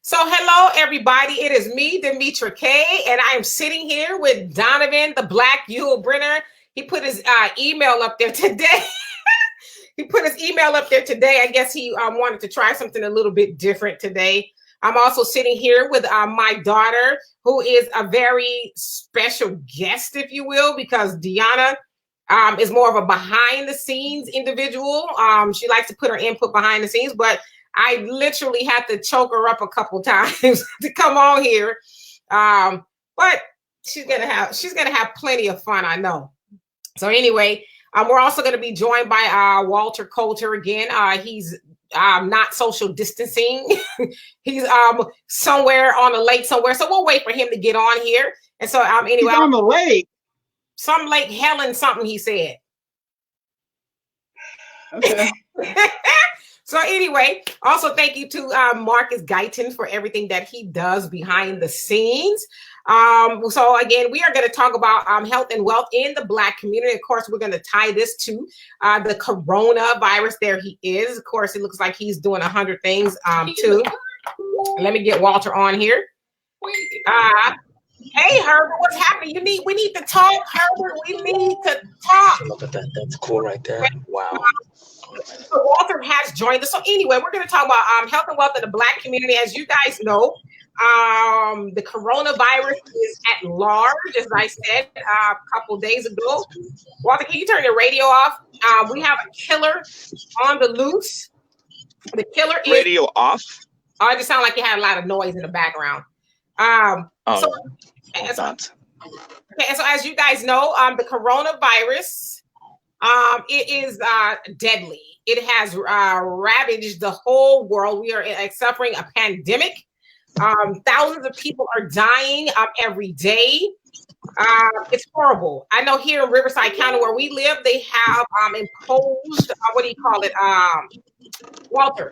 So hello, everybody. It is me, Demetra K, and I am sitting here with Donovan, the Black Yule Brenner. He put his email up there today. I guess he wanted to try something a little bit different today. I'm also sitting here with my daughter, who is a very special guest, if you will, because Deanna is more of a behind the scenes individual. She likes to put her input behind the scenes, but I literally had to choke her up a couple times to come on here. But she's gonna have plenty of fun, I know. So anyway, we're also going to be joined by Walter Coulter again. He's not social distancing. He's somewhere on a lake somewhere. So we'll wait for him to get on here. And so anyway, he's on the lake. Some Lake Helen something he said. Okay. So anyway, also thank you to Marcus Guyton for everything that he does behind the scenes. So again, we are going to talk about health and wealth in the Black community. Of course, we're going to tie this to the coronavirus. There he is. Of course, it looks like he's doing 100 things too. Let me get Walter on here. Hey Herbert, what's happening? We need to talk, Herbert. We need to talk. Look at that. That's cool right there. Wow. So Walter has joined us. So anyway, we're going to talk about health and wealth in the Black community. As you guys know, the coronavirus is at large, as I said a couple days ago. Walter, can you turn the radio off? We have a killer on the loose. The killer is radio off. Oh, it just sounded like you had a lot of noise in the background. So as you guys know, the coronavirus. It is deadly. It has ravaged the whole world. We are suffering a pandemic. Thousands of people are dying every day. It's horrible. I know here in Riverside County where we live, they have imposed, what do you call it? Walter,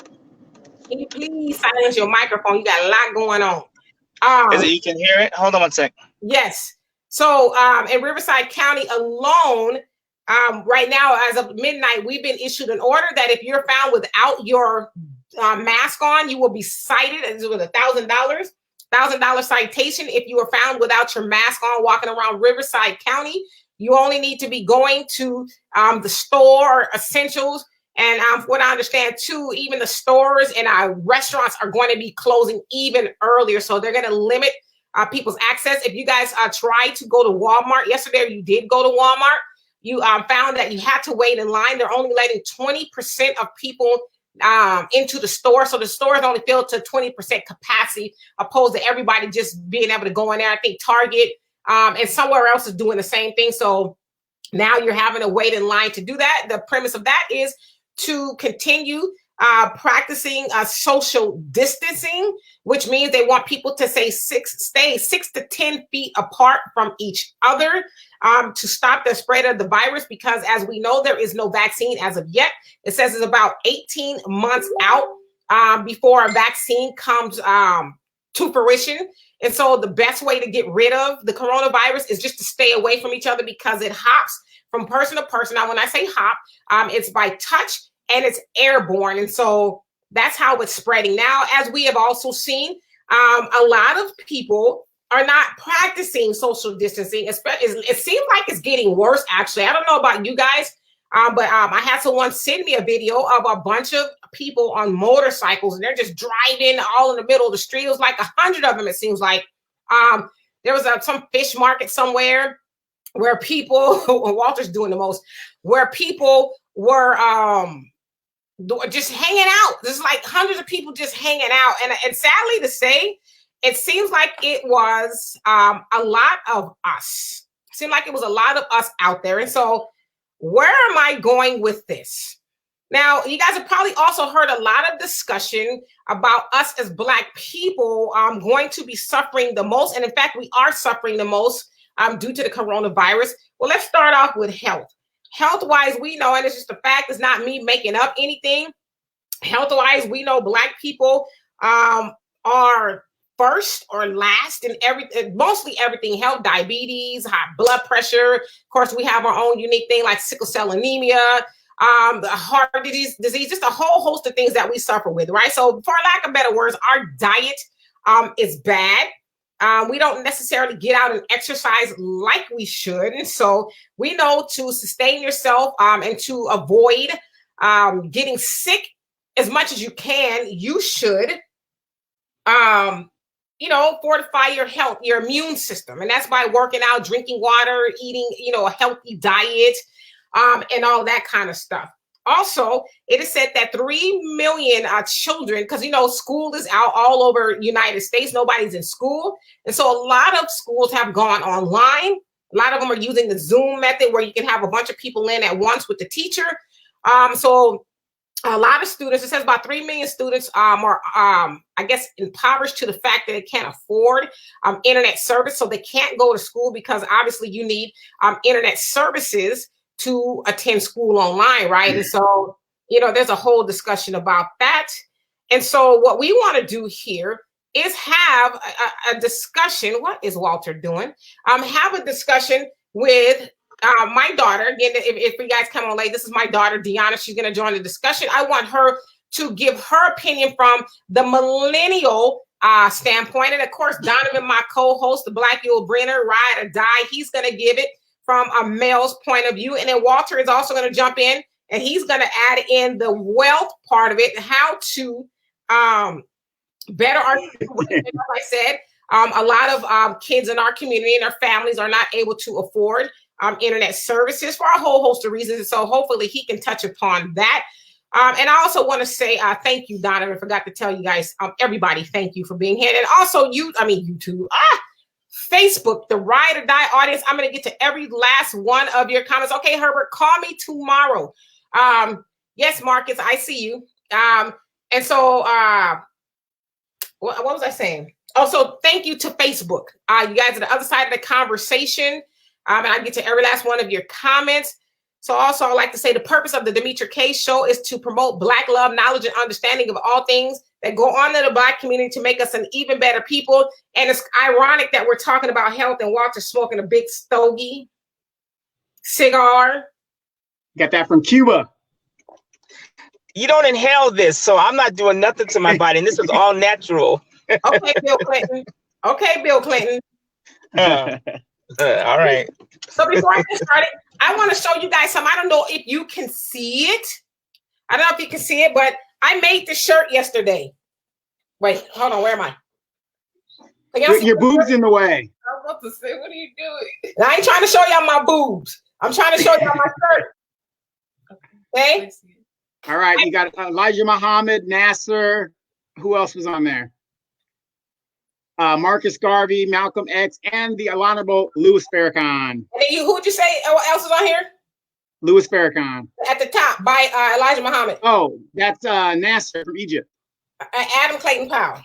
can you please silence your microphone? You got a lot going on. Is it you can hear it? Hold on one sec. Yes. So in Riverside County alone, right now, as of midnight, we've been issued an order that if you're found without your mask on, you will be cited with $1,000 citation. If you are found without your mask on walking around Riverside County, you only need to be going to the store, essentials. And what I understand too, even the stores and our restaurants are going to be closing even earlier. So they're going to limit people's access. If you guys tried to go to Walmart yesterday, or you did go to Walmart, you found that you had to wait in line. They're only letting 20% of people into the store. So the store is only filled to 20% capacity, opposed to everybody just being able to go in there. I think Target and somewhere else is doing the same thing. So now you're having to wait in line to do that. The premise of that is to continue practicing social distancing, which means they want people to stay 6 to 10 feet apart from each other to stop the spread of the virus, because as we know, there is no vaccine as of yet. It says it's about 18 months out before a vaccine comes to fruition. And so the best way to get rid of the coronavirus is just to stay away from each other, because it hops from person to person. Now, when I say hop, it's by touch and it's airborne. And so that's how it's spreading. Now, as we have also seen, a lot of people are not practicing social distancing. It seems like it's getting worse, actually. I don't know about you guys, but I had someone send me a video of a bunch of people on motorcycles, and they're just driving all in the middle of the street. It was like 100 of them, it seems like. There was some fish market somewhere where people, Walter's doing the most, where people were just hanging out. There's like hundreds of people just hanging out. And sadly to say, it seems like it was a lot of us. It seemed like it was a lot of us out there. And so where am I going with this? Now, you guys have probably also heard a lot of discussion about us as Black people going to be suffering the most. And in fact, we are suffering the most due to the coronavirus. Well, let's start off with health. Health-wise, we know, and it's just a fact, it's not me making up anything. Health-wise, we know Black people are first or last in mostly everything: health, diabetes, high blood pressure. Of course, we have our own unique thing like sickle cell anemia, the heart disease, just a whole host of things that we suffer with, right? So for lack of better words, our diet is bad. We don't necessarily get out and exercise like we should. And so we know to sustain yourself and to avoid getting sick as much as you can, you should, fortify your health, your immune system. And that's by working out, drinking water, eating, a healthy diet, and all that kind of stuff. Also, it is said that 3 million children, because, school is out all over United States. Nobody's in school. And so a lot of schools have gone online. A lot of them are using the Zoom method where you can have a bunch of people in at once with the teacher. So a lot of students, it says about 3 million students are, impoverished to the fact that they can't afford internet service. So they can't go to school because obviously you need internet services to attend school online, right? And so, there's a whole discussion about that. And so what we want to do here is have a discussion. What is Walter doing? Have a discussion with my daughter. Again, if you guys come on late, this is my daughter, Deanna. She's going to join the discussion. I want her to give her opinion from the millennial standpoint. And of course, Donovan, my co-host, the Black Yule Brenner, Ride or Die, he's going to give it from a male's point of view. And then Walter is also going to jump in and he's going to add in the wealth part of it, how to better our situation. Like I said, a lot of kids in our community and our families are not able to afford internet services for a whole host of reasons. And so hopefully he can touch upon that. And I also want to say thank you, Donovan. I forgot to tell you guys, everybody, thank you for being here. And also YouTube. Facebook, the Ride or Die audience. I'm going to get to every last one of your comments. Okay, Herbert, call me tomorrow. Yes, Marcus, I see you. And so what was I saying? Also, thank you to Facebook. You guys are the other side of the conversation. And I get to every last one of your comments. So also, I'd like to say the purpose of the Demetra K Show is to promote Black love, knowledge, and understanding of all things that go on in the Black community to make us an even better people. And it's ironic that we're talking about health and Walter smoking a big stogie cigar. Got that from Cuba. You don't inhale this, so I'm not doing nothing to my body. And this is all natural. Okay, Bill Clinton. Okay, Bill Clinton. All right. So before I get started, I want to show you guys something. I don't know if you can see it. I don't know if you can see it, but I made this shirt yesterday. Wait, hold on. Where am I? Your boobs in the way. I was about to say, what are you doing? I ain't trying to show y'all my boobs. I'm trying to show y'all my shirt. Okay? All right. You got Elijah Muhammad, Nasser. Who else was on there? Marcus Garvey, Malcolm X, and the Honorable Louis Farrakhan. And then who'd you say else is on here? Louis Farrakhan. At the top by Elijah Muhammad. Oh, that's Nasser from Egypt. Adam Clayton Powell.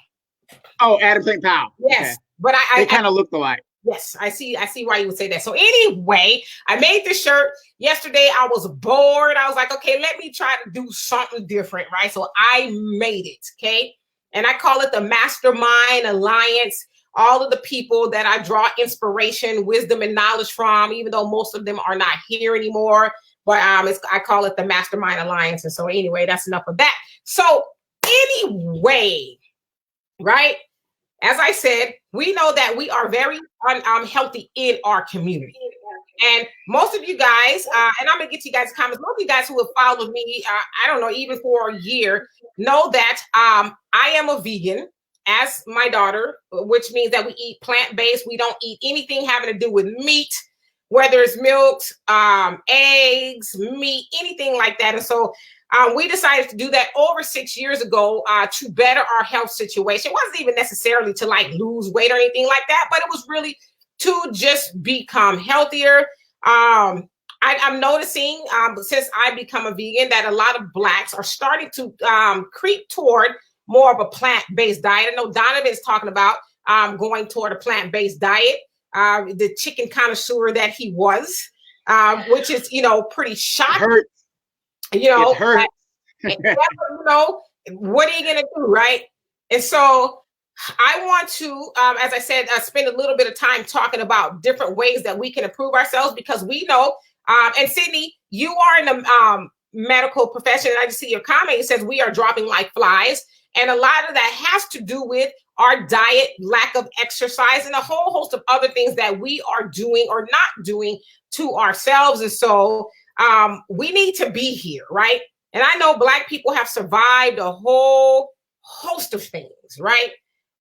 Oh, Adam Clayton Powell. Yes, okay. But they kind of looked alike. Yes, I see why you would say that. So anyway, I made this shirt yesterday. I was bored. I was like, okay, let me try to do something different, right? So I made it, okay? And I call it the Mastermind Alliance. All of the people that I draw inspiration, wisdom, and knowledge from, even though most of them are not here anymore. But I call it the Mastermind Alliance. And so anyway, that's enough of that. So anyway, right? As I said, we know that we are very unhealthy in our community. And most of you guys, and I'm going to get to you guys' comments, most of you guys who have followed me, I don't know, even for a year, know that I am a vegan, as my daughter, which means that we eat plant-based. We don't eat anything having to do with meat, whether it's milk, eggs, meat, anything like that. And so we decided to do that over 6 years ago to better our health situation. It wasn't even necessarily to like lose weight or anything like that, but it was really to just become healthier. I'm noticing since I become a vegan that a lot of Blacks are starting to creep toward more of a plant-based diet. I know Donovan is talking about going toward a plant-based diet, the chicken connoisseur that he was, which is, pretty shocking. It hurts. What are you going to do, right? And so I want to, as I said, spend a little bit of time talking about different ways that we can improve ourselves, because we know, and Sydney, you are in the medical profession, and I just see your comment. It says we are dropping like flies. And a lot of that has to do with our diet, lack of exercise, and a whole host of other things that we are doing or not doing to ourselves. And so we need to be here, right? And I know Black people have survived a whole host of things, right?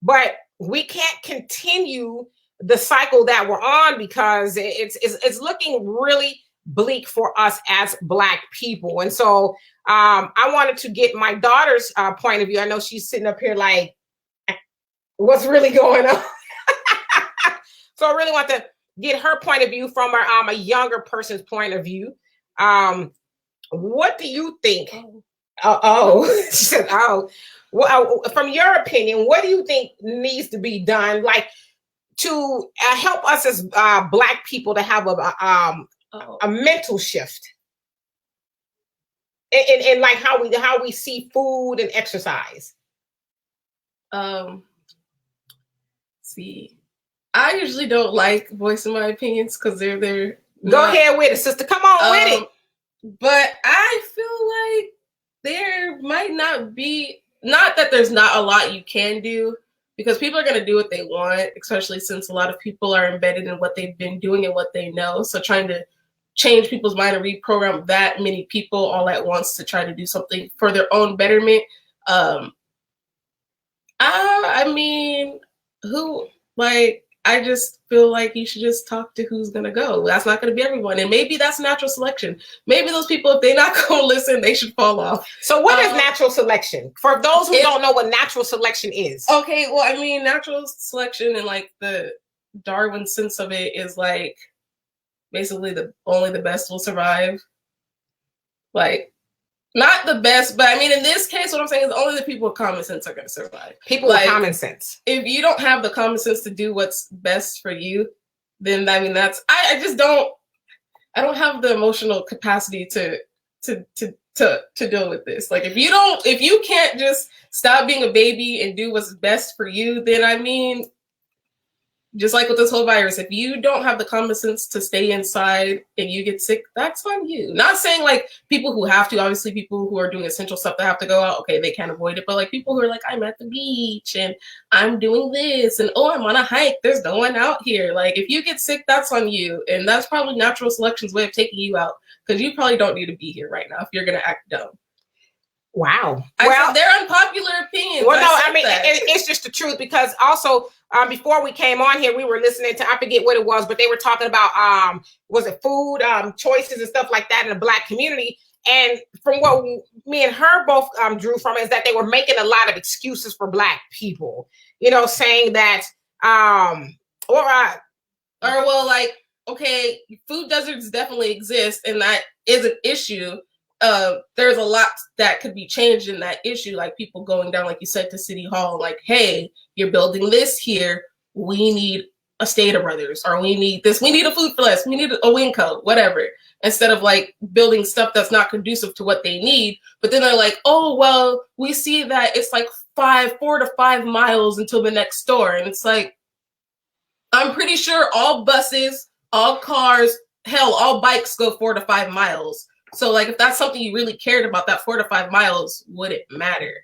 But we can't continue the cycle that we're on because it's looking really bleak for us as Black people. And so I wanted to get my daughter's point of view. I know she's sitting up here like, what's really going on? So I really want to get her point of view from a younger person's point of view. What do you think? She said, oh. Well, from your opinion, what do you think needs to be done, like to help us as Black people to have a mental shift in like how we see food and exercise? See, I usually don't like voicing my opinions because they're Go ahead with it, sister. Come on with it. But I feel like there might not be, not that there's not a lot you can do, because people are going to do what they want, especially since a lot of people are embedded in what they've been doing and what they know. So trying to change people's mind and reprogram that many people all at once to try to do something for their own betterment. I mean, I just feel like you should just talk to who's going to go. That's not going to be everyone. And maybe that's natural selection. Maybe those people, if they're not going to listen, they should fall off. So what is natural selection? For those who don't know what natural selection is. Okay, well, I mean, natural selection and like the Darwin sense of it is like basically only the best will survive. Like, not the best, but I mean, in this case, what I'm saying is only the people with common sense are going to survive. People with common sense. If you don't have the common sense to do what's best for you, then I mean, I just don't have the emotional capacity to deal with this. Like, if you can't just stop being a baby and do what's best for you, then I mean, just like with this whole virus, if you don't have the common sense to stay inside and you get sick, that's on you. Not saying like people who have to, obviously people who are doing essential stuff that have to go out, okay, they can't avoid it. But like people who are like, I'm at the beach and I'm doing this and I'm on a hike, there's no one out here. Like if you get sick, that's on you. And that's probably natural selection's way of taking you out because you probably don't need to be here right now if you're going to act dumb. Wow. Well, they're unpopular opinions. Well, no, I mean, it's just the truth because also before we came on here, we were listening to, I forget what it was, but they were talking about, was it food choices and stuff like that in the Black community. And from what me and her both drew from is that they were making a lot of excuses for Black people, you know, saying that, like, okay, food deserts definitely exist and that is an issue. There's a lot that could be changed in that issue, like people going down, like you said, to City Hall, like, hey, you're building this here. We need a Stater Brothers, or we need this. We need a Food for Less. We need a Winco, whatever. Instead of like building stuff that's not conducive to what they need. But then they're like, oh, well, we see that it's like 4 to 5 miles until the next store. And it's like, I'm pretty sure all buses, all cars, hell, all bikes go 4 to 5 miles. So like if that's something you really cared about, that 4 to 5 miles wouldn't matter.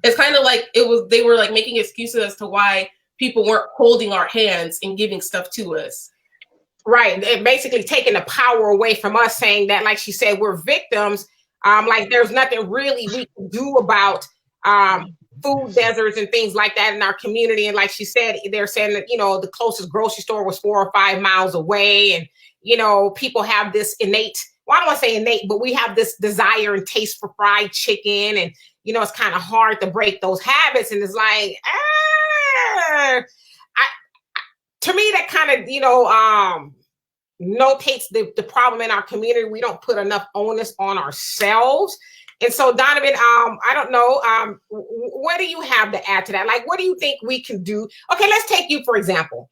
It's kind of like they were like making excuses as to why people weren't holding our hands and giving stuff to us. Right. They're basically taking the power away from us, saying that, like she said, we're victims. Like there's nothing really we can do about food deserts and things like that in our community. And like she said, they're saying that, you know, the closest grocery store was 4 or 5 miles away. And, you know, people have this innate, well, I don't want to say innate, but we have this desire and taste for fried chicken. And, you know, it's kind of hard to break those habits. And it's like, to me, that kind of, you know, notates the problem in our community. We don't put enough onus on ourselves. And so, Donovan, I don't know, what do you have to add to that? Like, what do you think we can do? Okay, let's take you, for example.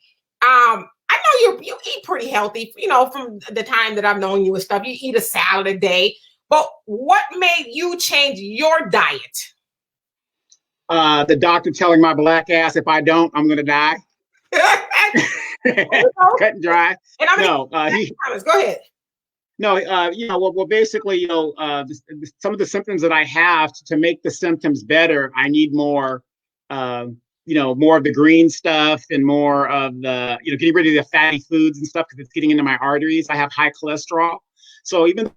I know you eat pretty healthy, you know, from the time that I've known you and stuff. You eat a salad a day. But what made you change your diet? The doctor telling my Black ass, if I don't, I'm going to die. Cut and dry. And go ahead. No, well, basically, some of the symptoms that I have to make the symptoms better, I need more, more of the green stuff and more of the, getting rid of the fatty foods and stuff because it's getting into my arteries. I have high cholesterol. So even,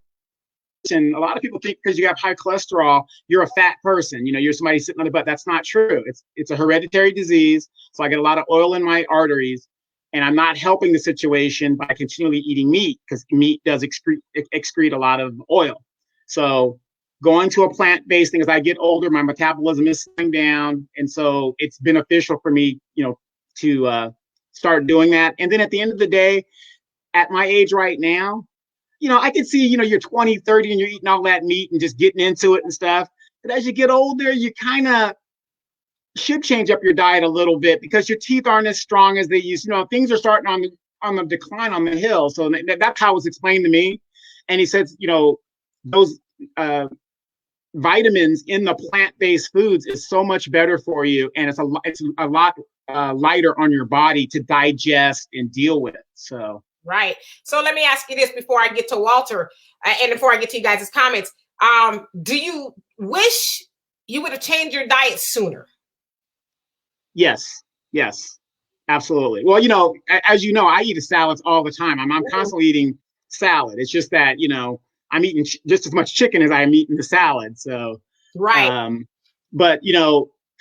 and a lot of people think because you have high cholesterol, you're a fat person. You're somebody sitting on the butt. That's not true. It's a hereditary disease. So I get a lot of oil in my arteries. And I'm not helping the situation by continually eating meat because meat does excrete a lot of oil. So going to a plant-based thing, as I get older, my metabolism is slowing down. And so it's beneficial for me, to start doing that. And then at the end of the day, at my age right now, I can see, you're 20, 30 and you're eating all that meat and just getting into it and stuff. But as you get older, you kind of should change up your diet a little bit because your teeth aren't as strong as they used. Things are starting on the decline on the hill. So that's how it was explained to me. And he says, those vitamins in the plant-based foods is so much better for you, and it's a lot lighter on your body to digest and deal with. So right. So let me ask you this before I get to Walter, and before I get to you guys' comments. Do you wish you would have changed your diet sooner? Yes, absolutely. Well, as you know, I eat salads all the time. I'm constantly eating salad. It's just that, I'm eating just as much chicken as I'm eating the salad. So, right. But,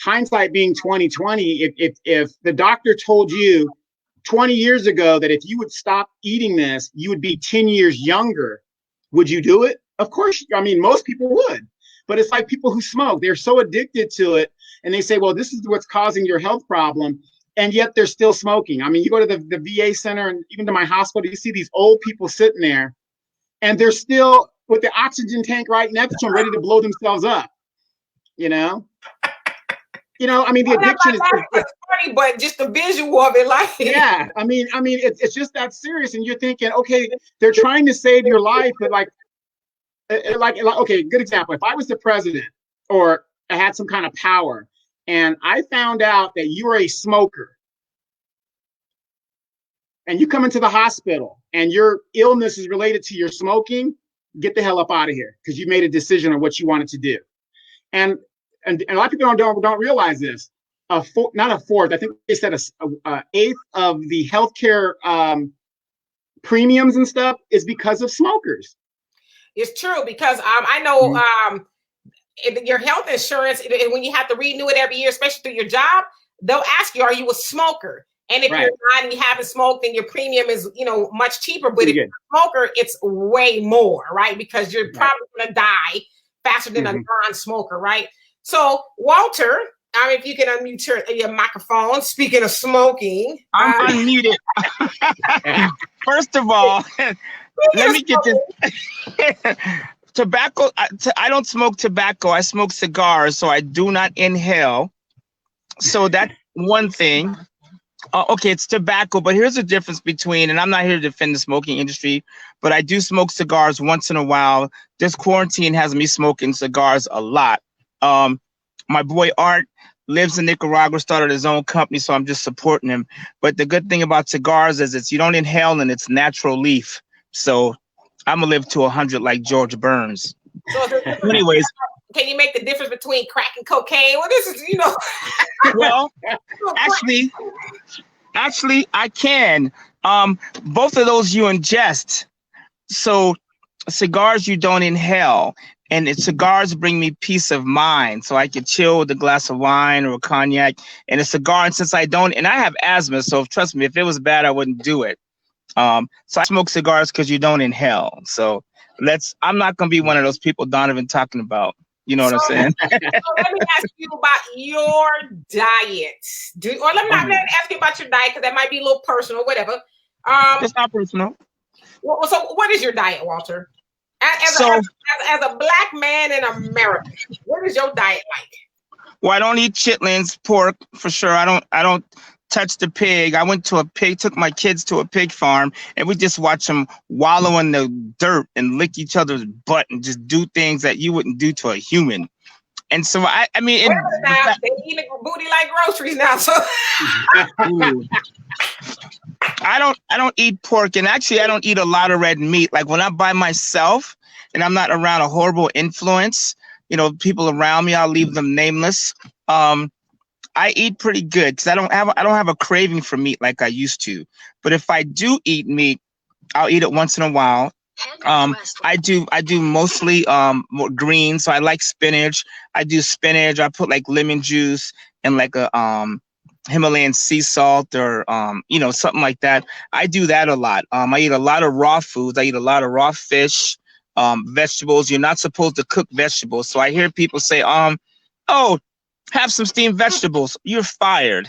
hindsight being 2020, if the doctor told you 20 years ago that if you would stop eating this, you would be 10 years younger, would you do it? Of course. Most people would. But it's like people who smoke. They're so addicted to it. And they say, well, this is what's causing your health problem. And yet they're still smoking. You go to the VA center and even to my hospital, you see these old people sitting there and they're still with the oxygen tank right next to them, ready to blow themselves up. The addiction is funny, but just the visual of it, yeah. It's just that serious. And you're thinking, okay, they're trying to save your life, but like, okay, good example. If I was the president or I had some kind of power and I found out that you are a smoker and you come into the hospital and your illness is related to your smoking, get the hell up out of here because you made a decision on what you wanted to do. And a lot of people don't realize this. Not a fourth, I think they said a eighth of the healthcare premiums and stuff is because of smokers. It's true because I know your health insurance, when you have to renew it every year, especially through your job, they'll ask you, are you a smoker? And if you're not and you haven't smoked, then your premium is, much cheaper. But if you're a smoker, it's way more, right? Because you're probably going to die faster than a non-smoker, right? So, Walter, if you can unmute your microphone, speaking of smoking. I'm unmuted. First of all, let me get this. Tobacco, I don't smoke tobacco. I smoke cigars, so I do not inhale. So that's one thing. Okay, it's tobacco, but here's the difference between, and I'm not here to defend the smoking industry, but I do smoke cigars once in a while. This quarantine has me smoking cigars a lot. My boy Art lives in Nicaragua, started his own company, so I'm just supporting him. But the good thing about cigars is you don't inhale and it's natural leaf. So I'm gonna live to 100 like George Burns. So anyways, can you make the difference between crack and cocaine? Well, this is, Well, actually, I can. Both of those you ingest. So cigars you don't inhale, and cigars bring me peace of mind, so I can chill with a glass of wine or a cognac and a cigar. And since I don't, and I have asthma, so trust me, if it was bad, I wouldn't do it. So I smoke cigars because you don't inhale. So I'm not gonna be one of those people Donovan talking about. You know what I'm saying? So let me ask you about your diet. Let me ask you about your diet because that might be a little personal, whatever. It's not personal. So what is your diet, Walter? As a black man in America, what is your diet like? Well, I don't eat chitlins, pork for sure. I don't touch the pig. I took my kids to a pig farm, and we just watch them wallow in the dirt and lick each other's butt and just do things that you wouldn't do to a human. And so they eat booty like groceries now. So I don't eat pork, and actually I don't eat a lot of red meat. Like when I'm by myself and I'm not around a horrible influence, you know, people around me, I'll leave them nameless. I eat pretty good because I don't have a craving for meat like I used to. But if I do eat meat, I'll eat it once in a while. I do mostly more green, so I like spinach. I do spinach. I put like lemon juice and like a Himalayan sea salt or you know, something like that. I do that a lot. I eat a lot of raw foods. I eat a lot of raw fish, vegetables. You're not supposed to cook vegetables. So I hear people say, oh, have some steamed vegetables. You're fired,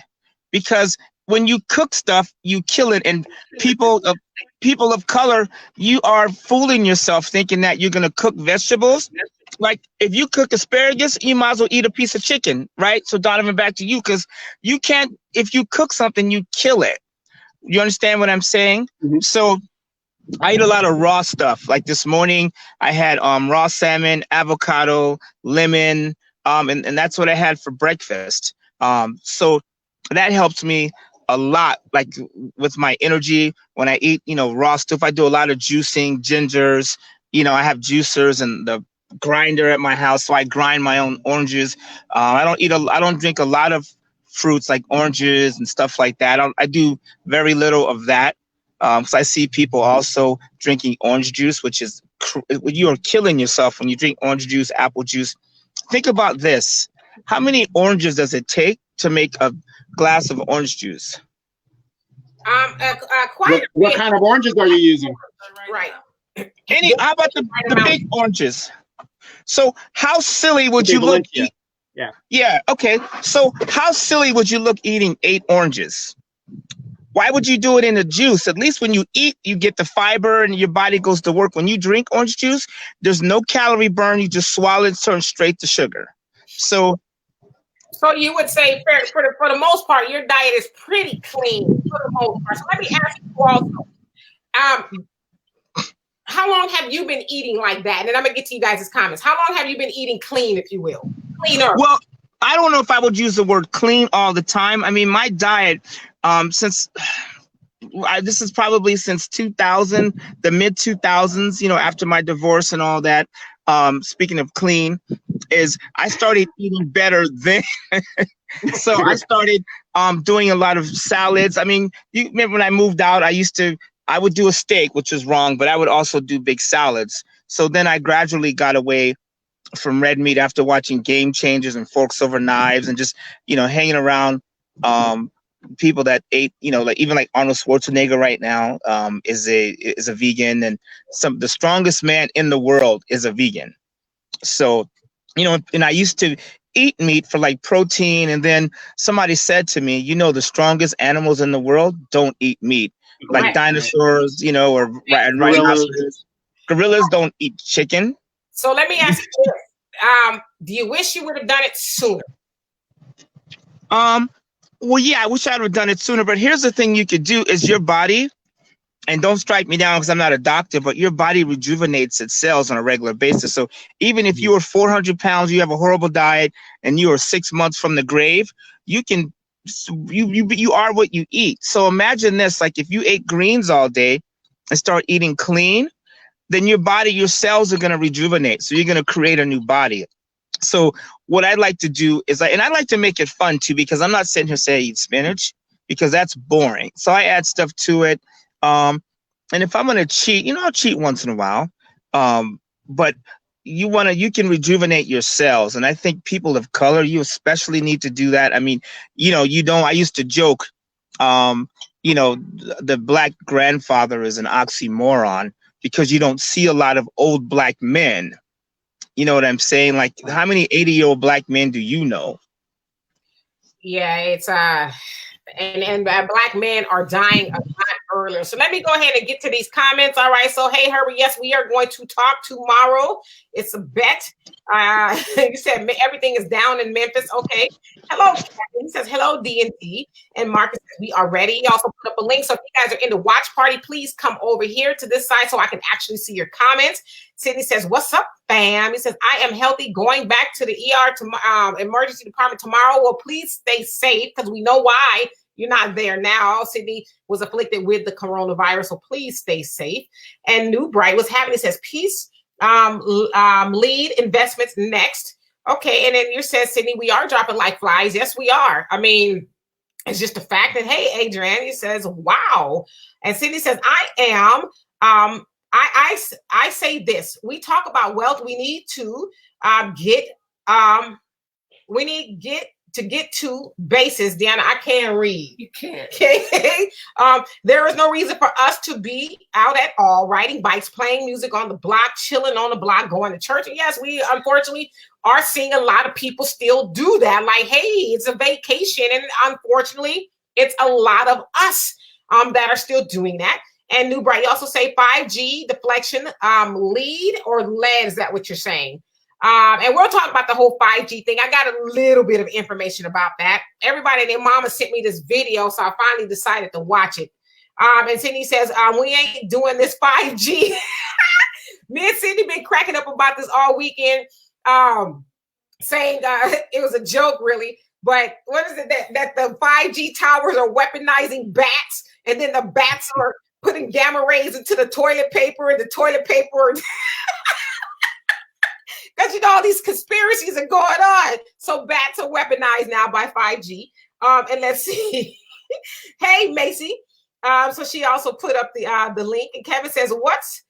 because when you cook stuff, you kill it. And people of color, you are fooling yourself thinking that you're gonna cook vegetables. Like if you cook asparagus, you might as well eat a piece of chicken, right? So Donovan, back to you, because you can't. If you cook something, you kill it. You understand what I'm saying? Mm-hmm. So I eat a lot of raw stuff. Like this morning, I had raw salmon, avocado, lemon, and that's what I had for breakfast. So that helps me a lot, like with my energy when I eat, you know, raw stuff. I do a lot of juicing, gingers. You know, I have juicers and the grinder at my house, so I grind my own oranges. I don't drink a lot of fruits like oranges and stuff like that. I do very little of that. So I see people also drinking orange juice, which is you are killing yourself when you drink orange juice, apple juice. Think about this. How many oranges does it take to make a glass of orange juice? What kind of oranges are you using? Right. How about the big oranges? So how silly would you look? Yeah. Okay. So how silly would you look eating 8 oranges? Why would you do it in a juice? At least when you eat, you get the fiber and your body goes to work. When you drink orange juice, there's no calorie burn. You just swallow it, turn straight to sugar. So you would say for the most part, your diet is pretty clean for the most part. So let me ask you also, how long have you been eating like that? And then I'm gonna get to you guys' comments. How long have you been eating clean, if you will? Cleaner. Well, I don't know if I would use the word clean all the time. I mean, my diet, this is probably since 2000, the mid 2000s, you know, after my divorce and all that. Speaking of clean, is I started eating better then. So I started doing a lot of salads. I mean, you remember when I moved out, I would do a steak, which was wrong, but I would also do big salads. So then I gradually got away from red meat after watching Game Changers and Forks Over Knives and just, you know, hanging around people that ate, you know, like even like Arnold Schwarzenegger right now is a vegan, and the strongest man in the world is a vegan. So, you know, and I used to eat meat for like protein, and then somebody said to me, you know, the strongest animals in the world don't eat meat, like dinosaurs, you know, or rhinoceros. Gorillas don't eat chicken. So let me ask you this. Do you wish you would have done it sooner? Well, yeah, I wish I would have done it sooner, but here's the thing you could do is your body, and don't strike me down because I'm not a doctor, but your body rejuvenates its cells on a regular basis. So even if you are 400 pounds, you have a horrible diet, and you are 6 months from the grave, you are what you eat. So imagine this, like if you ate greens all day and start eating clean, then your cells are going to rejuvenate. So you're going to create a new body. So what I'd like to do is, and I like to make it fun too, because I'm not sitting here saying eat spinach, because that's boring. So I add stuff to it. And if I'm going to cheat, you know, I'll cheat once in a while. But you can rejuvenate your cells. And I think people of color, you especially need to do that. I mean, you know, I used to joke, you know, the black grandfather is an oxymoron, because you don't see a lot of old black men. You know what I'm saying? Like, how many 80-year-old black men do you know? Yeah, it's and black men are dying a lot earlier. So let me go ahead and get to these comments. All right. So hey, Herbert, yes, we are going to talk tomorrow. It's a bet. You said everything is down in Memphis. Okay. Hello, Kevin. He says hello, D&D. And Marcus says we are ready. He also put up a link. So if you guys are in the watch party, please come over here to this side so I can actually see your comments. Sydney says, what's up, fam? He says, I am healthy, going back to the ER emergency department tomorrow. Well, please stay safe, because we know why you're not there now. Sydney was afflicted with the coronavirus, so please stay safe. And New Bright was having, it says, peace, lead investments next. Okay, and then you said, Sydney, we are dropping like flies. Yes, we are. I mean, it's just the fact that, hey, Adrian, he says, wow. And Sydney says, I am. I say this. We talk about wealth. We need to get to basis. Deanna, I can't read. You can't. Okay. There is no reason for us to be out at all, riding bikes, playing music on the block, chilling on the block, going to church. And yes, we unfortunately are seeing a lot of people still do that. Like, hey, it's a vacation. And unfortunately, it's a lot of us that are still doing that. And New Bright, you also say 5G deflection, lead or lead. Is that what you're saying? And we'll talk about the whole 5G thing. I got a little bit of information about that. Everybody and their mama sent me this video, so I finally decided to watch it. And Sydney says, we ain't doing this 5G. Me and Sydney been cracking up about this all weekend, saying it was a joke, really. But what is it that the 5G towers are weaponizing bats, and then the bats are putting gamma rays into the toilet paper, and the toilet paper... Because, all these conspiracies are going on. So bats are weaponized now by 5G. And let's see. Hey, Macy. So she also put up the link. And Kevin says, let's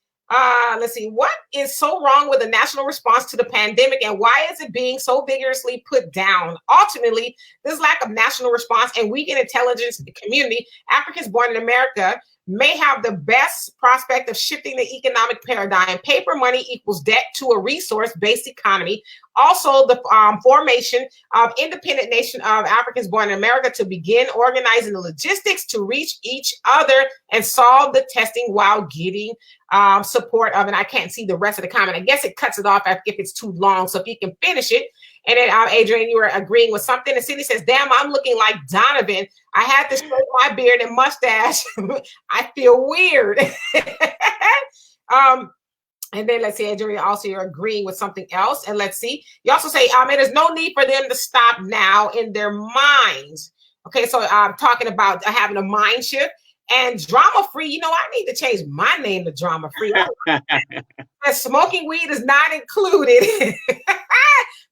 see, what is so wrong with the national response to the pandemic, and why is it being so vigorously put down? Ultimately, this lack of national response and weakened intelligence in the community, Africans born in America may have the best prospect of shifting the economic paradigm. Paper money equals debt to a resource-based economy. Also, the formation of independent nation of Africans born in America to begin organizing the logistics to reach each other and solve the testing while getting support of, and I can't see the rest of the comment. I guess it cuts it off if it's too long. So if you can finish it. And then Adrian, you were agreeing with something. And Cindy says, damn, I'm looking like Donovan. I had to shave my beard and mustache. I feel weird. And then let's see, Adrian, also you're agreeing with something else. And let's see. You also say, there's no need for them to stop now in their minds. Okay, so I'm talking about having a mind shift. And drama-free, I need to change my name to drama-free. And smoking weed is not included.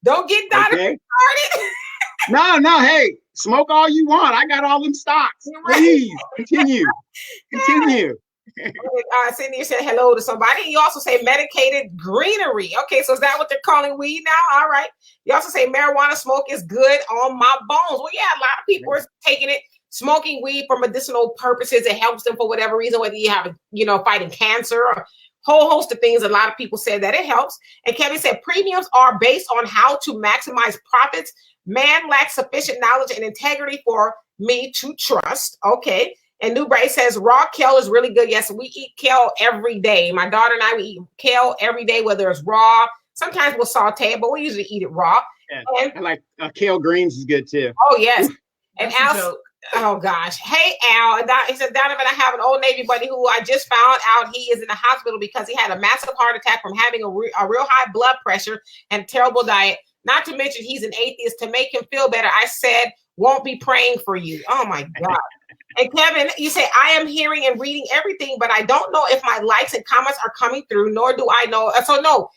Don't get Donovan started. No, hey, smoke all you want. I got all them stocks. Please, continue. Cindy said hello to somebody. You also say medicated greenery. Okay, so is that what they're calling weed now? All right. You also say marijuana smoke is good on my bones. Well, yeah, a lot of people are taking it, smoking weed for medicinal purposes. It helps them for whatever reason, whether you have, fighting cancer or a whole host of things. A lot of people said that it helps. And Kevin said premiums are based on how to maximize profits. Man lacks sufficient knowledge and integrity for me to trust. Okay. And New Bright says raw kale is really good. Yes, we eat kale every day. My daughter and I, we eat kale every day, whether it's raw. Sometimes we'll saute it, but we usually eat it raw. Yeah, and I like kale greens is good too. Oh, yes. And Al, oh gosh. Hey, Al. And he said, Donovan, I have an old Navy buddy who I just found out he is in the hospital because he had a massive heart attack from having a real high blood pressure and terrible diet. Not to mention he's an atheist. To make him feel better, I said, won't be praying for you. Oh my God. And Kevin, you say, I am hearing and reading everything, but I don't know if my likes and comments are coming through, nor do I know. So no,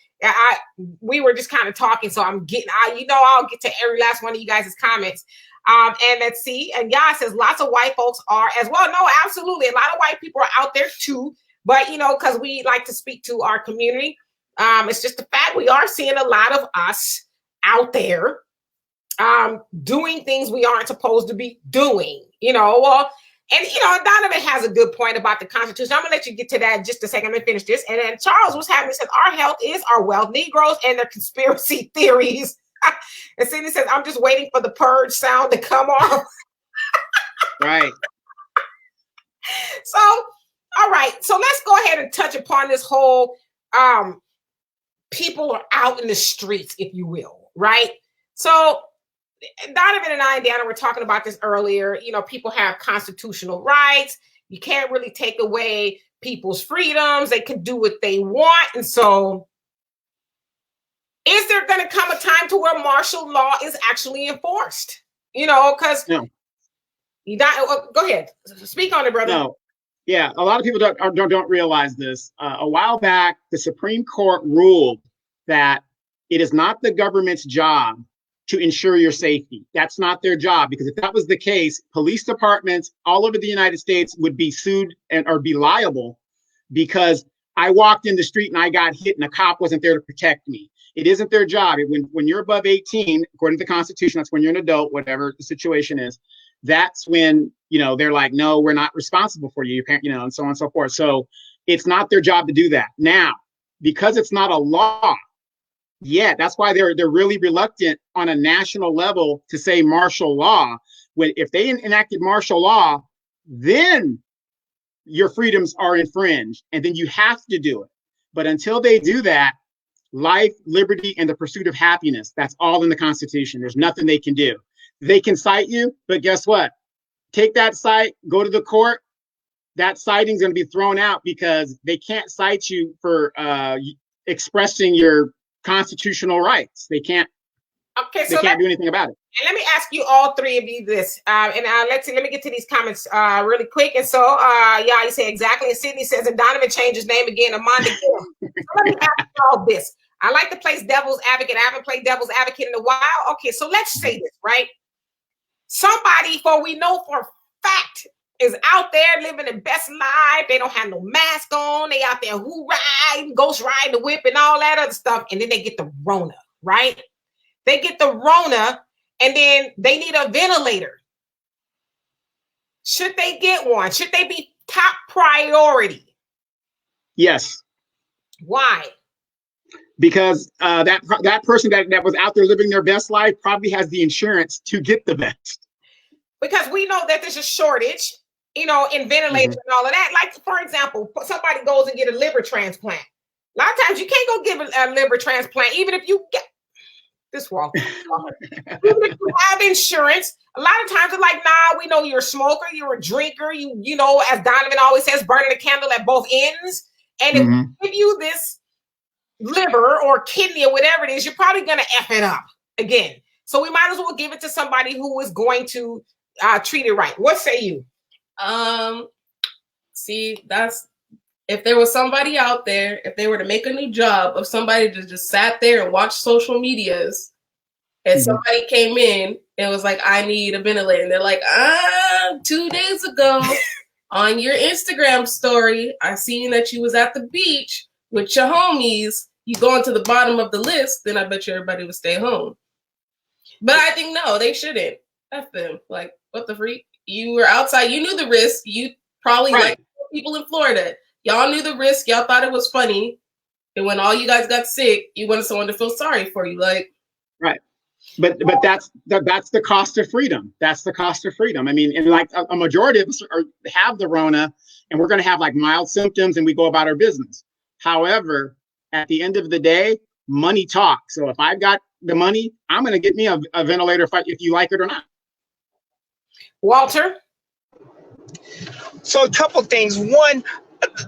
we were just kind of talking. So I'm getting, I'll get to every last one of you guys' comments. And let's see. And yeah, it says lots of white folks are as well. No, absolutely. A lot of white people are out there too. But, because we like to speak to our community. It's just the fact we are seeing a lot of us out there doing things we aren't supposed to be doing, And Donovan has a good point about the Constitution. I'm gonna let you get to that in just a second. I'm gonna finish this. And then Charles was having said, our health is our wealth. Negroes and their conspiracy theories. And Cindy says, I'm just waiting for the purge sound to come off. Right. So, all right. So let's go ahead and touch upon this whole people are out in the streets, if you will, right? So Donovan and I and Deanna were talking about this earlier. People have constitutional rights. You can't really take away people's freedoms. They can do what they want. And so is there going to come a time to where martial law is actually enforced? Because You not, go ahead. Speak on it, brother. No. Yeah, a lot of people don't realize this. A while back, the Supreme Court ruled that it is not the government's job to ensure your safety. That's not their job, because if that was the case, police departments all over the United States would be sued or be liable because I walked in the street and I got hit and a cop wasn't there to protect me. It isn't their job. When you're above 18, according to the Constitution, that's when you're an adult, whatever the situation is. That's when, they're like, no, we're not responsible for you, and so on and so forth. So it's not their job to do that. Now, because it's not a law yet, that's why they're really reluctant on a national level to say martial law. If they enacted martial law, then your freedoms are infringed, and then you have to do it. But until they do that, life, liberty, and the pursuit of happiness, that's all in the Constitution. There's nothing they can do. They can cite you, but guess what? Take that cite, go to the court. That citing is going to be thrown out because they can't cite you for expressing your constitutional rights. They can't. Okay, so they can't do anything about it. And let me ask you, all three of you, this. Let me get to these comments really quick. And so, you say exactly. And Sydney says, and Donovan changed his name again, Amanda Gill. So let me ask you all this. I like to play devil's advocate. I haven't played devil's advocate in a while. Okay, so let's say this, right? Somebody, for we know for a fact, is out there living the best life. They don't have no mask on. They out there riding, ghost riding the whip and all that other stuff. And then they get the Rona, right? They get the Rona and then they need a ventilator. Should they get one? Should they be top priority? Yes. Why? Because that person that was out there living their best life probably has the insurance to get the best. Because we know that there's a shortage, in ventilators and all of that. Like, for example, somebody goes and get a liver transplant. A lot of times you can't go give a liver transplant, even if you get this wall. Even if you have insurance, a lot of times they're like, nah, we know you're a smoker, you're a drinker, you know, as Donovan always says, burning a candle at both ends. And if we give you this liver or kidney or whatever it is, you're probably going to F it up again. So we might as well give it to somebody who is going to treat it right. What say you? See, that's, if there was somebody out there, if they were to make a new job of somebody that just sat there and watched social medias, and somebody came in and was like, I need a ventilator. And they're like, 2 days ago on your Instagram story, I seen that you was at the beach with your homies. You going to the bottom of the list, then I bet you everybody would stay home. But I think, no, they shouldn't. F them. Like, what the freak? You were outside. You knew the risk. You probably, like people in Florida, y'all knew the risk. Y'all thought it was funny. And when all you guys got sick, you wanted someone to feel sorry for you. Like, right. But that's the cost of freedom. That's the cost of freedom. I mean, and like a majority of us have the Rona, and we're going to have like mild symptoms and we go about our business. However, at the end of the day, money talks. So if I've got the money, I'm going to get me a ventilator if you like it or not. Walter? So a couple things. One,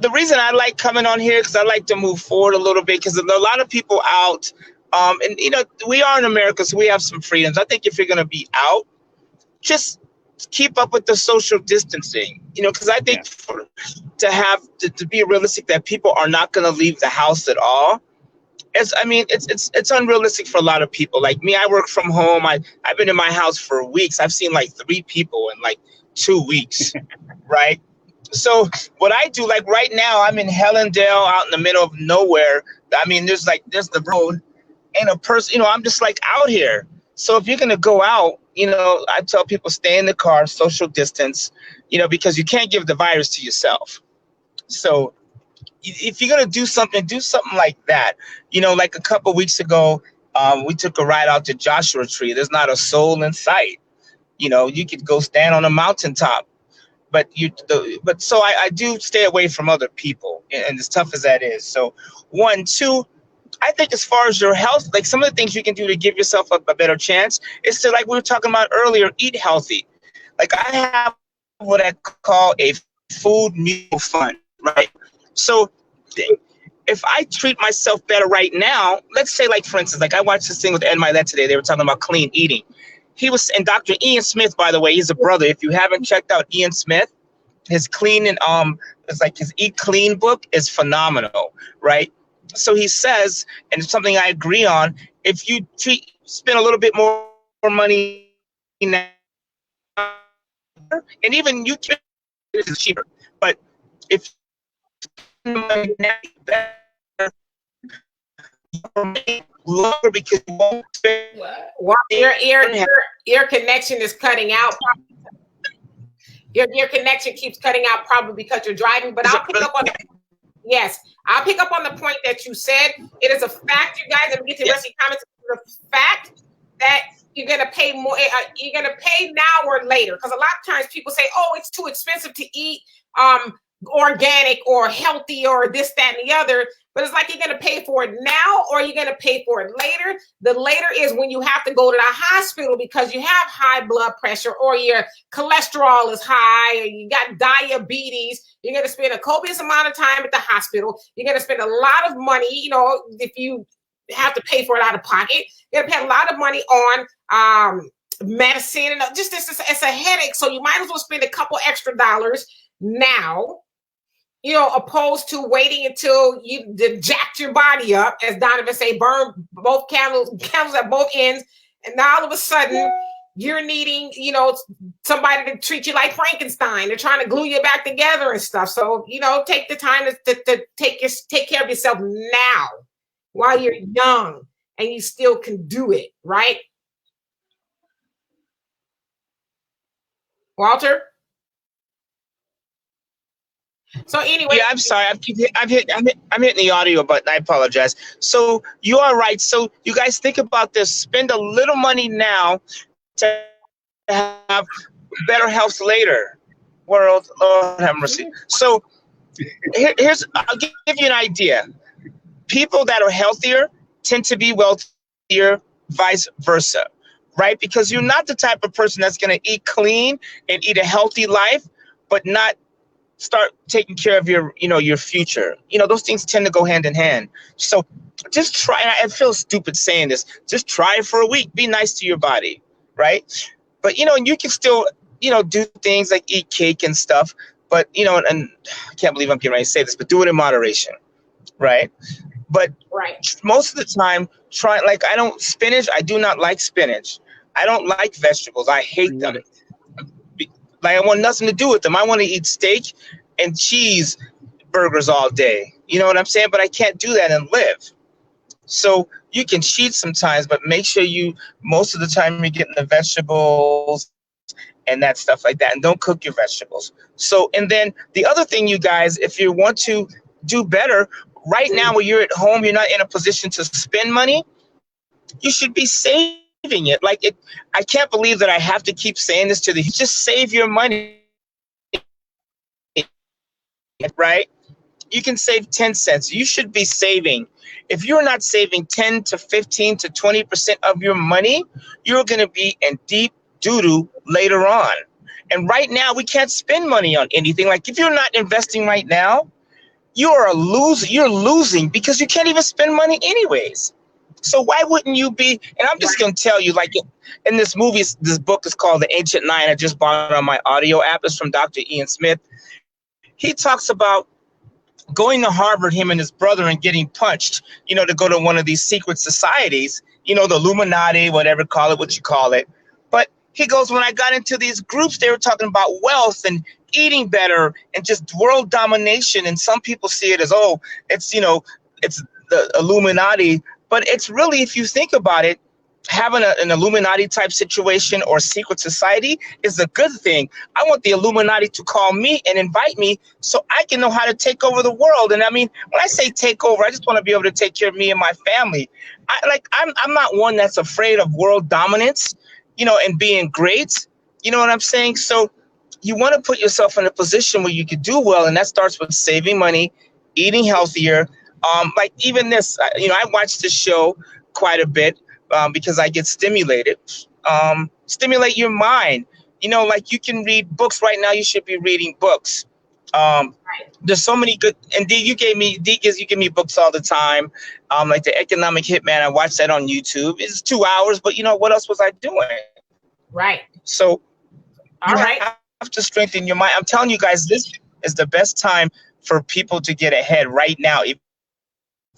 the reason I like coming on here, because I like to move forward a little bit, because there are a lot of people out, and we are in America, so we have some freedoms. I think if you're going to be out, just keep up with the social distancing, because I think to be realistic that people are not going to leave the house at all. It's unrealistic for a lot of people. Like me, I work from home. I've been in my house for weeks. I've seen like 3 people in like 2 weeks, right? So what I do, like right now, I'm in Hellendale, out in the middle of nowhere. I mean, there's the road, and a person, I'm just like out here. So if you're gonna go out, I tell people stay in the car, social distance, because you can't give the virus to yourself. So if you're gonna do something like that. Like a couple of weeks ago, we took a ride out to Joshua Tree. There's not a soul in sight. You could go stand on a mountaintop, but so I do stay away from other people, and as tough as that is. So 1, 2, I think as far as your health, like some of the things you can do to give yourself a better chance is to, like we were talking about earlier, eat healthy. Like I have what I call a food meal fund, right? So if I treat myself better right now, let's say, like, for instance, like I watched this thing with Ed Milet today. They were talking about clean eating. he was, and Dr. Ian Smith, by the way, he's a brother. If you haven't checked out Ian Smith, his clean and it's like his Eat Clean book is phenomenal, right? So he says, and it's something I agree on, if you spend a little bit more money now, and even you can, it's cheaper, but if money now, longer because you won't spend. Well, your connection is cutting out. Your connection keeps cutting out, probably because you're driving. But I'll pick up on I'll pick up on the point that you said. It is a fact, you guys, and we get to the rest of your comments. It's a fact that you're gonna pay more. You're gonna pay now or later, because a lot of times people say, "Oh, it's too expensive to eat organic or healthy or this, that, and the other." But it's like, you're going to pay for it now or you're going to pay for it later. The later is when you have to go to the hospital because you have high blood pressure or your cholesterol is high or you got diabetes. You're going to spend a copious amount of time at the hospital. You're going to spend a lot of money, if you have to pay for it out of pocket. You're going to pay a lot of money on medicine. And it's a headache. So you might as well spend a couple extra dollars now, opposed to waiting until you jacked your body up, as Donovan say, burn both candles at both ends, and now all of a sudden you're needing, somebody to treat you like Frankenstein. They're trying to glue you back together and stuff. So, take the time to take care of yourself now while you're young and you still can do it, right? Walter? So anyway, yeah, I'm sorry. I'm hitting the audio button. I apologize. So you are right. So you guys think about this. Spend a little money now to have better health later. World, Lord have mercy. So I'll give you an idea. People that are healthier tend to be wealthier, vice versa, right? Because you're not the type of person that's going to eat clean and eat a healthy life, but not start taking care of your future. Those things tend to go hand in hand. So just try. I feel stupid saying this. Just try it for a week. Be nice to your body, right? But and you can still do things like eat cake and stuff. But and I can't believe I'm getting ready to say this, but do it in moderation, right? But most of the time, try, like, spinach. I do not like spinach. I don't like vegetables. I hate them. Like, I want nothing to do with them. I want to eat steak and cheese burgers all day. You know what I'm saying? But I can't do that and live. So you can cheat sometimes, but make sure most of the time you're getting the vegetables and that stuff like that. And don't cook your vegetables. So, and then the other thing, you guys, if you want to do better, right now when you're at home, you're not in a position to spend money, you should be saving it. I can't believe that I have to keep saying this to just save your money, right? You can save 10 cents. You should be saving. If you're not saving 10 to 15 to 20% of your money, you're going to be in deep doo-doo later on. And right now, we can't spend money on anything. Like, if you're not investing right now, you're a loser. You're losing because you can't even spend money anyways. So why wouldn't you be? And I'm just going to tell you, like, in this movie, this book is called The Ancient Nine. I just bought it on my audio app. It's from Dr. Ian Smith. He talks about going to Harvard, him and his brother, and getting punched, to go to one of these secret societies, the Illuminati, whatever, call it what you call it. But he goes, when I got into these groups, they were talking about wealth and eating better and just world domination. And some people see it as, it's the Illuminati. But it's really, if you think about it, having an Illuminati type situation or secret society is a good thing. I want the Illuminati to call me and invite me so I can know how to take over the world. And I mean, when I say take over, I just want to be able to take care of me and my family. I'm not one that's afraid of world dominance, and being great. You know what I'm saying? So you want to put yourself in a position where you can do well. And that starts with saving money, eating healthier. Like even this, I watch this show quite a bit because I get stimulated. Stimulate your mind. Like you can read books right now. You should be reading books. There's so many good, and you give me books all the time. Like The Economic Hitman, I watched that on YouTube. It's 2 hours, but what else was I doing? Right. So All right. have to strengthen your mind. I'm telling you guys, this is the best time for people to get ahead right now. If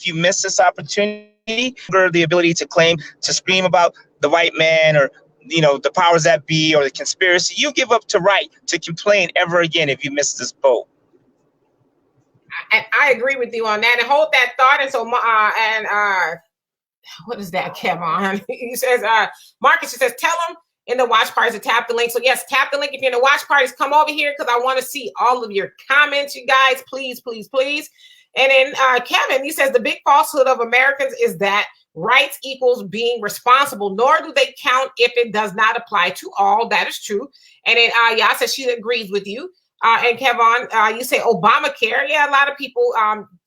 you miss this opportunity, the ability to claim, to scream about the white man or the powers that be or the conspiracy, you give up the right to complain ever again if you miss this boat. And I agree with you on that. And hold that thought. And so, what is that, Kevin? He says, Marcus, he says, tell them in the watch parties to tap the link. So yes, tap the link. If you're in the watch parties, come over here because I want to see all of your comments, you guys. Please, please, please. And then Kevin, he says, the big falsehood of Americans is that rights equals being responsible, nor do they count if it does not apply to all. That is true. And then Yah says she agrees with you. And Kevin, you say Obamacare. Yeah, a lot of people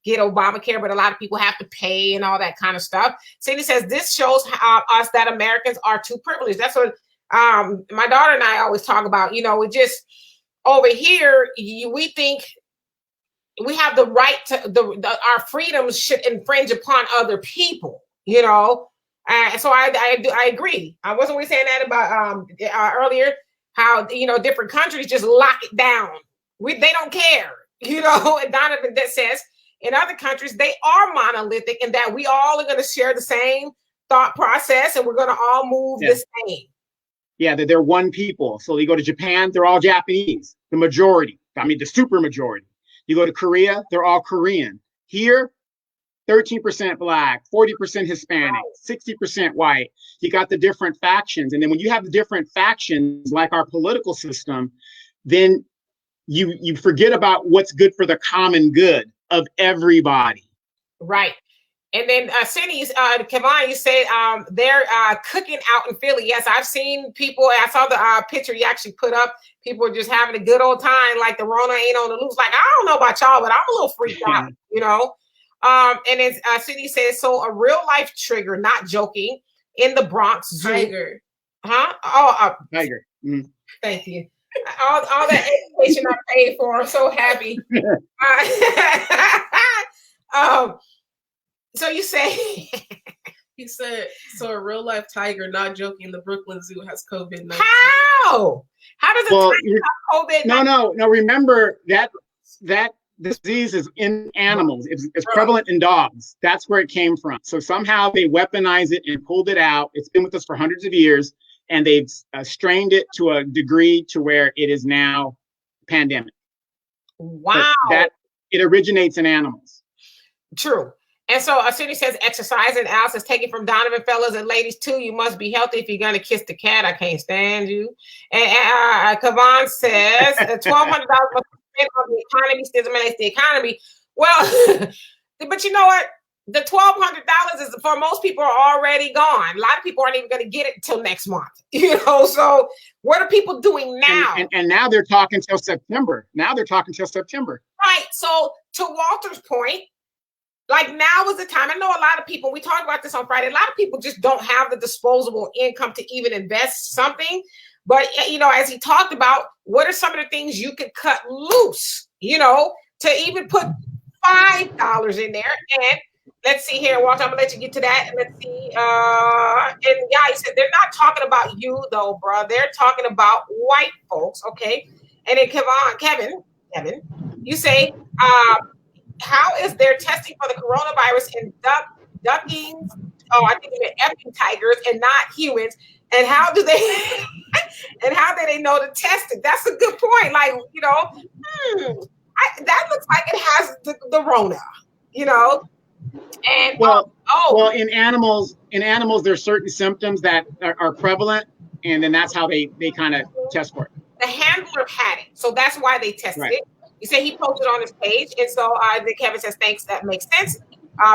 get Obamacare, but a lot of people have to pay and all that kind of stuff. Cindy says this shows us that Americans are too privileged. That's what my daughter and I always talk about. We just over here, we think we have the right to our freedoms should infringe upon other people. And so I agree. I wasn't we saying that about earlier. How different countries just lock it down. They don't care. And Donovan that says in other countries they are monolithic and that we all are going to share the same thought process and we're going to all move the same. Yeah, they're one people. So you go to Japan, they're all Japanese. The majority. I mean, the super majority. You go to Korea, they're all Korean. Here, 13% Black, 40% Hispanic, 60% white. You got the different factions. And then when you have the different factions, like our political system, then you forget about what's good for the common good of everybody. Right. And then Cindy's, Kevin, you said they're cooking out in Philly. Yes, I've seen people. I saw the picture you actually put up. People are just having a good old time. Like the Rona ain't on the loose. Like, I don't know about y'all, but I'm a little freaked out, And then Cindy says, so a real life trigger, not joking, in the Bronx Zoo. Tiger. Huh? Oh, Tiger. Mm. Thank you. All that education I paid for. I'm so happy. So you say he said, so a real life tiger, not joking, the Brooklyn Zoo has COVID-19. How does a tiger have COVID-19? No. Remember that this disease is in animals. It's prevalent in dogs. That's where it came from. So somehow they weaponized it and pulled it out. It's been with us for hundreds of years, and they've strained it to a degree to where it is now pandemic. Wow. That it originates in animals. True. And so Cindy says exercise, and Al says take it from Donovan, fellas and ladies too. You must be healthy if you're gonna kiss the cat. I can't stand you. And Kavan says $1,200 spent on the economy stimulates the economy. Well, but you know what? The $1,200 is for most people are already gone. A lot of people aren't even going to get it until next month. So what are people doing now? And now they're talking till September. Right. So to Walter's point, like now is the time. I know a lot of people, we talked about this on Friday, a lot of people just don't have the disposable income to even invest something. But, as he talked about, what are some of the things you could cut loose, to even put $5 in there? And let's see here, Walter, I'm going to let you get to that. And let's see. And yeah, he said, they're not talking about you, though, bro. They're talking about white folks, okay? And then Kevin, you say, how is their testing for the coronavirus in ducking? Oh, I think they're effing tigers and not humans. And how do they know to test it? That's a good point. Like, that looks like it has the Rona, And well, in animals, there's certain symptoms that are prevalent, and then that's how they kind of test for it. The handler had it, so that's why they tested it. You say he posted on his page, and so Kevin says, thanks, that makes sense.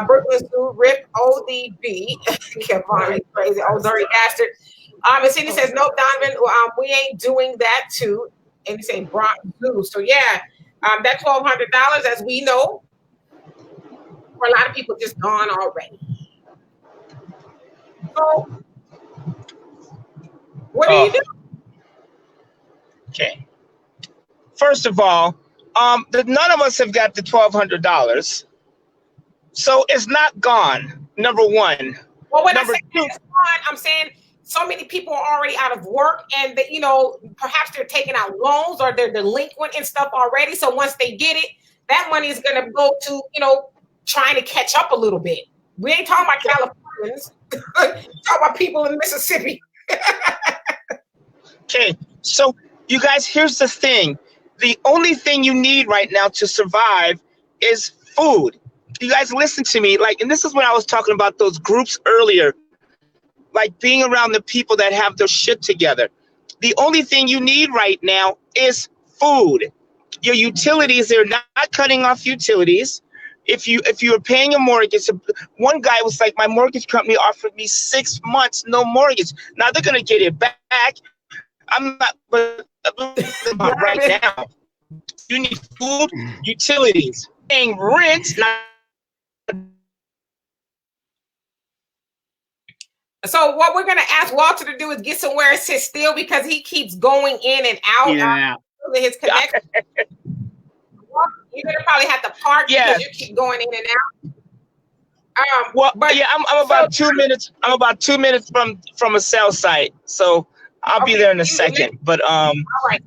Brooklyn Zoo, RIP, ODB. Kevin, crazy, old dirty bastard. And Cindy says, no, Donovan, we ain't doing that too. And he's saying Bronx Zoo. So yeah, that $1,200, as we know, for a lot of people, just gone already. So, what do you do? Okay. First of all, none of us have got the $1,200, so it's not gone. Number one. Well, when number I say two, it's gone, I'm saying so many people are already out of work, and that, perhaps they're taking out loans or they're delinquent and stuff already. So once they get it, that money is going to go to, trying to catch up a little bit. We ain't talking about Californians. Talking about people in Mississippi. Okay, so you guys, here's the thing. The only thing you need right now to survive is food. You guys listen to me, and this is when I was talking about those groups earlier, like being around the people that have their shit together. The only thing you need right now is food. Your utilities, they're not cutting off utilities. If you're paying a mortgage, one guy was like, my mortgage company offered me 6 months, no mortgage. Now they're going to get it back. I'm not about right now. You need food, utilities, paying rent. So what we're going to ask Walter to do is get somewhere and sit still, because he keeps going in and out. Yeah. His connection. You're going to probably have to park because you keep going in and out. I'm about 2 minutes. I'm about 2 minutes from a cell site, so I'll be there in a second. But all right.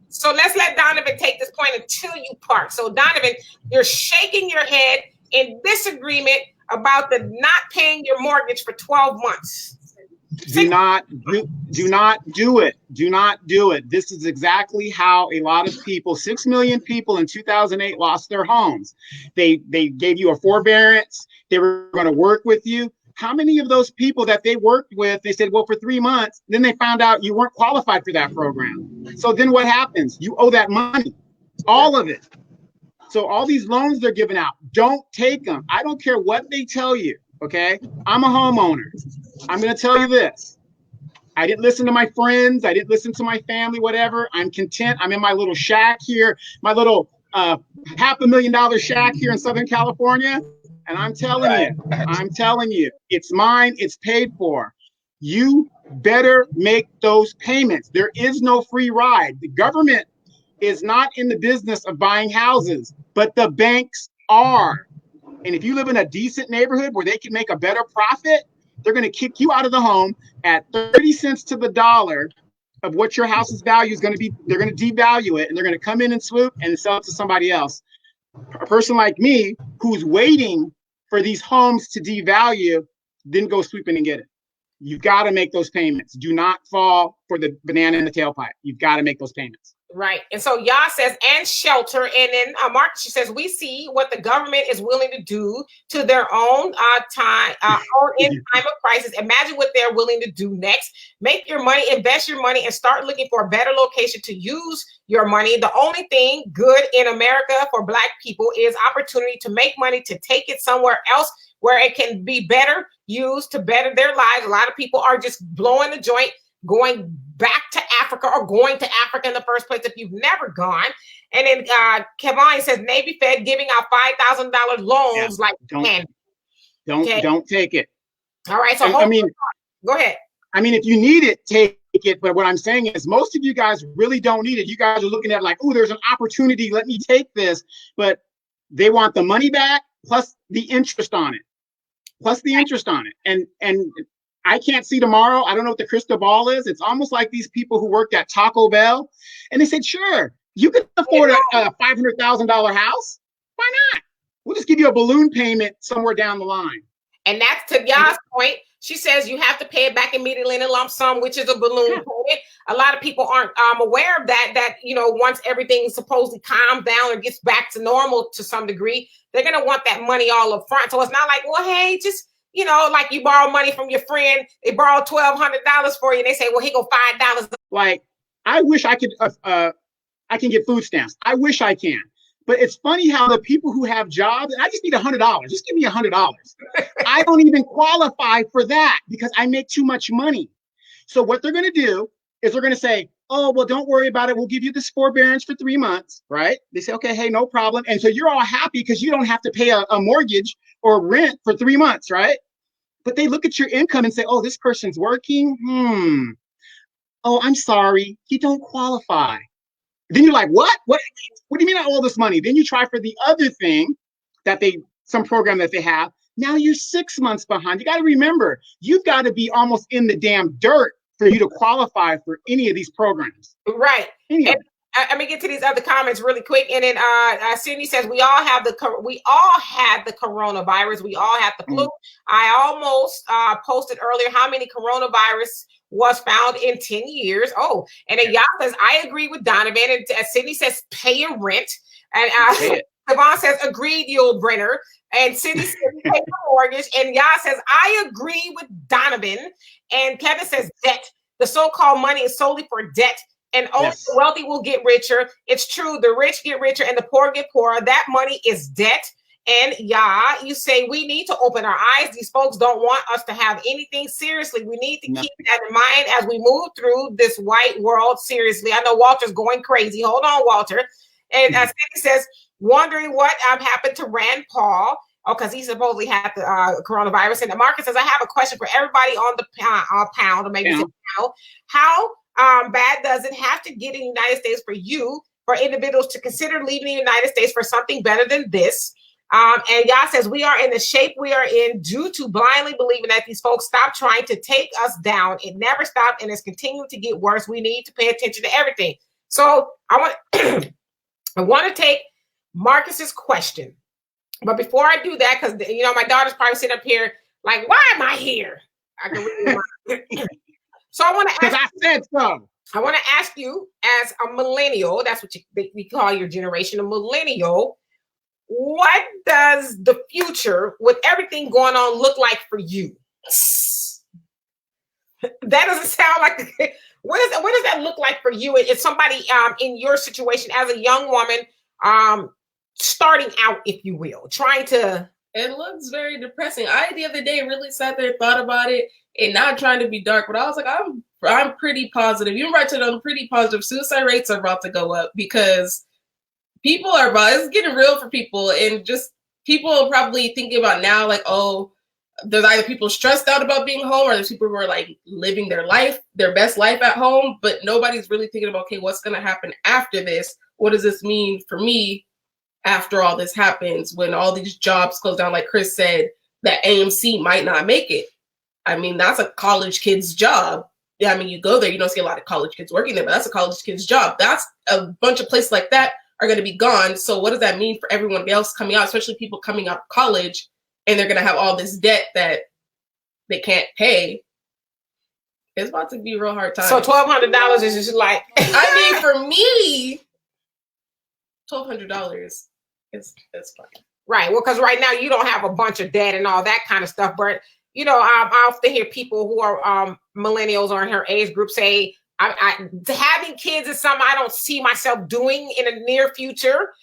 So let's let Donovan take this point until you park. So Donovan, you're shaking your head in disagreement about the not paying your mortgage for 12 months. Do not do it. Do not do it. This is exactly how a lot of people, 6 million people in 2008 lost their homes. They gave you a forbearance. They were going to work with you. How many of those people that they worked with, they said, well, for 3 months, then they found out you weren't qualified for that program. So then what happens? You owe that money, all of it. So all these loans they're giving out, don't take them. I don't care what they tell you, okay? I'm a homeowner. I'm going to tell you this. I didn't listen to my friends. I didn't listen to my family, whatever. I'm content. I'm in my little shack here, my little $500,000 shack here in Southern California. And I'm telling you, it's mine. It's paid for. You better make those payments. There is no free ride. The government is not in the business of buying houses, but the banks are. And if you live in a decent neighborhood where they can make a better profit, they're going to kick you out of the home at 30 cents to the dollar of what your house's value is going to be. They're going to devalue it, and they're going to come in and swoop and sell it to somebody else. A person like me who's waiting for these homes to devalue, then go sweeping and get it. You've got to make those payments. Do not fall for the banana in the tailpipe. You've got to make those payments. Right. And so Yah says, and shelter. And then Mark, she says, we see what the government is willing to do to their own time, in time of crisis. Imagine what they're willing to do next. Make your money, invest your money, and start looking for a better location to use your money. The only thing good in America for Black people is opportunity to make money, to take it somewhere else where it can be better used to better their lives. A lot of people are just blowing the joint, going back to Africa or going to Africa in the first place if you've never gone. And then Kevin says Navy Fed giving out $5,000 loans don't take it. All right. So go ahead. I mean, if you need it, take it. But what I'm saying is most of you guys really don't need it. You guys are looking at like, oh, there's an opportunity. Let me take this. But they want the money back plus the interest on it. And I can't see tomorrow. I don't know what the crystal ball is. It's almost like these people who worked at Taco Bell, and they said, sure, you can afford a $500,000 house. Why not? We'll just give you a balloon payment somewhere down the line. And that's to Yah's point. She says you have to pay it back immediately in a lump sum, which is a balloon payment. A lot of people aren't aware of that, once everything supposedly calms down or gets back to normal to some degree, they're going to want that money all up front. So it's not like, well, hey, just, like you borrow money from your friend, they borrow $1,200 for you, and they say, well, here go $5. Like, I wish I could, I can get food stamps. I wish I can. But it's funny how the people who have jobs, I just need $100. Just give me $100. I don't even qualify for that because I make too much money. So what they're going to do is they're going to say, oh, well, don't worry about it. We'll give you this forbearance for 3 months, right? They say, okay, hey, no problem. And so you're all happy because you don't have to pay a mortgage or rent for 3 months, right? But they look at your income and say, oh, this person's working. Oh, I'm sorry. You don't qualify. Then you're like, what? What do you mean all this money? Then you try for the other thing that some program that they have. Now you're 6 months behind. You got to remember, you've got to be almost in the damn dirt for you to qualify for any of these programs. Right. Let me get to these other comments really quick. And then Sydney says we all had the coronavirus. We all had the flu. I almost posted earlier how many coronavirus was found in 10 years. Oh, and then y'all says I agree with Donovan. And Sydney says pay your rent. And Devon says agreed, Yul Brenner. And Sydney says pay your mortgage. And Yah says I agree with Donovan. And Kevin says debt. The so-called money is solely for debt. And only the wealthy will get richer. It's true. The rich get richer and the poor get poorer. That money is debt. And you say we need to open our eyes. These folks don't want us to have anything seriously. We need to keep that in mind as we move through this white world seriously. I know Walter's going crazy. Hold on, Walter. And Cindy says, wondering what happened to Rand Paul. Oh, because he supposedly had the coronavirus. And Marcus says, I have a question for everybody on the pound, or maybe how bad does it have to get in the United States for individuals to consider leaving the United States for something better than this? And Yah says, we are in the shape we are in due to blindly believing that these folks stop trying to take us down. It never stopped and it's continuing to get worse. We need to pay attention to everything. So I want to take Marcus's question. But before I do that, because my daughter's probably sitting up here like, why am I here? I can read So I want to ask. Because I said so. I want to ask you, as a millennial, that's what we call your generation, a millennial. What does the future, with everything going on, look like for you? That doesn't sound like. What does that look like for you? It's somebody in your situation as a young woman, starting out, if you will, trying to. It looks very depressing. I the other day really sat there and thought about it, and not trying to be dark, but I was like, I'm pretty positive. You're right, I'm pretty positive. Suicide rates are about to go up because people are it's getting real for people, and just people are probably thinking about now, like, oh, there's either people stressed out about being home, or there's people who are like living their life, their best life at home, but nobody's really thinking about, okay, what's going to happen after this? What does this mean for me after all this happens, when all these jobs close down, like Chris said, that AMC might not make it? I mean, that's a college kid's job. Yeah, I mean, you go there, you don't see a lot of college kids working there, but that's a college kid's job. That's a bunch of places like that are going to be gone. So what does that mean for everyone else coming out, especially people coming out of college, and they're going to have all this debt that they can't pay? It's about to be a real hard time. So $1,200 is just like, I mean, for me, $1,200 is fine. Right. Well, because right now you don't have a bunch of debt and all that kind of stuff. But, I often hear people who are millennials or in her age group say, having kids is something I don't see myself doing in the near future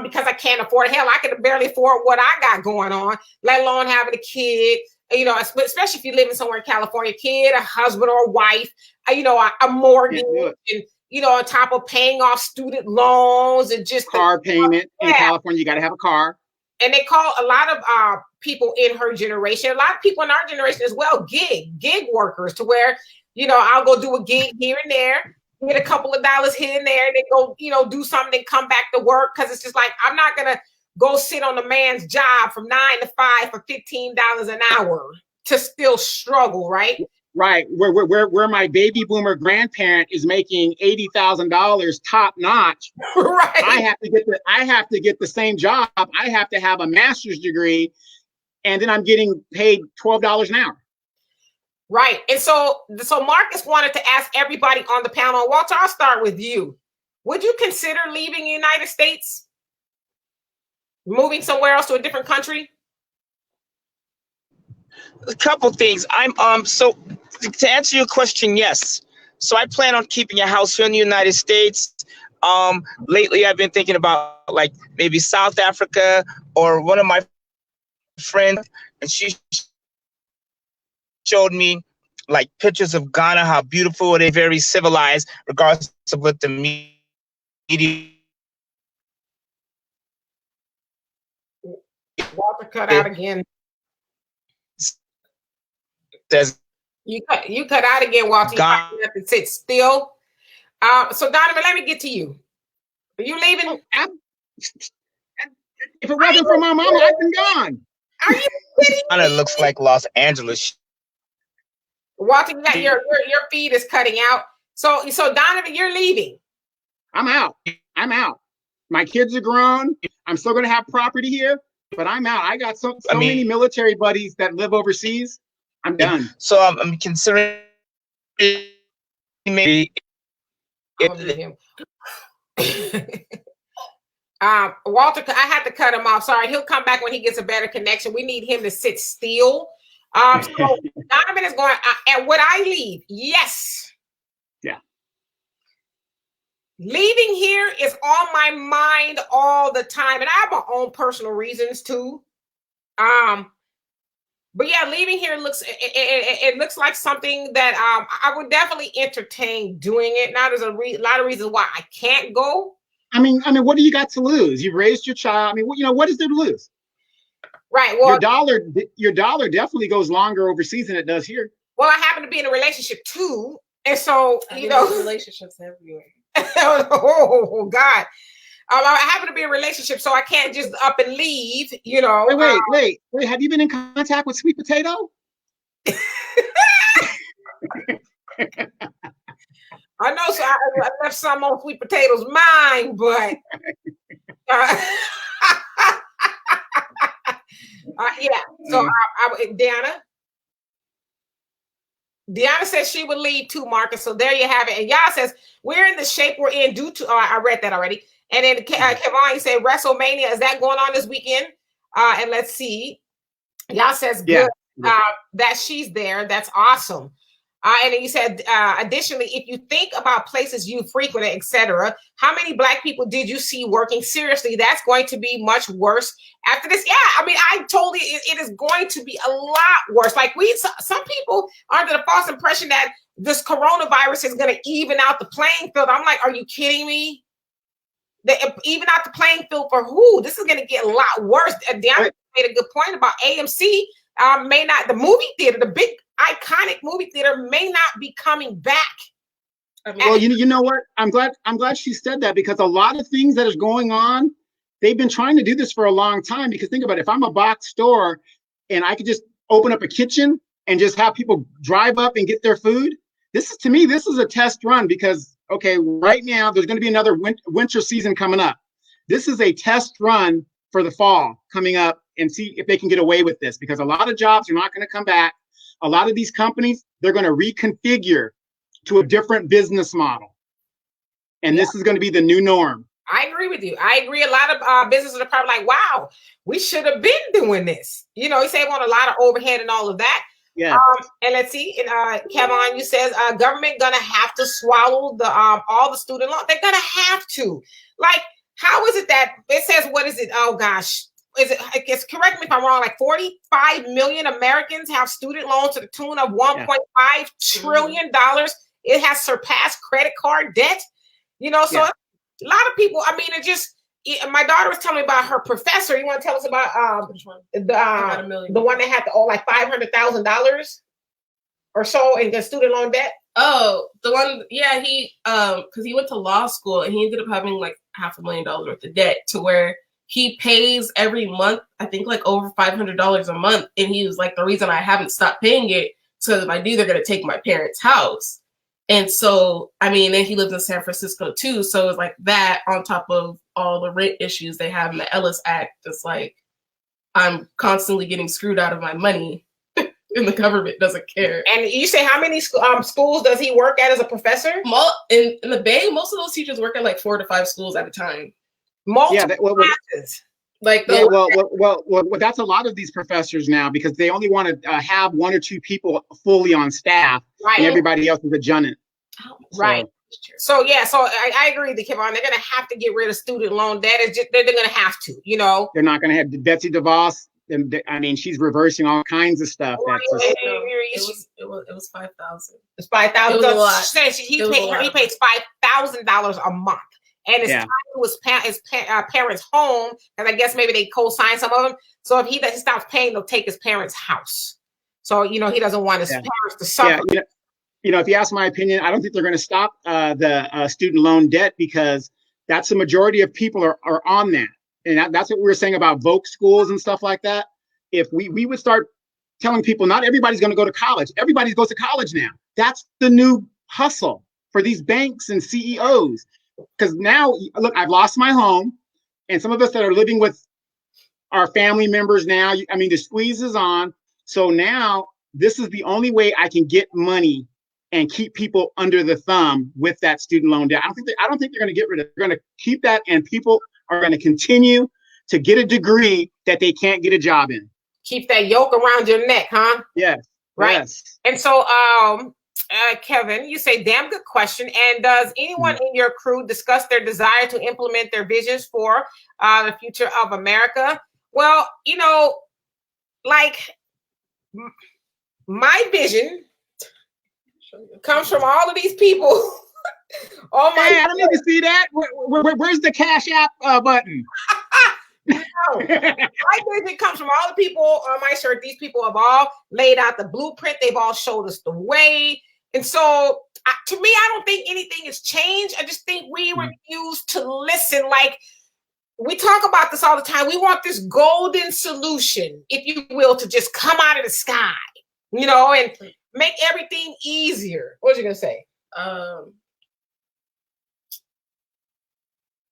because I can't afford it. Hell, I can barely afford what I got going on, let alone having a kid, especially if you're living somewhere in California, kid, a husband or a wife, a mortgage, and, on top of paying off student loans and just car payment. In California, you got to have a car. And they call a lot of people in her generation, a lot of people in our generation as well, gig workers, to where, I'll go do a gig here and there, get a couple of dollars here and there, and then go, do something and come back to work. Because it's just like, I'm not going to go sit on a man's job from 9 to 5 for $15 an hour to still struggle, right? Right. Where my baby boomer grandparent is making $80,000 top notch. Right. I have to get the same job. I have to have a master's degree, and then I'm getting paid $12 an hour. Right. And so Marcus wanted to ask everybody on the panel. Walter, I'll start with you. Would you consider leaving the United States? Moving somewhere else to a different country? A couple things. So to answer your question, yes. So I plan on keeping a house here in the United States. Lately, I've been thinking about like maybe South Africa, or one of my friends, and she showed me like pictures of Ghana, how beautiful it is, very civilized, regardless of what the media. Walter cut out again. You cut out again, Walter. You have to sit still. So Donovan, let me get to you. Are you leaving? If it wasn't for my mama, I'd been gone. Are you It looks like Los Angeles. Walter, you got your feed is cutting out. So Donovan, you're leaving. I'm out. My kids are grown. I'm still going to have property here, but I'm out. I got so many military buddies that live overseas. I'm done. So I'm considering maybe. Walter, I had to cut him off. Sorry, he'll come back when he gets a better connection. We need him to sit still. So Donovan is going. And would I leave? Yes. Yeah. Leaving here is on my mind all the time, and I have my own personal reasons too. But yeah, leaving here looks it looks like something that I would definitely entertain doing it. Now there's a lot of reasons why I can't go. I mean, what do you got to lose? You've raised your child. I mean, what is there to lose? Right. Well, your dollar definitely goes longer overseas than it does here. Well, I happen to be in a relationship too, and so relationships everywhere. Oh God. I happen to be in a relationship, so I can't just up and leave, Wait. Have you been in contact with Sweet Potato? I know, so I left some on Sweet Potato's mind, but yeah. So Deanna says she would leave too, Marcus. So there you have it. And y'all says we're in the shape we're in due to. I read that already. And then Kevon, you said WrestleMania, is that going on this weekend? And let's see. Y'all says good that she's there. That's awesome. And then you said, additionally, if you think about places you frequented, etc., how many Black people did you see working? Seriously, that's going to be much worse after this. Yeah, I mean, I told you it is going to be a lot worse. Like some people are under the false impression that this coronavirus is going to even out the playing field. I'm like, are you kidding me? Even out the playing field for who? This is going to get a lot worse. Deanna made a good point about AMC. May not, the movie theater, the big iconic movie theater may not be coming back. Well, you know what? I'm glad she said that, because a lot of things that is going on, they've been trying to do this for a long time. Because think about it, if I'm a box store and I could just open up a kitchen and just have people drive up and get their food, this is a test run, because right now there's going to be another winter season coming up. This is a test run for the fall coming up, and see if they can get away with this, because a lot of jobs are not going to come back. A lot of these companies, they're going to reconfigure to a different business model. And this is going to be the new norm. I agree with you. I agree. A lot of businesses are probably like, wow, we should have been doing this. You save on a lot of overhead and all of that. Yeah. And let's see. And Kevin, you says government going to have to swallow the all the student loan. They're going to have to. Like, how is it that it says, what is it? Oh, gosh. I guess, correct me if I'm wrong, like 45 million Americans have student loans to the tune of $1.5 trillion. It has surpassed credit card debt. So a lot of people, I mean, my daughter was telling me about her professor. You want to tell us about which one? The one that had to owe like $500,000 or so in the student loan debt? Oh, the one, yeah, he because he went to law school and he ended up having like $500,000 worth of debt, to where he pays every month, I think like over $500 a month. And he was like, the reason I haven't stopped paying it, so if I do, they're going to take my parents' house. And so, I mean, and he lives in San Francisco too. So it's like that on top of all the rent issues they have in the Ellis Act. It's like, I'm constantly getting screwed out of my money and the government doesn't care. And you say, how many schools does he work at as a professor? In the Bay, most of those teachers work at like 4 to 5 schools at a time. Multiple classes. Well, that's a lot of these professors now, because they only want to have 1 or 2 people fully on staff, and everybody else is adjunct. Right. So I agree with Kevin. They're going to have to get rid of student loan debt. They're going to have to. They're not going to have Betsy DeVos. I mean, she's reversing all kinds of stuff. It was $5,000. It's $5,000. It was a lot. He pays $5,000 a month. And it's tied to his parents' home, because I guess maybe they co-sign some of them. So if he stops paying, they'll take his parents' house. So, he doesn't want his parents to suffer. Yeah, if you ask my opinion, I don't think they're going to stop the student loan debt, because that's the majority of people are on that. And that's what we were saying about Voc schools and stuff like that. if we would start telling people not everybody's going to go to college. Everybody goes to college now. That's the new hustle for these banks and CEOs. Because now, look, I've lost my home, and some of us that are living with our family members now, I mean, the squeeze is on. So now this is the only way I can get money and keep people under the thumb with that student loan debt. I don't think they're going to get rid of it. They're going to keep that, and people are going to continue to get a degree that they can't get a job in. Keep that yoke around your neck, huh? Yes. Right. Yes. And so, Kevin, you say, damn good question. And does anyone in your crew discuss their desire to implement their visions for the future of America? Well, you know, like my vision comes from all of these people. Oh my! Hey, I don't need to see that. Where's the Cash App button? No. My vision comes from all the people on my shirt. These people have all laid out the blueprint. They've all showed us the way. And so, to me, I don't think anything has changed. I just think we refuse to listen. Like, we talk about this all the time. We want this golden solution, if you will, to just come out of the sky, you know, and make everything easier. What was you going to say?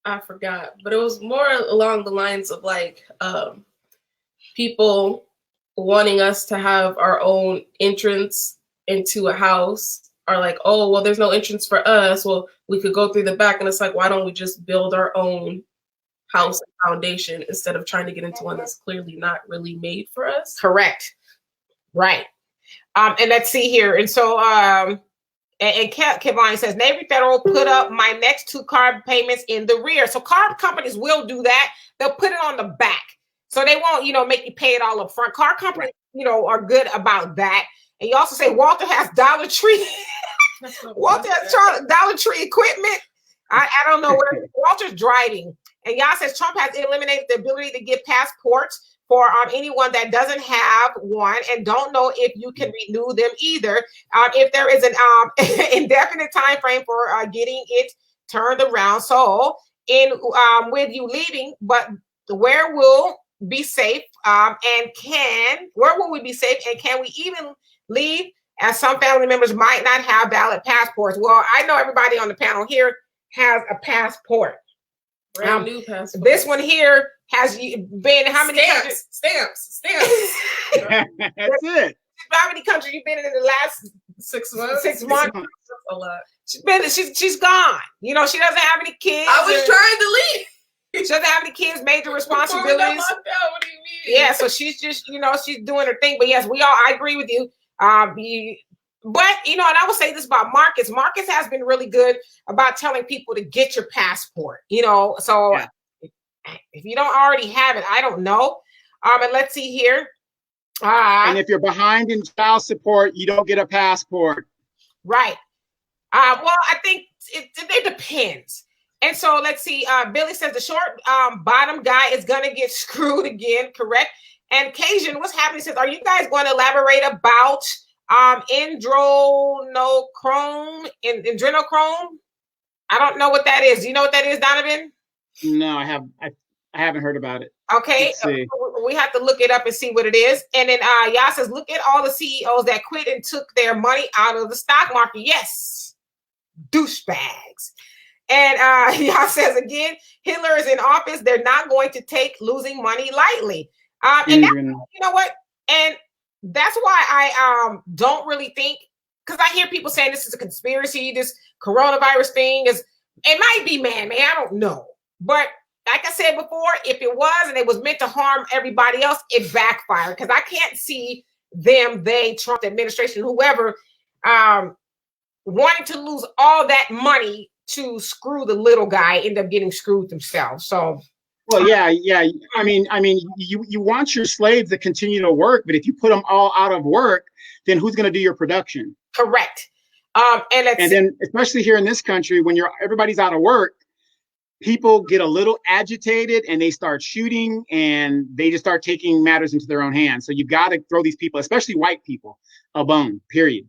I forgot, but it was more along the lines of like people wanting us to have our own entrance into a house, or like, oh, well, there's no entrance for us. Well, we could go through the back, and it's like, why don't we just build our own house and foundation instead of trying to get into one that's clearly not really made for us? Correct. Right. And let's see here. And so, and Kevin says, Navy Federal put up my next 2 car payments in the rear. So car companies will do that. They'll put it on the back. So they won't, you know, make you pay it all up front. Car companies, you know, are good about that. And you also say Walter has Dollar Tree. Walter has Dollar Tree equipment. I don't know where Walter's driving. And y'all says Trump has eliminated the ability to get passports for anyone that doesn't have one and don't know if you can renew them either. If there is an indefinite time frame for getting it turned around. So in with you leaving, but where will be safe where will we be safe, and can we even leave, as some family members might not have valid passports? Well, I know everybody on the panel here has a passport. Brand new passport. This one here has been how many countries? Stamps. That's it. How many countries you've been in the last 6 months? 6 months. That's a lot. She's gone. You know, she doesn't have any kids. I was trying to leave. She doesn't have any kids, major responsibilities. What do you mean? Yeah, so she's just, you know, she's doing her thing. But yes, I agree with you. But, you know, and I will say this about Marcus. Marcus has been really good about telling people to get your passport, you know. So yeah. If you don't already have it, I don't know. And let's see here. And if you're behind in child support, you don't get a passport. Right. Well, I think it depends. And so let's see. Billy says the short bottom guy is going to get screwed again. Correct. And Cajun, what's happening? Says, are you guys going to elaborate about adrenochrome? I don't know what that is. Do you know what that is, Donovan? No, I haven't heard about it. Okay, we have to look it up and see what it is. And then Yah says, look at all the CEOs that quit and took their money out of the stock market. Yes, douchebags. And Yah says again, Hitler is in office. They're not going to take losing money lightly. And that, you know what? And that's why I don't really think, because I hear people saying this is a conspiracy, this coronavirus thing it might be man-made, I don't know. But like I said before, if it was and it was meant to harm everybody else, it backfired. Because I can't see Trump, the administration, whoever, wanting to lose all that money to screw the little guy, end up getting screwed themselves. So, well, yeah. I mean, you want your slaves to continue to work, but if you put them all out of work, then who's going to do your production? Correct. And then, especially here in this country, when everybody's out of work, people get a little agitated and they start shooting and they just start taking matters into their own hands. So you've got to throw these people, especially white people, a bone, period.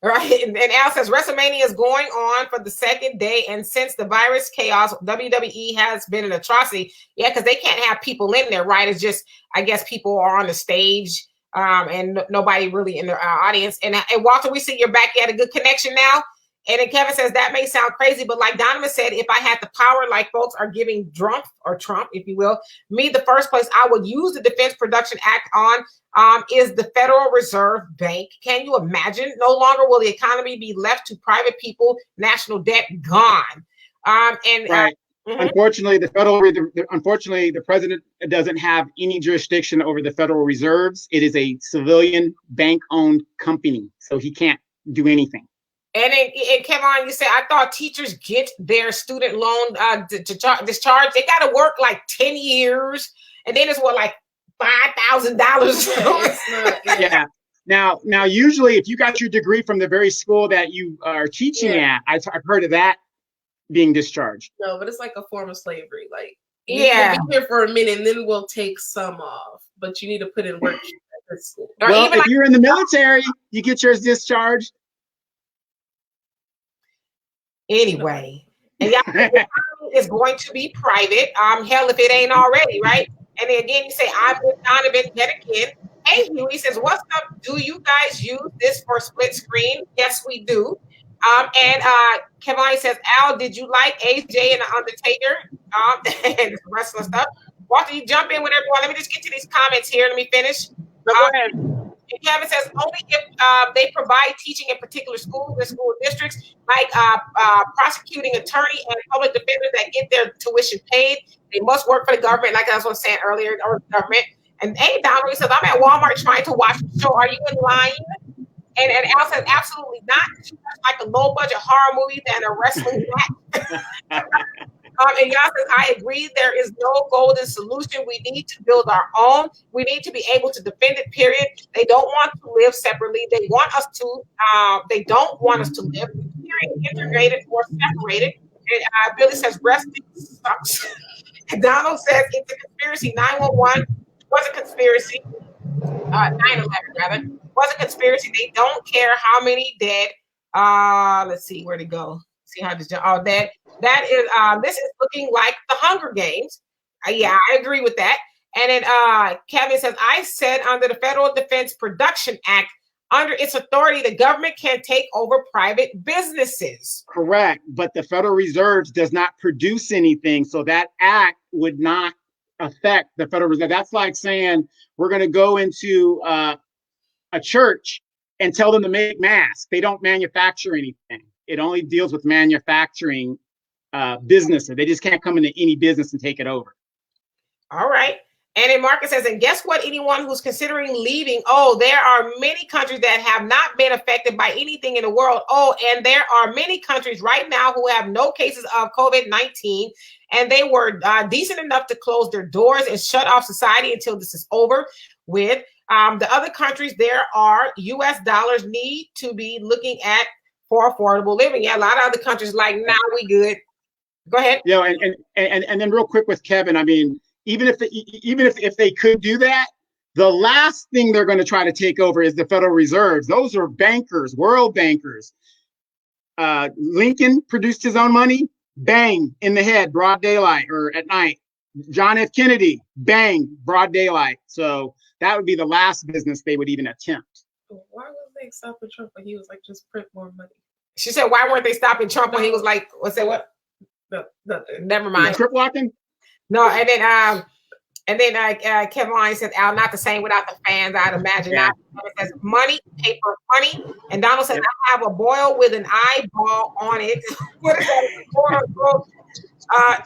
Right. And Al says WrestleMania is going on for the second day. And since the virus chaos, WWE has been an atrocity. Yeah, because they can't have people in there, right? It's just, I guess people are on the stage and nobody really in the audience. And Walter, we see you're back. You had a good connection now. And then Kevin says that may sound crazy, but like Donovan said, if I had the power like folks are giving Trump, if you will, me, the first place I would use the Defense Production Act on is the Federal Reserve Bank. Can you imagine? No longer will the economy be left to private people, national debt gone. Right. Unfortunately, the president doesn't have any jurisdiction over the Federal Reserves. It is a civilian bank-owned company, so he can't do anything. And Kevin, you said, I thought teachers get their student loan discharge. They got to work like 10 years. And then it's what, like $5,000? Yeah. Now, usually if you got your degree from the very school that you are teaching at, I've heard of that being discharged. No, but it's like a form of slavery. Like, you can be here for a minute and then we'll take some off. But you need to put in work at school. Well, if you're in the military, you get yours discharged. Anyway, and y'all is going to be private. Hell, if it ain't already, right? And then again, you say, I'm with Donovan yet again. Hey, he says, what's up? Do you guys use this for split screen? Yes, we do. And Kevin says, Al, did you like AJ and the Undertaker? And wrestling stuff. Walter, you jump in with everyone. Let me just get to these comments here. Let me finish. Go ahead. And Kevin says only if they provide teaching in particular schools and school districts, like prosecuting attorney and public defenders that get their tuition paid. They must work for the government, like I was saying earlier, or the government. And hey, Donovan says, I'm at Walmart trying to watch the show. Are you in line? And Al says, absolutely not. It's like a low-budget horror movie than a wrestling match. And y'all says, I agree. There is no golden solution. We need to build our own. We need to be able to defend it, period. They don't want to live separately. They want us to, they don't want us to live integrated or separated. And Billy says, wrestling sucks. And Donald says, it's a conspiracy. 911 was a conspiracy. 9/11 rather was a conspiracy. They don't care how many dead. Let's see where to go. See how this. Oh, that is. This is looking like the Hunger Games. Yeah, I agree with that. And then Kevin says, I said under the Federal Defense Production Act, under its authority, the government can take over private businesses. Correct, but the Federal Reserve does not produce anything, so that act would not affect the Federal Reserve. That's like saying we're going to go into a church and tell them to make masks. They don't manufacture anything. It only deals with manufacturing businesses. They just can't come into any business and take it over. All right. And then Marcus says, and guess what? Anyone who's considering leaving, there are many countries that have not been affected by anything in the world. And there are many countries right now who have no cases of COVID-19, and they were decent enough to close their doors and shut off society until this is over with. The other countries, there are US dollars need to be looking at for affordable living. Yeah, a lot of other countries like, nah, we good. Go ahead. Yeah, and then real quick with Kevin, I mean, even if they could do that, the last thing they're going to try to take over is the Federal Reserve. Those are bankers, world bankers. Lincoln produced his own money, bang, in the head, broad daylight or at night. John F. Kennedy, bang, broad daylight. So that would be the last business they would even attempt. Why was they stopping Trump when he was like, just print more money? She said, why weren't they stopping Trump when he was like, what's that? What? Never mind. Crip walking? No, and then Kevin Line said, Al, not the same without the fans, I'd imagine. Yeah. It says money, paper, money. And Donald says, I have a boil with an eyeball on it. What is that?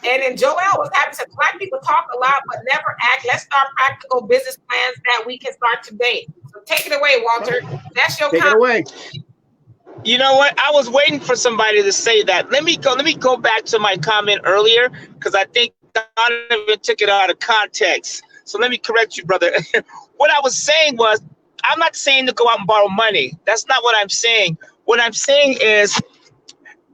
And then Joel was happy, said, Black people talk a lot, but never act. Let's start practical business plans that we can start today. So take it away, Walter. That's your comment. Take it away. You know what? I was waiting for somebody to say that. Let me go back to my comment earlier, because I think Donovan took it out of context. So let me correct you, brother. What I was saying was, I'm not saying to go out and borrow money. That's not what I'm saying. What I'm saying is,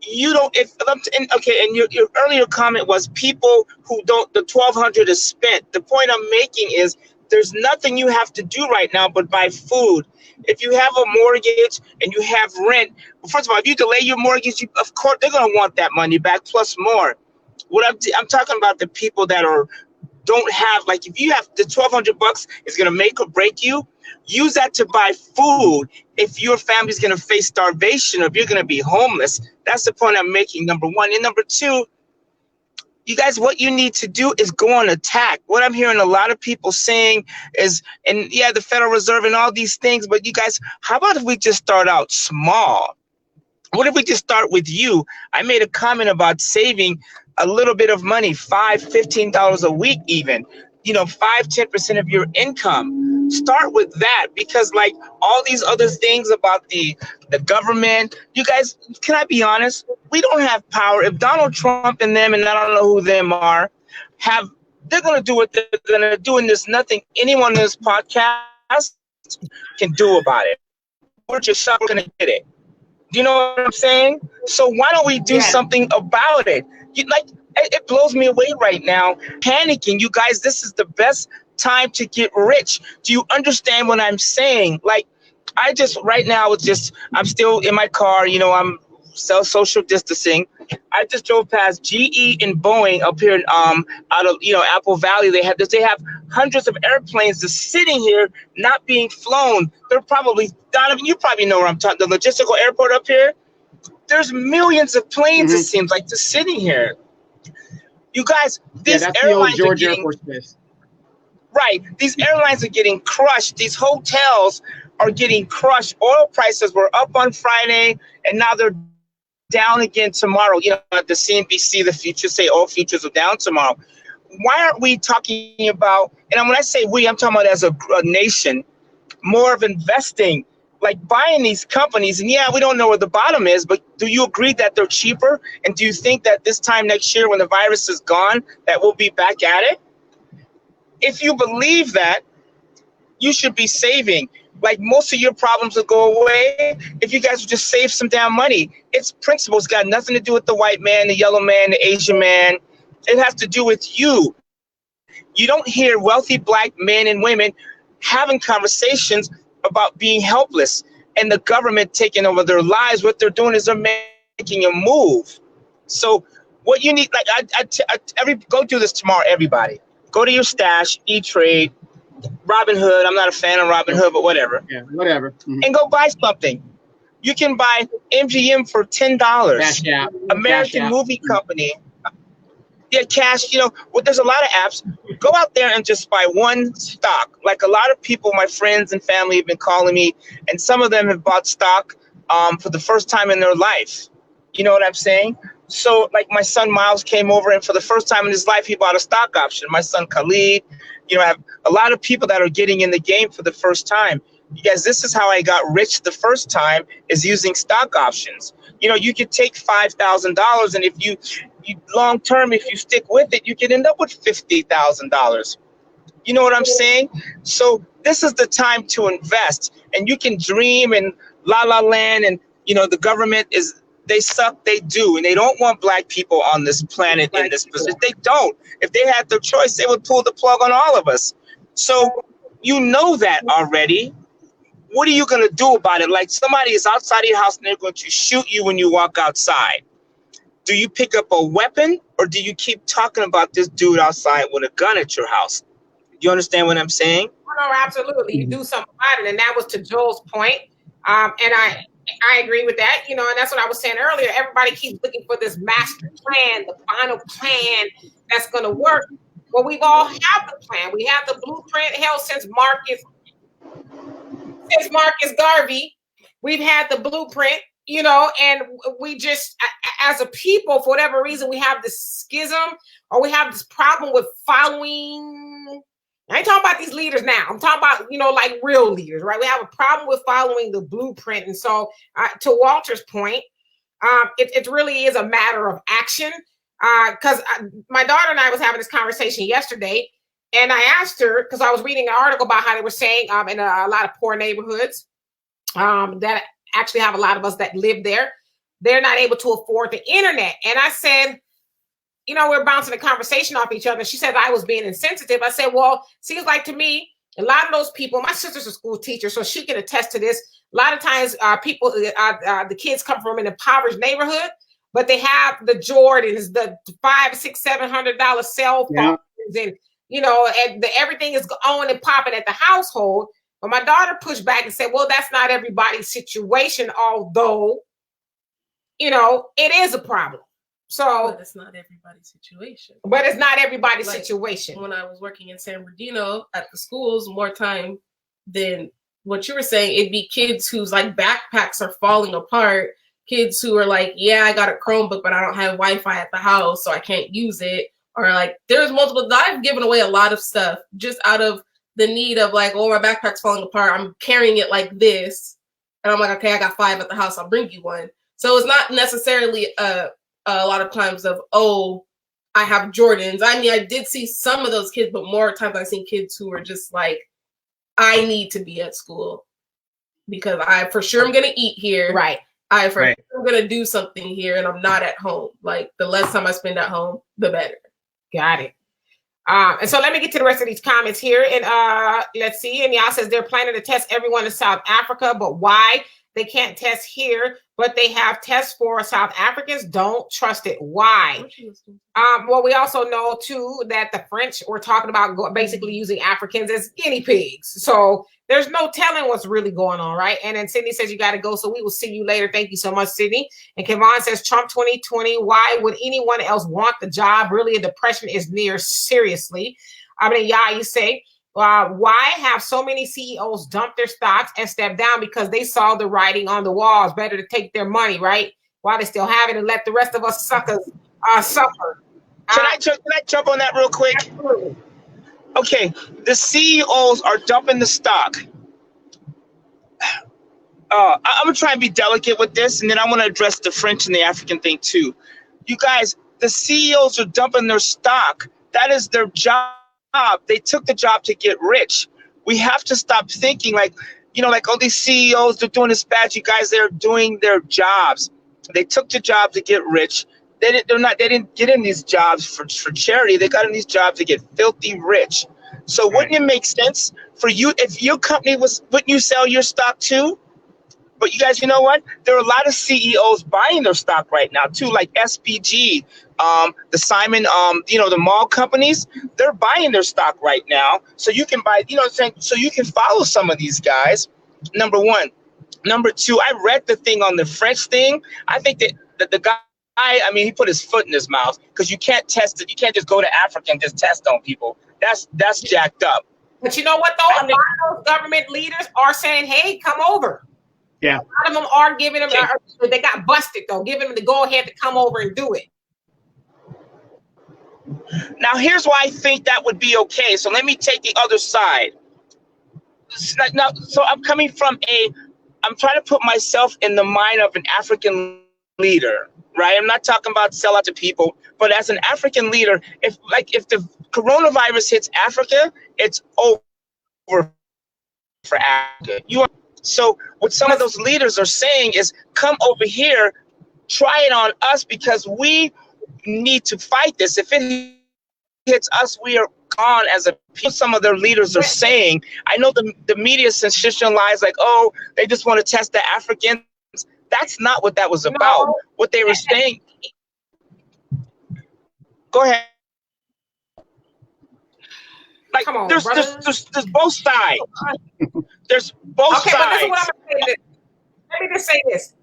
you don't. And your earlier comment was people who don't. The 1,200 is spent. The point I'm making is There's nothing you have to do right now but buy food. If you have a mortgage and you have rent, first of all, if you delay your mortgage, of course they're going to want that money back plus more. What I'm talking about the people that don't have, like, if you have the $1,200 is going to make or break you, use that to buy food. If your family's going to face starvation or if you're going to be homeless, that's the point I'm making, number one. And number two, you guys, what you need to do is go on attack. What I'm hearing a lot of people saying is, and yeah, the Federal Reserve and all these things, but you guys, how about if we just start out small? What if we just start with you? I made a comment about saving a little bit of money, $5, $15 a week even, 5-10% of your income. Start with that, because like all these other things about the government, you guys, can I be honest? We don't have power. If Donald Trump and them, and I don't know who them are, they're going to do what they're going to do, and there's nothing anyone in this podcast can do about it. We're just going to get it. Do you know what I'm saying? So why don't we do something about it? It blows me away right now. Panicking, you guys, this is the best time to get rich. Do you understand what I'm saying? Like, right now, I'm still in my car, I'm social distancing. I just drove past GE and Boeing up here out of, Apple Valley. They have hundreds of airplanes just sitting here, not being flown. They're probably, Donovan, you probably know where I'm talking, the logistical airport up here. There's millions of planes, it seems like, just sitting here. You guys, these airlines the old Georgia Air Force Base. Right. These airlines are getting crushed. These hotels are getting crushed. Oil prices were up on Friday, and now they're down again tomorrow. At the CNBC, the futures say oil futures are down tomorrow. Why aren't we talking about, and when I say we, I'm talking about as a nation, more of investing, like buying these companies. And yeah, we don't know where the bottom is, but do you agree that they're cheaper? And do you think that this time next year when the virus is gone, that we'll be back at it? If you believe that, you should be saving. Like, most of your problems will go away if you guys would just save some damn money. It's principles, got nothing to do with the white man, the yellow man, the Asian man. It has to do with you. You don't hear wealthy black men and women having conversations about being helpless and the government taking over their lives. What they're doing is they're making a move. So what you need, like, go do this tomorrow, everybody. Go to your stash, E-Trade, Robinhood. I'm not a fan of Robinhood, but whatever. Yeah, whatever. Mm-hmm. And go buy something. You can buy MGM for $10. Cash App. American Movie Company. Yeah, cash, there's a lot of apps. Go out there and just buy one stock. Like, a lot of people, my friends and family, have been calling me, and some of them have bought stock for the first time in their life. You know what I'm saying? So, like, my son Miles came over, and for the first time in his life, he bought a stock option. My son Khalid, I have a lot of people that are getting in the game for the first time. You guys, this is how I got rich the first time, is using stock options. You could take $5,000, and if you long term, if you stick with it, you can end up with $50,000. You know what I'm saying? So this is the time to invest, and you can dream and la la land, and the government is, they suck, they do, and they don't want black people on this planet in this position. They don't. If they had their choice, they would pull the plug on all of us. So you know that already. What are you going to do about it? Like, somebody is outside your house and they're going to shoot you when you walk outside. Do you pick up a weapon, or do you keep talking about this dude outside with a gun at your house? Do you understand what I'm saying? No, absolutely. You do something about it. And that was to Joel's point. And I agree with that, and that's what I was saying earlier. Everybody keeps looking for this master plan, the final plan that's going to work. Well, we've all have the plan. We have the blueprint. Hell, since Marcus Garvey, we've had the blueprint, and we just, as a people, for whatever reason, we have this schism, or we have this problem with following. I ain't talking about these leaders now. I'm talking about, like real leaders, right? We have a problem with following the blueprint. And so to Walter's point, it really is a matter of action. Because my daughter and I was having this conversation yesterday, and I asked her, because I was reading an article about how they were saying in a lot of poor neighborhoods that actually have a lot of us that live there, they're not able to afford the internet. And I said, we're bouncing a conversation off each other. She said I was being insensitive. I said, well, seems like to me, A lot of those people, my sister's a school teacher, so she can attest to this. A lot of times, the kids come from an impoverished neighborhood, but they have the Jordans, the $500, $600, $700 cell phones, and and everything is on and popping at the household. But my daughter pushed back and said, "Well, that's not everybody's situation, although, it is a problem." So, but it's not everybody's situation. But it's not everybody's situation. When I was working in San Bernardino at the schools, more time than what you were saying, it'd be kids whose like backpacks are falling apart. Kids who are like, yeah, I got a Chromebook, but I don't have Wi-Fi at the house, so I can't use it. Or like, there's multiple. I've given away a lot of stuff just out of the need of like, oh, my backpack's falling apart. I'm carrying it like this, and I'm like, okay, I got 5 at the house. I'll bring you one. So it's not necessarily a lot of times of, oh, I have Jordans. I mean, I did see some of those kids, but more times I've seen kids who are just like, I need to be at school because I for sure I'm going to eat here. Right. I for sure I'm going to do something here and I'm not at home. Like the less time I spend at home, the better. Got it. And so let me get to the rest of these comments here. And let's see. And y'all says they're planning to test everyone in South Africa, but why? They can't test here, but they have tests for South Africans. Don't trust it. Why? Well, we also know, too, that the French were talking about basically using Africans as guinea pigs. So there's no telling what's really going on, right? And then Sydney says you got to go, so we will see you later. Thank you so much, Sydney. And Kevon says Trump 2020, why would anyone else want the job? Really, a depression is near, seriously. I mean, yeah, you say, why have so many CEOs dump their stocks and step down? Because they saw the writing on the wall. It's better to take their money, right? While they still have it and let the rest of us suckers suffer. Can I jump on that real quick? Absolutely. Okay, the CEOs are dumping the stock. I'm going to try and be delicate with this, and then I want to address the French and the African thing too. You guys, the CEOs are dumping their stock. That is their job. They took the job to get rich. We have to stop thinking like all these CEOs, they're doing this bad. You guys, they're doing their jobs. They took the job to get rich. They didn't get in these jobs for charity. They got in these jobs to get filthy rich. So wouldn't it make sense for you if your company wouldn't you sell your stock too? But you guys, you know what? There are a lot of CEOs buying their stock right now too, like SPG, the Simon, the mall companies. They're buying their stock right now, so you can buy. So you can follow some of these guys. Number one, number two. I read the thing on the French thing. I think that the guy. I mean, he put his foot in his mouth because you can't test it. You can't just go to Africa and just test on people. That's jacked up. But you know what though? A lot of those government leaders are saying, "Hey, come over." Yeah. A lot of them are giving them. They got busted though, giving them the go ahead to come over and do it. Now, here's why I think that would be okay. So let me take the other side. Now, so I'm coming from I'm trying to put myself in the mind of an African leader, right? I'm not talking about sell out to people, but as an African leader, if the coronavirus hits Africa, it's over for Africa. So what some of those leaders are saying is, come over here, try it on us because we need to fight this. If it hits us, we are gone as a people. Some of their leaders are saying, I know the media sensationalized like, oh, they just want to test the Africans. That's not what that was about. No. What they were saying. Go ahead. Like, come on, there's both sides. There's both sides. But this is what I'm going to say. Let me just say this.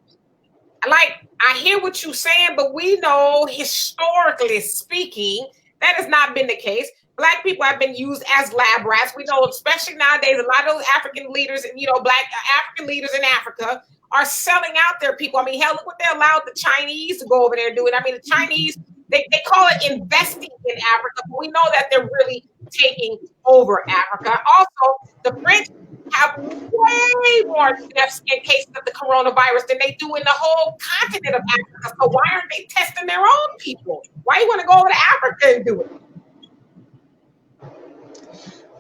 Like, I hear what you're saying, but we know historically speaking, that has not been the case. Black people have been used as lab rats. We know, especially nowadays, a lot of those African leaders, Black African leaders in Africa are selling out their people. I mean, hell, look what they allowed the Chinese to go over there and do it. I mean, the Chinese, they call it investing in Africa, but we know that they're really taking over Africa. Also, the French have way more deaths in cases of the coronavirus than they do in the whole continent of Africa. So why aren't they testing their own people? Why you want to go over to Africa and do it?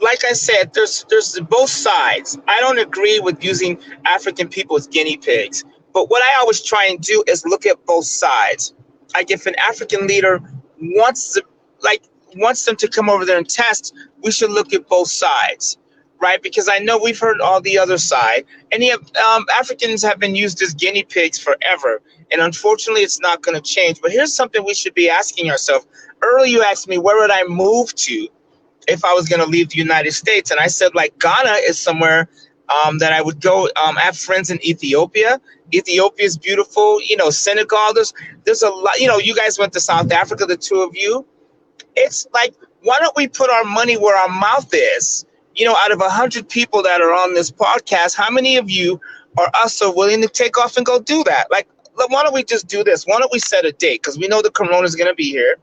Like I said, there's both sides. I don't agree with using African people as guinea pigs. But what I always try and do is look at both sides. Like if an African leader wants them to come over there and test, we should look at both sides. right? Because I know we've heard all the other side, and Africans have been used as guinea pigs forever, and unfortunately, it's not going to change. But here's something we should be asking ourselves. Earlier, you asked me where would I move to if I was going to leave the United States, and I said like Ghana is somewhere that I would go. I have friends in Ethiopia. Ethiopia is beautiful. You know, Senegal. There's a lot. You know, you guys went to South Africa, the two of you. It's like, why don't we put our money where our mouth is? You know, out of 100 people that are on this podcast, how many of you or us are willing to take off and go do that? Like, why don't we just do this? Why don't we set a date? Because we know the corona is going to be here.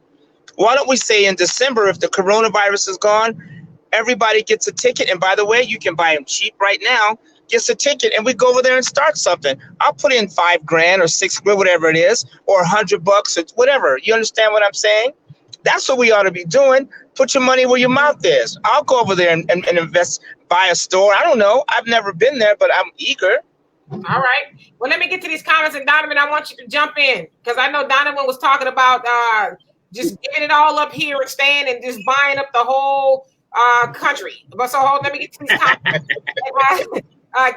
Why don't we say in December, if the coronavirus is gone, everybody gets a ticket. And by the way, you can buy them cheap right now. Gets a ticket, and we go over there and start something. I'll put in $5,000 or $6,000, whatever it is, or $100 or whatever. You understand what I'm saying? That's what we ought to be doing. Put your money where your mouth is. I'll go over there and invest, buy a store. I don't know. I've never been there, but I'm eager. All right. Well, let me get to these comments. And Donovan, I want you to jump in because I know Donovan was talking about just giving it all up here and staying and just buying up the whole country. But so let me get to these comments.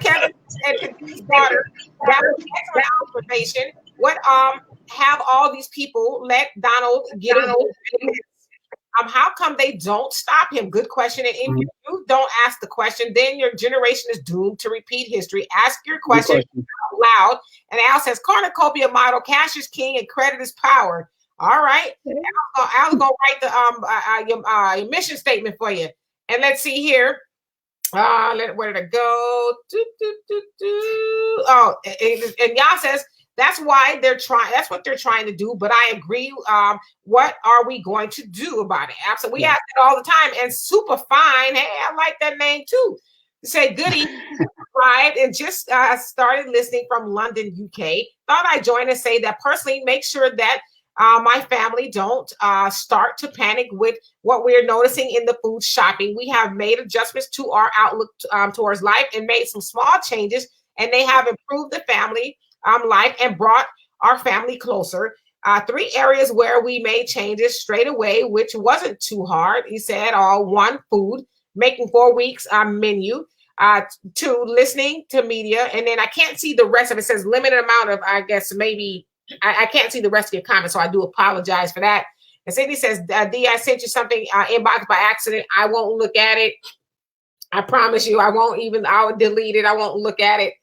Kevin and his daughter, that was an excellent observation. What have all these people let Donald get away with? How come they don't stop him? Good question. And if you don't ask the question, then your generation is doomed to repeat history. Ask your question out loud. And Al says, cornucopia model, cash is king and credit is power. All right. Al's going to write the your mission statement for you. And let's see here. Where did it go? Oh, and Yah says, that's why they're trying. That's what they're trying to do. But I agree. What are we going to do about it? Absolutely. We ask it all the time. And super fine. Hey, I like that name too. Say goody. Right. And just started listening from London, UK. Thought I'd join and say that personally, make sure that my family don't start to panic with what we're noticing in the food shopping. We have made adjustments to our outlook towards life and made some small changes, and they have improved the family life and brought our family closer. 3 areas where we made changes straight away, which wasn't too hard. He said, 1, food, making 4 weeks menu. 2, listening to media. And then I can't see the rest of it. It says limited amount of, I guess, maybe I can't see the rest of your comments, so I do apologize for that. And Cindy says, D, I sent you something inbox by accident. I won't look at it. I promise you, I'll delete it. I won't look at it.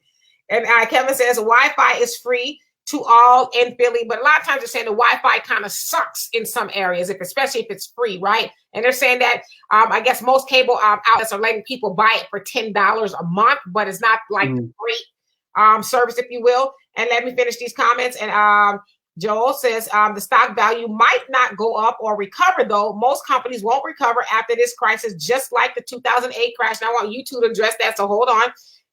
And Kevin says, Wi-Fi is free to all in Philly, but a lot of times they're saying the Wi-Fi kind of sucks in some areas, especially if it's free, right? And they're saying that I guess most cable outlets are letting people buy it for $10 a month, but it's not like great service, if you will. And let me finish these comments. And Joel says the stock value might not go up or recover, though. Most companies won't recover after this crisis, just like the 2008 crash. And I want you two to address that, so hold on.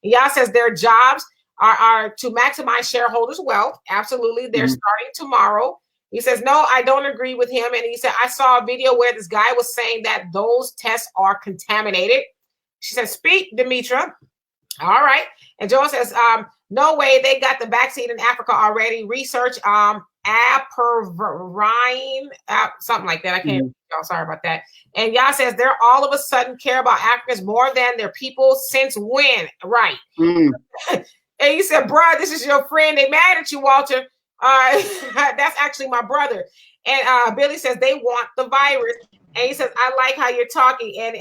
And Yah says their jobs are to maximize shareholders' wealth. Absolutely. They're starting tomorrow. He says, no, I don't agree with him. And he said, I saw a video where this guy was saying that those tests are contaminated. She says, speak, Demetra. All right. And Joel says, no way, they got the vaccine in Africa already. Research apervirine, something like that. I can't. Sorry about that. And Yah says they're all of a sudden care about Africans more than their people. Since when? Right. And he said, bruh, this is your friend. They mad at you, Walter. That's actually my brother. And Billy says they want the virus. And he says, I like how you're talking. And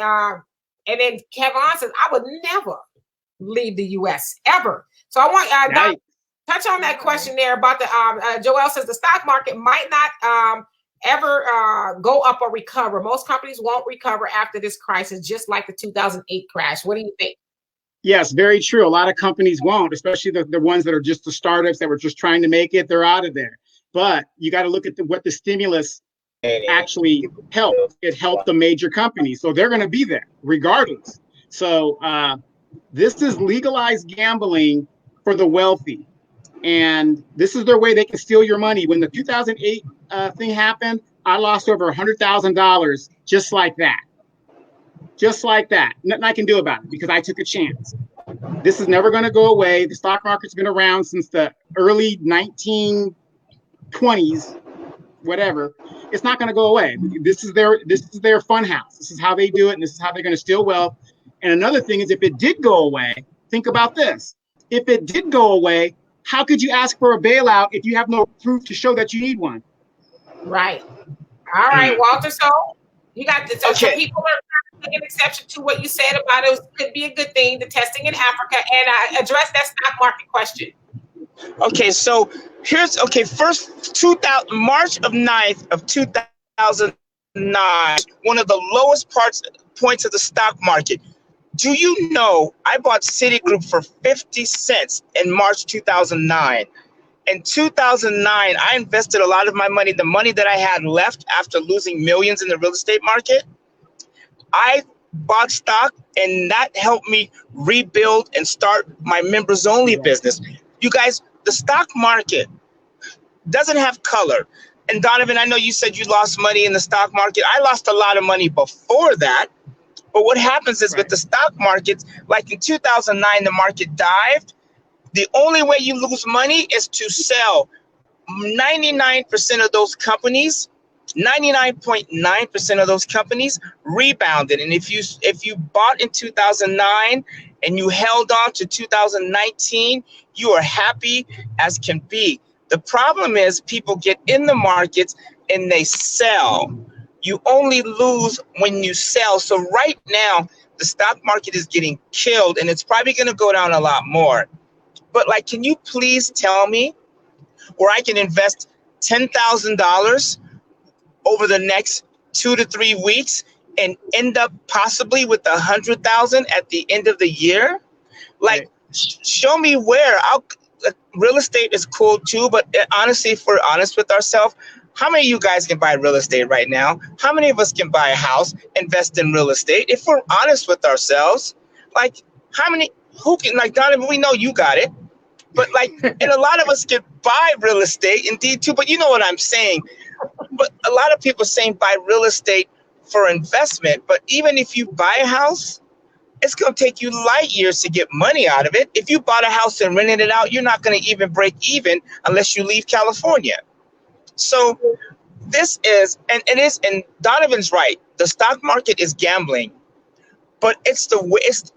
then Kevin says, I would never leave the U.S. ever. So I want Don, touch on that question there about the Joel says the stock market might not ever go up or recover. Most companies won't recover after this crisis, just like the 2008 crash. What do you think? Yes, very true. A lot of companies won't, especially the ones that are just the startups that were just trying to make it. They're out of there. But you got to look at what the stimulus actually helped. It helped the major companies. So they're going to be there regardless. So this is legalized gambling for the wealthy. And this is their way they can steal your money. When the 2008 thing happened, I lost over $100,000 just like that. Just like that. Nothing I can do about it because I took a chance. This is never going to go away. The stock market's been around since the early 1920s, whatever. It's not going to go away. This is their fun house. This is how they do it, and this is how they're going to steal wealth. And another thing is if it did go away, think about this. If it did go away, how could you ask for a bailout if you have no proof to show that you need one? Right. All right, Walter. So you got this. So people are taking exception to what you said about it could be a good thing, the testing in Africa, and I address that stock market question. Okay, so here's first March 9th of 2009, one of the lowest points of the stock market. Do you know I bought Citigroup for 50 cents in March 2009? In 2009, I invested a lot of my money, the money that I had left after losing millions in the real estate market. I bought stock, and that helped me rebuild and start my members only business. You guys, the stock market doesn't have color. And Donovan, I know you said you lost money in the stock market. I lost a lot of money before that. But what happens is with the stock markets, like in 2009, the market dived. The only way you lose money is to sell. 99% of those companies, 99.9% of those companies rebounded. And if you bought in 2009 and you held on to 2019, you are happy as can be. The problem is people get in the markets and they sell. You only lose when you sell. So right now, the stock market is getting killed, and it's probably going to go down a lot more. But like, can you please tell me where I can invest $10,000 over the next 2 to 3 weeks and end up possibly with $100,000 at the end of the year? Like, show me where. Real estate is cool too, but honestly, if we're honest with ourselves, how many of you guys can buy real estate right now? How many of us can buy a house, invest in real estate? If we're honest with ourselves, like who can, like Donovan, we know you got it, but like, and a lot of us can buy real estate indeed too, but you know what I'm saying. But a lot of people are saying buy real estate for investment, but even if you buy a house, it's going to take you light years to get money out of it. If you bought a house and rented it out, you're not going to even break even unless you leave California. So this is, and Donovan's right. The stock market is gambling, but it's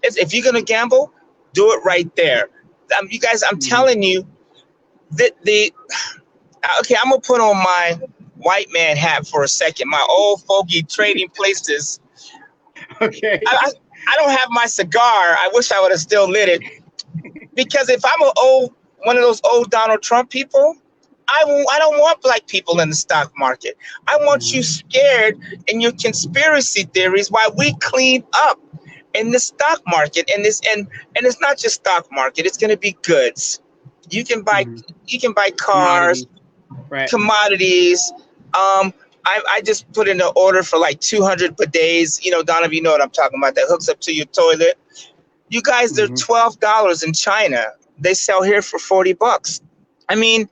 if you're going to gamble, do it right there. You guys, I'm telling you that okay, I'm going to put on my white man hat for a second, my old fogey trading places. Okay. I don't have my cigar. I wish I would have still lit it, because if I'm one of those old Donald Trump people, I don't want black people in the stock market. I want you scared in your conspiracy theories while we clean up in the stock market. And it's not just stock market. It's going to be goods. You can buy cars, commodities. I just put in an order for like 200 bidets. You know, Donovan, you know what I'm talking about. That hooks up to your toilet. You guys, they're $12 in China. They sell here for $40. I mean,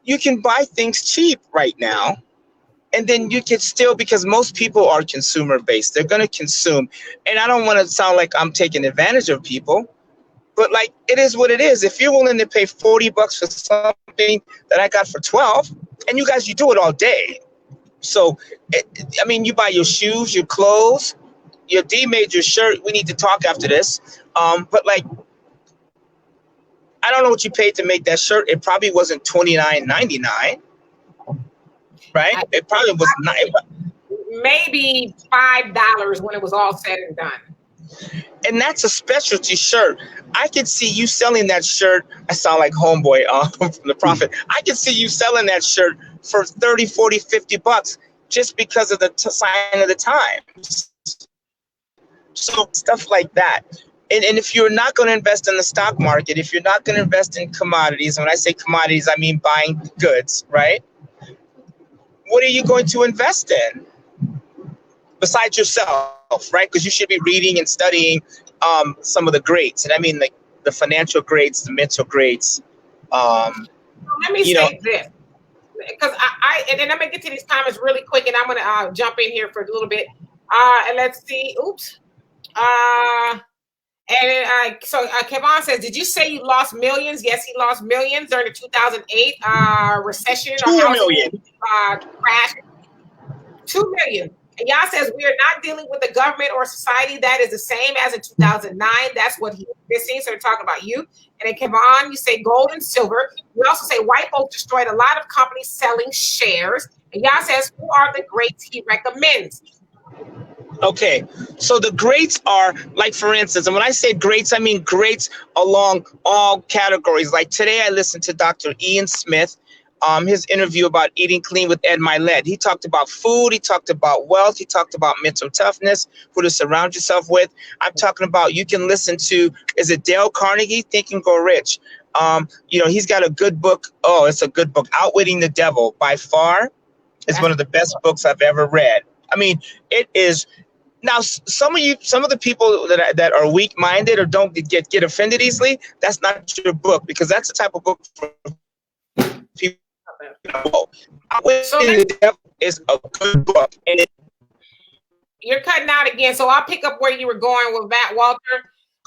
you can buy things cheap right now, and then you can still, because most people are consumer based. They're going to consume. And I don't want to sound like I'm taking advantage of people, but like, it is what it is. If you're willing to pay $40 for something that I got for 12, and you guys, you do it all day. So, I mean, you buy your shoes, your clothes, your D made your shirt. We need to talk after this. But like, I don't know what you paid to make that shirt. It probably wasn't $29.99, right? It probably was not. Maybe $5 when it was all said and done. And that's a specialty shirt. I could see you selling that shirt. I sound like homeboy from The Prophet. I could see you selling that shirt for $30, $40, $50 just because of the sign of the times. So stuff like that. And if you're not going to invest in the stock market, if you're not going to invest in commodities, and when I say commodities, I mean buying goods, right? What are you going to invest in besides yourself, right? Because you should be reading and studying some of the greats. And I mean, like the financial greats, the mental greats. Let me say this, because and then I'm going to get to these comments really quick, and I'm going to jump in here for a little bit. And let's see. Oops. So Kevon says, did you say you lost millions? Yes, he lost millions during the 2008 recession. 2 million. Crash. 2 million. And y'all says we are not dealing with a government or society that is the same as in 2009. That's what he's missing. So we're talking about you. And then Kevon, you say gold and silver. We also say white folks destroyed a lot of companies selling shares. And y'all says, who are the greats he recommends? Okay, so the greats are, like, for instance, and when I say greats, I mean greats along all categories. Like today, I listened to Dr. Ian Smith, his interview about eating clean with Ed Milet. He talked about food, he talked about wealth, he talked about mental toughness, who to surround yourself with. I'm talking about, you can listen to, is it Dale Carnegie, Think and Grow Rich? You know, he's got a good book. Oh, it's a good book, Outwitting the Devil. By far, is one of the best books I've ever read. I mean, it is. Now, some of the people that are weak-minded or don't get offended easily, that's not your book, because that's the type of book for people. Is a good book. And you're cutting out again, so I'll pick up where you were going with that, Walter.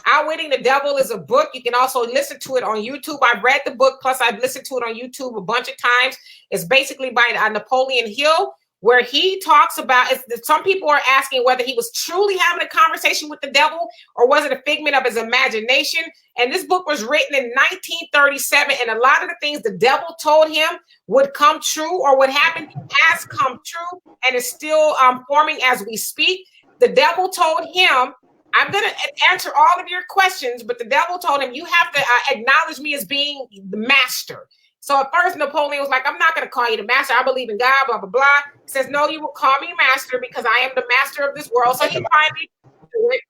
Outwitting the Devil is a book. You can also listen to it on YouTube. I've read the book, plus I've listened to it on YouTube a bunch of times. It's basically by Napoleon Hill, where he talks about, some people are asking whether he was truly having a conversation with the devil or was it a figment of his imagination. And this book was written in 1937, and a lot of the things the devil told him would come true or would happen has come true and is still forming as we speak. The devil told him, I'm going to answer all of your questions, but the devil told him, you have to acknowledge me as being the master. So at first, Napoleon was like, I'm not going to call you the master. I believe in God, blah, blah, blah. He says, no, you will call me master because I am the master of this world. So he finally did it.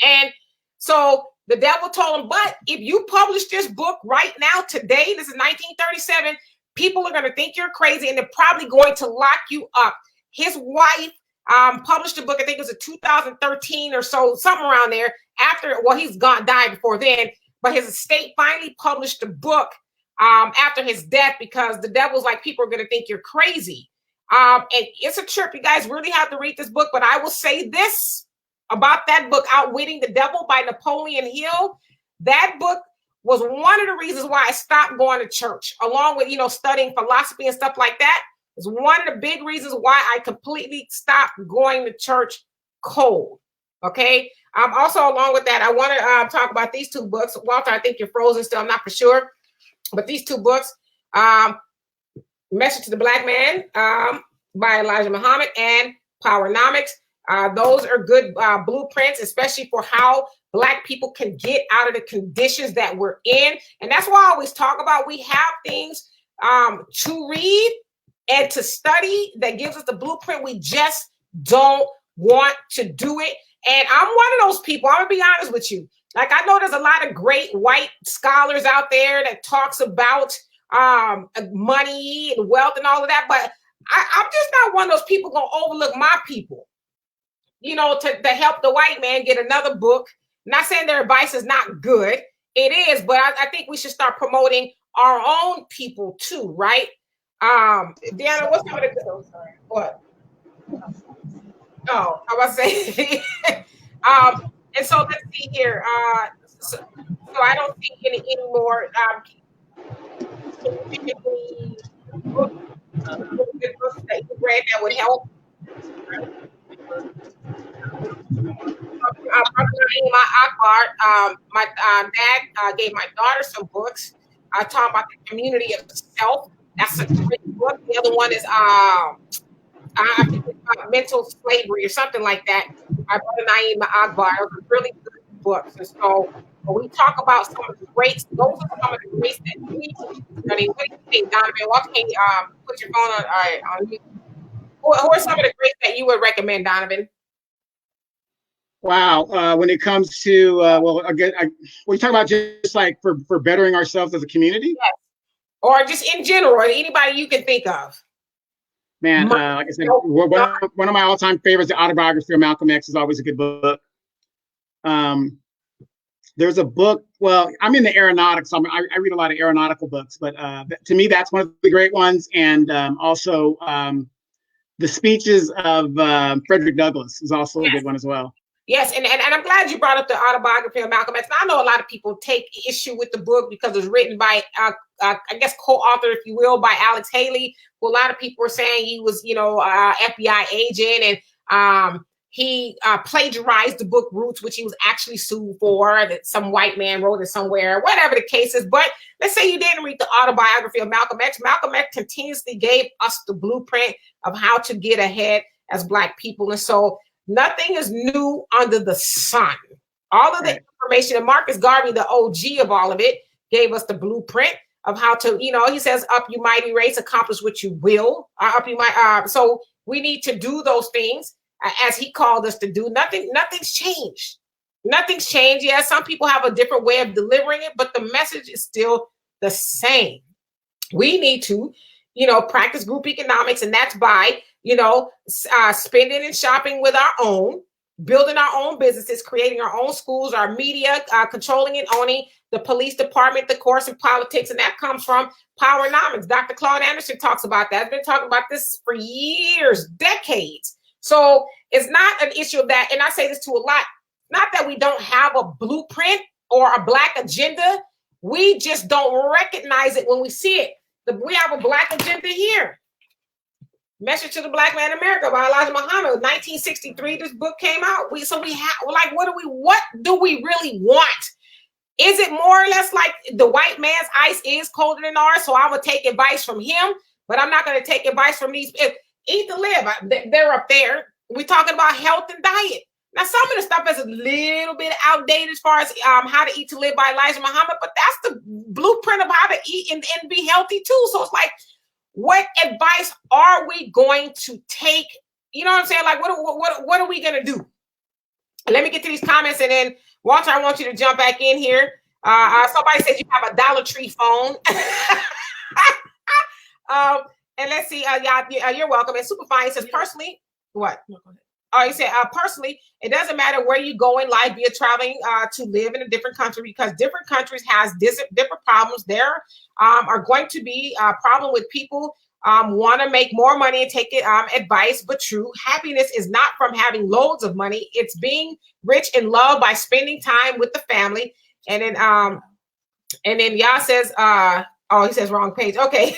And so the devil told him, but if you publish this book right now, today, this is 1937, people are going to think you're crazy and they're probably going to lock you up. His wife published a book, I think it was in 2013 or so, something around there. After, well, he's died before then, but his estate finally published a book after his death, because the devil's like, people are going to think you're crazy. And it's a trip. You guys really have to read this book. But I will say this about that book, Outwitting the Devil by Napoleon Hill. That book was one of the reasons why I stopped going to church, along with, studying philosophy and stuff like that. It's one of the big reasons why I completely stopped going to church cold. Okay. Also, along with that, I want to talk about these two books. Walter, I think you're frozen still. I'm not for sure. But these two books, Message to the Black Man by Elijah Muhammad and Powernomics. Those are good blueprints, especially for how Black people can get out of the conditions that we're in. And that's why I always talk about, we have things to read and to study that gives us the blueprint. We just don't want to do it. And I'm one of those people. I'm going to be honest with you. Like, I know there's a lot of great white scholars out there that talks about money and wealth and all of that, but I'm just not one of those people going to overlook my people, to help the white man get another book. Not saying their advice is not good. It is, but I think we should start promoting our own people too, right? Deanna, what's some of the... Sorry. What? Oh, I was saying... And so let's see here. So I don't see any more specifically books that you read that would help. My dad gave my daughter some books talking about the community of self. That's a great book. The other one is I think it's about mental slavery or something like that. I brought Naeem Akbar. It was a really good book. And so when we talk about some of the greats, those are some of the greats that we study. What do you think, Donovan? Can you put your phone on mute? Who are some of the greats that you would recommend, Donovan? Wow. When it comes to, again, we talk about just like for bettering ourselves as a community? Yes. Or just in general, anybody you can think of. Man, like I said, one of my all-time favorites, the autobiography of Malcolm X, is always a good book. There's a book, well, I'm in the aeronautics, so I read a lot of aeronautical books, but to me, that's one of the great ones. And also the speeches of Frederick Douglass is also a good one as well. Yes, and I'm glad you brought up the autobiography of Malcolm X. Now, I know a lot of people take issue with the book because it's written by, I guess, co-author, if you will, by Alex Haley, who a lot of people were saying he was, FBI agent. And He plagiarized the book Roots, which he was actually sued for, that some white man wrote it somewhere, whatever the case is. But let's say you didn't read the autobiography of Malcolm X. Malcolm X continuously gave us the blueprint of how to get ahead as Black people. And so nothing is new under the sun. All of the information, and Marcus Garvey, the OG of all of it, gave us the blueprint of how to, he says, up you mighty race, accomplish what you will. So we need to do those things as he called us to do. Nothing's changed. Nothing's changed. Yeah, some people have a different way of delivering it, but the message is still the same. We need to, practice group economics, and that's by, spending and shopping with our own, building our own businesses, creating our own schools, our media, controlling and owning the police department, the course in politics, and that comes from Powernomics. Dr. Claude Anderson talks about that. I've been talking about this for years, decades. So it's not an issue of that. And I say this to a lot, not that we don't have a blueprint or a Black agenda. We just don't recognize it when we see it. We have a Black agenda here. Message to the Black Man in America by Elijah Muhammad. 1963, this book came out. What do we really want? Is it more or less like the white man's ice is colder than ours? So I would take advice from him, but I'm not going to take advice from these. Eat to live. They're up there. We're talking about health and diet. Now, some of the stuff is a little bit outdated as far as how to eat to live by Elijah Muhammad, but that's the blueprint of how to eat and be healthy too. So it's like, what advice are we going to take? You know what I'm saying? Like, what are we going to do? Let me get to these comments, and then Walter, I want you to jump back in here. Somebody says you have a Dollar Tree phone. And let's see. You're welcome. And Superfine says, personally, what? No, go ahead. Oh, he said, personally, it doesn't matter where you go in life, be it traveling to live in a different country, because different countries has different problems. There are going to be a problem with people want to make more money and take it advice, but true happiness is not from having loads of money. It's being rich in love by spending time with the family. And then Yah says, he says wrong page. Okay.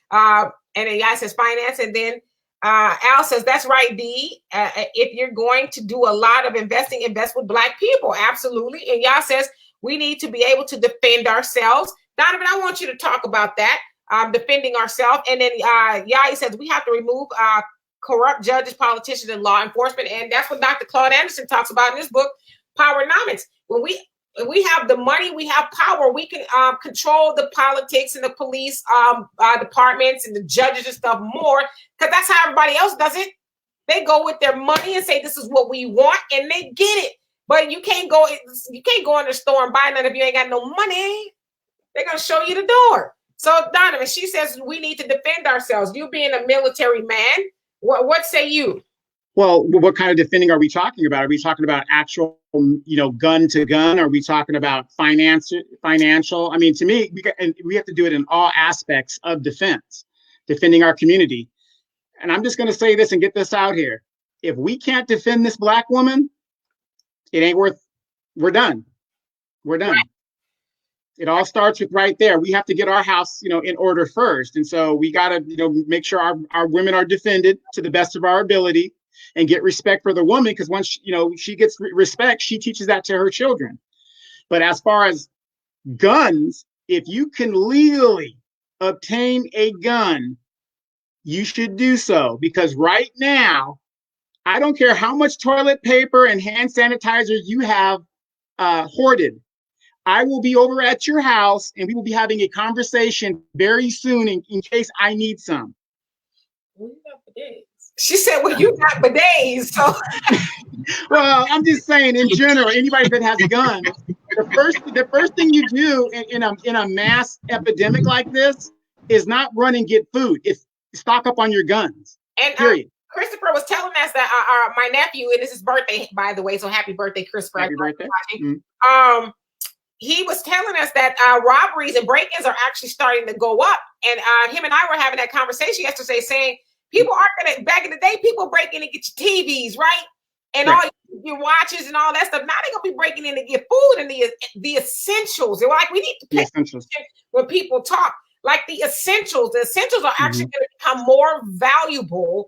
And then Yah says finance, and then Al says, that's right, D. If you're going to do a lot of investing, invest with Black people. Absolutely. And Yah says, we need to be able to defend ourselves. Donovan, I want you to talk about that, defending ourselves. And then Yah says, we have to remove corrupt judges, politicians, and law enforcement. And that's what Dr. Claude Anderson talks about in his book, Powernomics. When we have the money, we have power, we can control the politics and the police departments and the judges and stuff more, because that's how everybody else does it. They go with their money and say, this is what we want, and they get it. But you can't go in the store and buy none if you ain't got no money. They're going to show you the door. So Donovan, she says we need to defend ourselves. You being a military man, what say you? Well, what kind of defending are we talking about? Are we talking about actual, gun to gun? Are we talking about financial? I mean, to me, we have to do it in all aspects of defense, defending our community. And I'm just going to say this and get this out here. If we can't defend this Black woman, it ain't we're done. We're done. Right. It all starts with right there. We have to get our house, in order first. And so we got to, make sure our women are defended to the best of our ability, and get respect for the woman, because once she gets respect, she teaches that to her children. But as far as guns, if you can legally obtain a gun, you should do so, because right now, I don't care how much toilet paper and hand sanitizer you have hoarded. I will be over at your house, and we will be having a conversation very soon in case I need some. She said, well, you got bidets. So. Well, I'm just saying, in general, anybody that has guns, the first thing you do in a mass epidemic like this is not run and get food. It's stock up on your guns. And period. Christopher was telling us that my nephew, and this is his birthday, by the way, so happy birthday, Christopher. Happy birthday. Mm-hmm. He was telling us that robberies and break-ins are actually starting to go up. And him and I were having that conversation yesterday, saying, people aren't gonna, back in the day, people break in and get your TVs, right? And all your watches and all that stuff. Now they're gonna be breaking in to get food and the essentials. They're like, we need to pay attention when people talk. Like the essentials are actually gonna become more valuable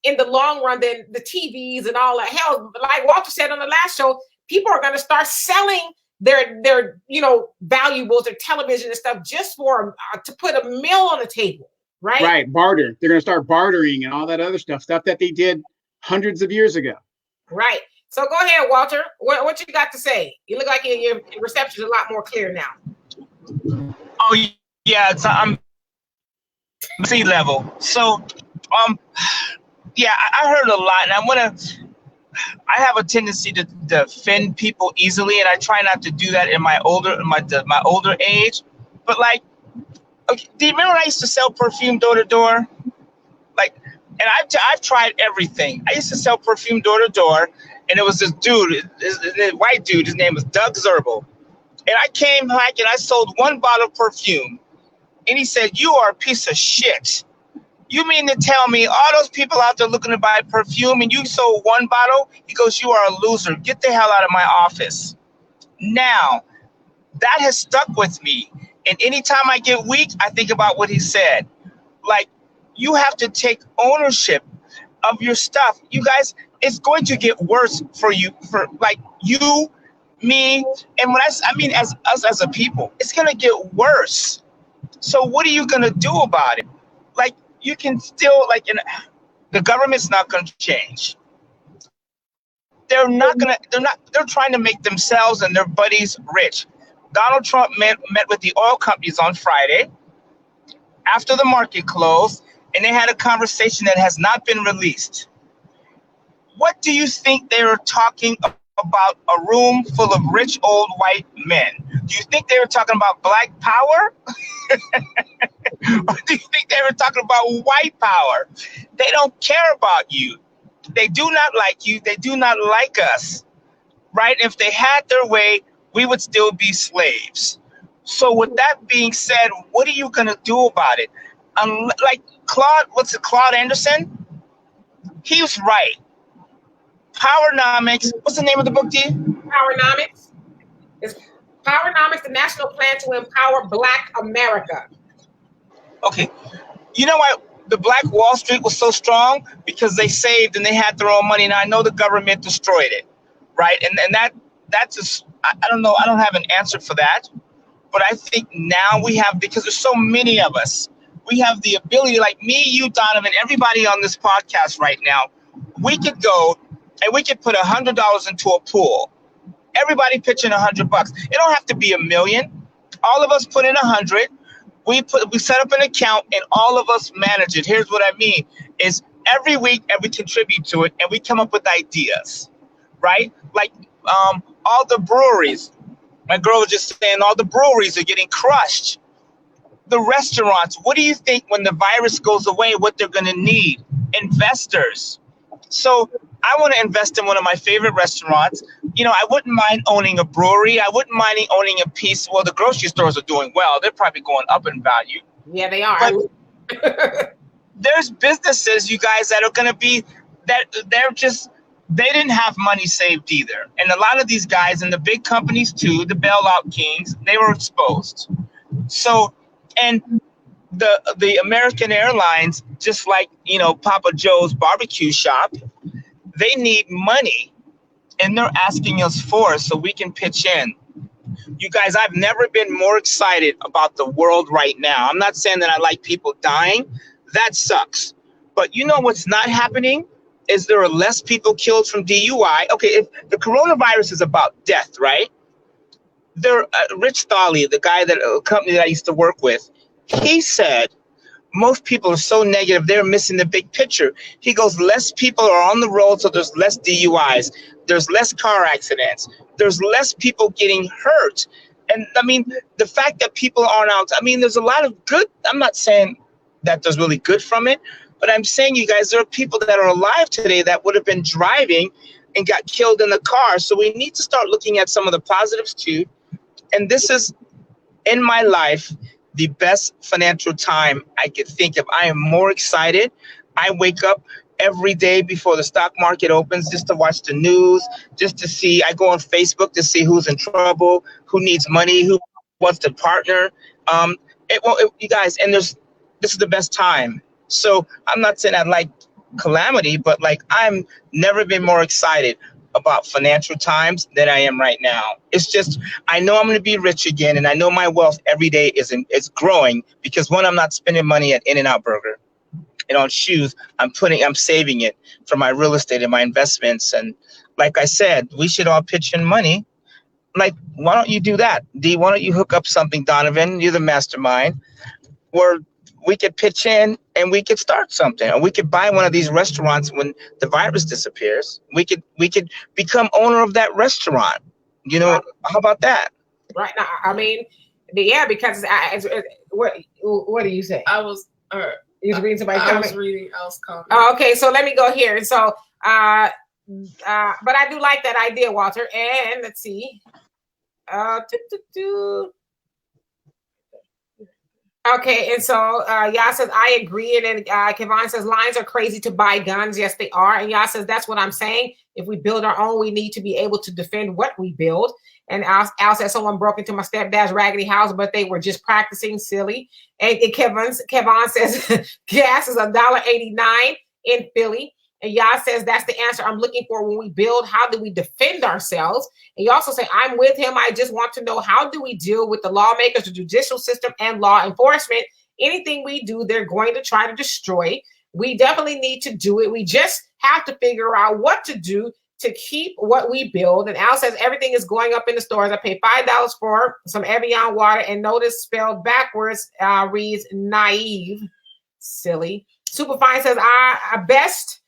in the long run than the TVs and all that. Hell, like Walter said on the last show, people are going to start selling their valuables, their television and stuff, just for to put a meal on the table, right? Right, barter. They're going to start bartering and all that other stuff that they did hundreds of years ago. Right. So go ahead, Walter. What you got to say? You look like your reception is a lot more clear now. Oh yeah, it's sea level. So yeah, I heard a lot, and I have a tendency to offend people easily, and I try not to do that in my older age. But like, okay, do you remember when I used to sell perfume door to door? Like, and I've tried everything. I used to sell perfume door to door, and it was this dude, this white dude. His name was Doug Zerbel, and I came back and I sold one bottle of perfume, and he said, "You are a piece of shit. You mean to tell me all those people out there looking to buy perfume and you sold one bottle?" He goes, "You are a loser. Get the hell out of my office." Now, that has stuck with me. And anytime I get weak, I think about what he said. Like, you have to take ownership of your stuff. You guys, it's going to get worse for you, for like you, me, and when I mean as us as a people, it's going to get worse. So what are you going to do about it? Like, you can still, like, the government's not going to change. They're trying to make themselves and their buddies rich. Donald Trump met with the oil companies on Friday after the market closed, and they had a conversation that has not been released. What do you think they were talking about? A room full of rich old white men? Do you think they were talking about black power? Or do you think they were talking about white power? They don't care about you. They do not like you. They do not like us, right? If they had their way, we would still be slaves. So with that being said, what are you going to do about it? Like Claude Anderson? He was right. Powernomics. What's the name of the book, D? Powernomics. It's Powernomics, the National Plan to Empower Black America. Okay. You know why the Black Wall Street was so strong? Because they saved and they had their own money. And I know the government destroyed it, right? And that's just, I don't know. I don't have an answer for that. But I think now we have, because there's so many of us, we have the ability, like me, you, Donovan, everybody on this podcast right now, we could go and we could put $100 into a pool. Everybody pitching $100. It don't have to be $1 million. All of us put in 100. We set up an account and all of us manage it. Here's what I mean is every week and we contribute to it and we come up with ideas, right? Like all the breweries. My girl was just saying all the breweries are getting crushed. The restaurants, what do you think when the virus goes away, what they're going to need? Investors. So I want to invest in one of my favorite restaurants. You know, I wouldn't mind owning a brewery. I wouldn't mind owning a piece. Well, the grocery stores are doing well. They're probably going up in value. Yeah, they are. But there's businesses, you guys, that are going to be, that they didn't have money saved either. And a lot of these guys and the big companies too, the bailout kings, they were exposed. So, and the American Airlines, just like, you know, Papa Joe's barbecue shop, they need money and they're asking us for it so we can pitch in. You guys, I've never been more excited about the world right now. I'm not saying that I like people dying. That sucks. But you know what's not happening is there are less people killed from DUI. Okay, if the coronavirus is about death, right? Rich Thali, the guy company that I used to work with, he said most people are so negative, they're missing the big picture. He goes, less people are on the road, so there's less DUIs. There's less car accidents. There's less people getting hurt. And I mean, the fact that people aren't out, I mean, there's a lot of good. I'm not saying that there's really good from it, but I'm saying, you guys, there are people that are alive today that would have been driving and got killed in the car. So we need to start looking at some of the positives too. And this is, in my life, the best financial time I could think of. I am more excited. I wake up every day before the stock market opens just to watch the news, just to see. I go on Facebook to see who's in trouble, who needs money, who wants to partner. You guys, and this is the best time. So I'm not saying I like calamity, but like I'm never been more excited about financial times than I am right now. It's just, I know I'm going to be rich again, and I know my wealth every day is growing because one, I'm not spending money at In-N-Out Burger and on shoes. I'm saving it for my real estate and my investments. And like I said, we should all pitch in money. Like, why don't you do that? D, why don't you hook up something, Donovan? You're the mastermind. Where we could pitch in and we could start something, or we could buy one of these restaurants when the virus disappears. We could become owner of that restaurant. You know, how about that? Right now, I mean, yeah, because what do you say? I was you was reading somebody's comment? I was commenting. Oh, okay, so let me go here. And so, but I do like that idea, Walter. And let's see. Okay, and so Yah says, I agree. And then Kevon says, lines are crazy to buy guns. Yes, they are. And Yah says, that's what I'm saying. If we build our own, we need to be able to defend what we build. And Al says, someone broke into my stepdad's raggedy house, but they were just practicing, silly. And Kevon says, gas is $1.89 in Philly. And Yah says, that's the answer I'm looking for when we build. How do we defend ourselves? And you also say, I'm with him. I just want to know, how do we deal with the lawmakers, the judicial system, and law enforcement? Anything we do, they're going to try to destroy. We definitely need to do it. We just have to figure out what to do to keep what we build. And Al says, everything is going up in the stores. I paid $5 for some Evian water, and notice spelled backwards reads naive. Silly. Superfine says, I best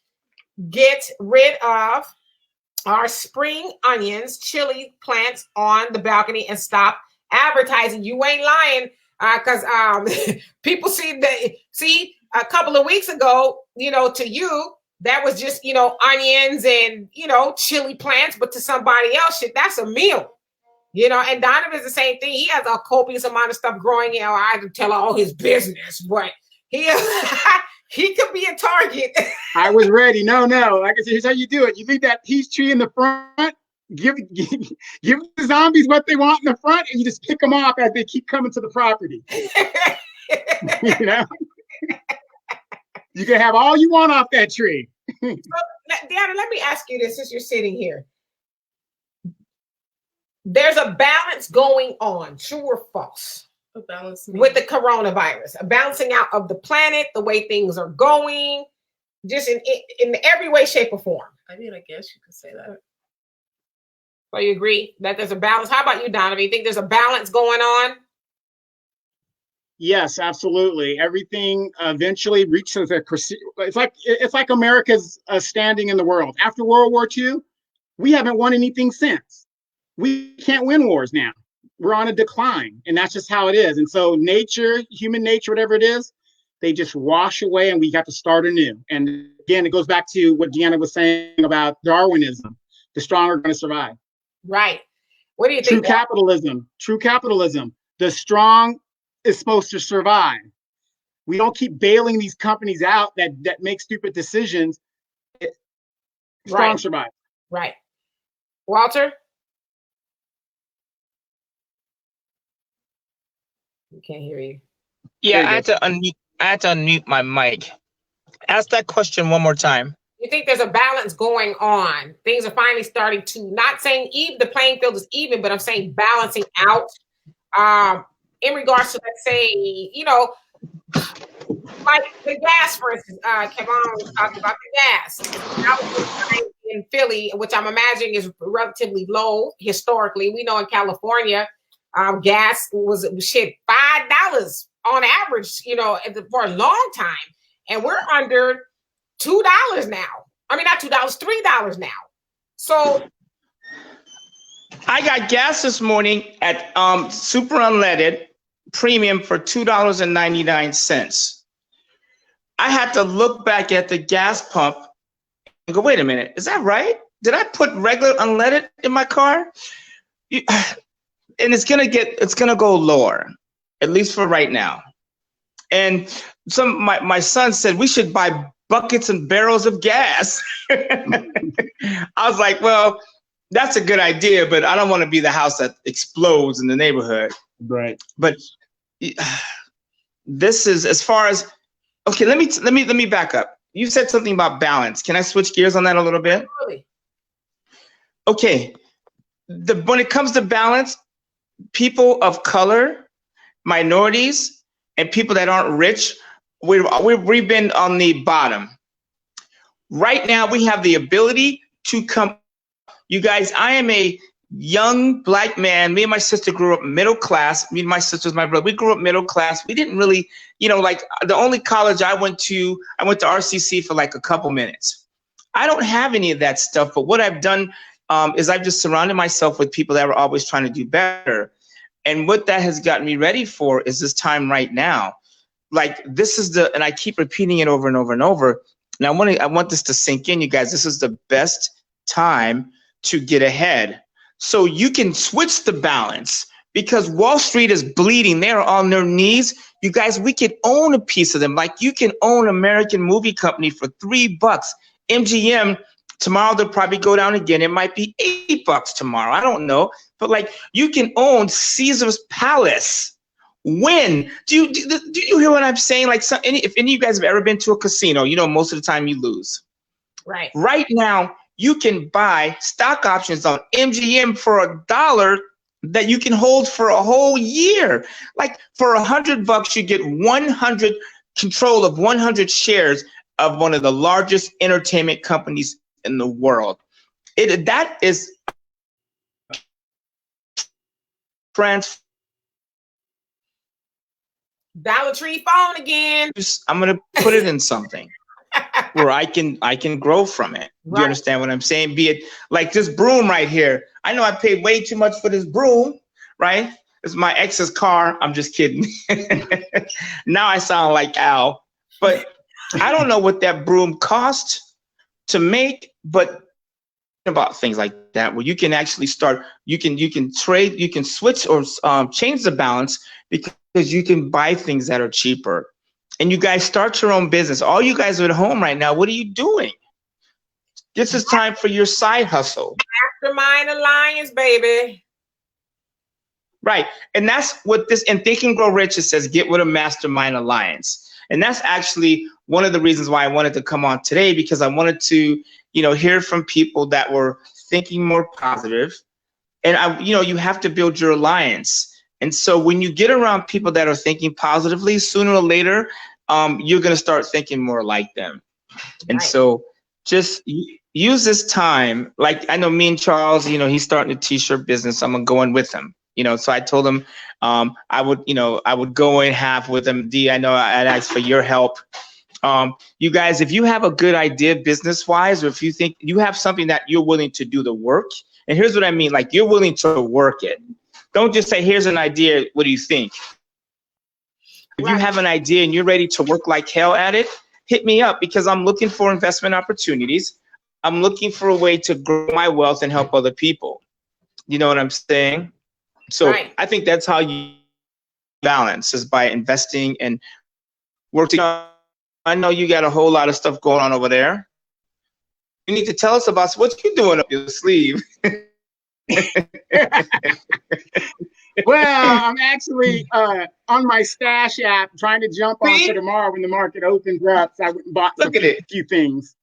get rid of our spring onions, chili plants on the balcony and stop advertising. You ain't lying, because people see a couple of weeks ago, to you, that was just, onions and, chili plants, but to somebody else, shit, that's a meal, and Donovan is the same thing. He has a copious amount of stuff growing. I can tell all his business, but he could be a target. I was ready. No. Like I said, here's how you do it. You leave that peach tree in the front, give the zombies what they want in the front, and you just pick them off as they keep coming to the property. You can have all you want off that tree. So, Deanna, let me ask you this since you're sitting here. There's a balance going on, true or false? A balance with the coronavirus, a balancing out of the planet, the way things are going, just in every way, shape, or form. I mean, I guess you could say that. So you agree that there's a balance? How about you, Donovan? You think there's a balance going on? Yes, absolutely. Everything eventually reaches it's like America's standing in the world. After World War II, we haven't won anything since. We can't win wars now. We're on a decline, and that's just how it is. And so nature, human nature, whatever it is, they just wash away, and we got to start anew. And again, it goes back to what Deanna was saying about Darwinism. The strong are going to survive. Right. What do you think? True capitalism. The strong is supposed to survive. We don't keep bailing these companies out that make stupid decisions. Strong survive. Right. Walter? We can't hear you. Yeah, I had to unmute my mic. Ask that question one more time. You think there's a balance going on? Things are finally starting to, not saying the playing field is even, but I'm saying balancing out. In regards to, let's say, like the gas, for instance, Kevon was talking about the gas. Now in Philly, which I'm imagining is relatively low historically. We know in California, gas was $5 on average, for a long time. And we're under $2 now. I mean, not $2, $3 now. So I got gas this morning at super unleaded premium for $2.99. I had to look back at the gas pump and go, wait a minute, is that right? Did I put regular unleaded in my car? And it's gonna go lower, at least for right now. And my son said we should buy buckets and barrels of gas. I was like, well, that's a good idea, but I don't want to be the house that explodes in the neighborhood. Right. But this is as far as, okay, let me back up. you said something about balance. Can I switch gears on that a little bit? Really? Okay. When it comes to balance, people of color, minorities, and people that aren't rich, we've been on the bottom. Right now, we have the ability to come. You guys, I am a young Black man. Me and my sister grew up middle class. Me and my sister's my brother. We grew up middle class. We didn't really, like the only college I went to RCC for like a couple minutes. I don't have any of that stuff, but what I've done is I've just surrounded myself with people that were always trying to do better. And what that has gotten me ready for is this time right now. Like this is and I keep repeating it over and over and over. And I want this to sink in, you guys. This is the best time to get ahead. So you can switch the balance because Wall Street is bleeding. They're on their knees. You guys, we can own a piece of them. Like you can own American Movie Company for $3. MGM, tomorrow they'll probably go down again. It might be $8 tomorrow. I don't know. But like you can own Caesar's Palace. When? Do you hear what I'm saying? Like if any of you guys have ever been to a casino, most of the time you lose. Right. Right now, you can buy stock options on MGM for $1 that you can hold for a whole year. Like for $100, you get control of 100 shares of one of the largest entertainment companies in the world. That is Dollar Tree phone again. I'm gonna put it in something where I can grow from it. Right. Do you understand what I'm saying? Be it like this broom right here. I know I paid way too much for this broom, right? It's my ex's car. I'm just kidding. Now I sound like Al, but I don't know what that broom cost to make, but about things like that where you can actually start, you can trade, you can switch or change the balance because you can buy things that are cheaper. And you guys start your own business. All you guys are at home right now, what are you doing? This is time for your side hustle. Mastermind Alliance, baby. Right. And that's what this, in Think and Grow Rich, it says, get with a Mastermind Alliance. And that's actually one of the reasons why I wanted to come on today, because I wanted to, hear from people that were thinking more positive. And you have to build your alliance. And so when you get around people that are thinking positively, sooner or later, you're going to start thinking more like them. And so just use this time. Like I know me and Charles, he's starting a t-shirt business. I'm going to go in with him. So I told him I would go in half with him. D, I know I'd ask for your help. You guys, if you have a good idea business-wise, or if you think you have something that you're willing to do the work, and here's what I mean, like you're willing to work it. Don't just say, here's an idea, what do you think? If you have an idea and you're ready to work like hell at it, hit me up because I'm looking for investment opportunities. I'm looking for a way to grow my wealth and help other people. You know what I'm saying? So I think that's how you balance, is by investing and working. I know you got a whole lot of stuff going on over there. You need to tell us about what you're doing up your sleeve. Well, I'm actually on my stash app trying to jump on for tomorrow when the market opens up. So I went and bought a few things.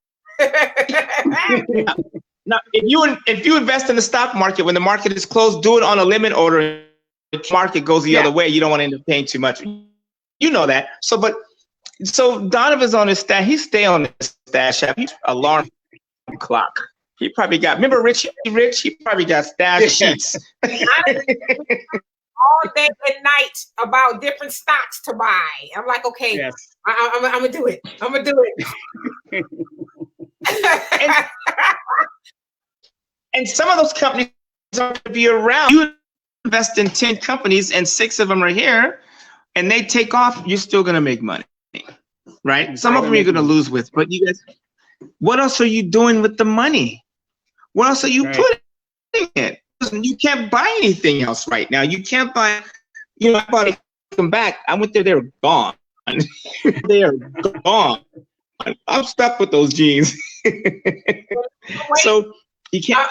Now, if you invest in the stock market when the market is closed, do it on a limit order. The market goes the other way. You don't want to end up paying too much. You know that. So Donovan's on his stash. He stay on his stash app. He's alarm clock. He probably got. Remember Rich? He probably got stash sheets. All day and night about different stocks to buy. I'm like, okay, I'm gonna do it. I'm gonna do it. And some of those companies are going to be around. You invest in 10 companies and 6 of them are here and they take off, you're still going to make money, right? Some of them you're going to lose with, but you guys, what else are you doing with the money? What else are you putting in? You can't buy anything else right now. You can't buy, I bought it, come back. I went there, they were gone. They are gone. I'm stuck with those jeans. So you can't.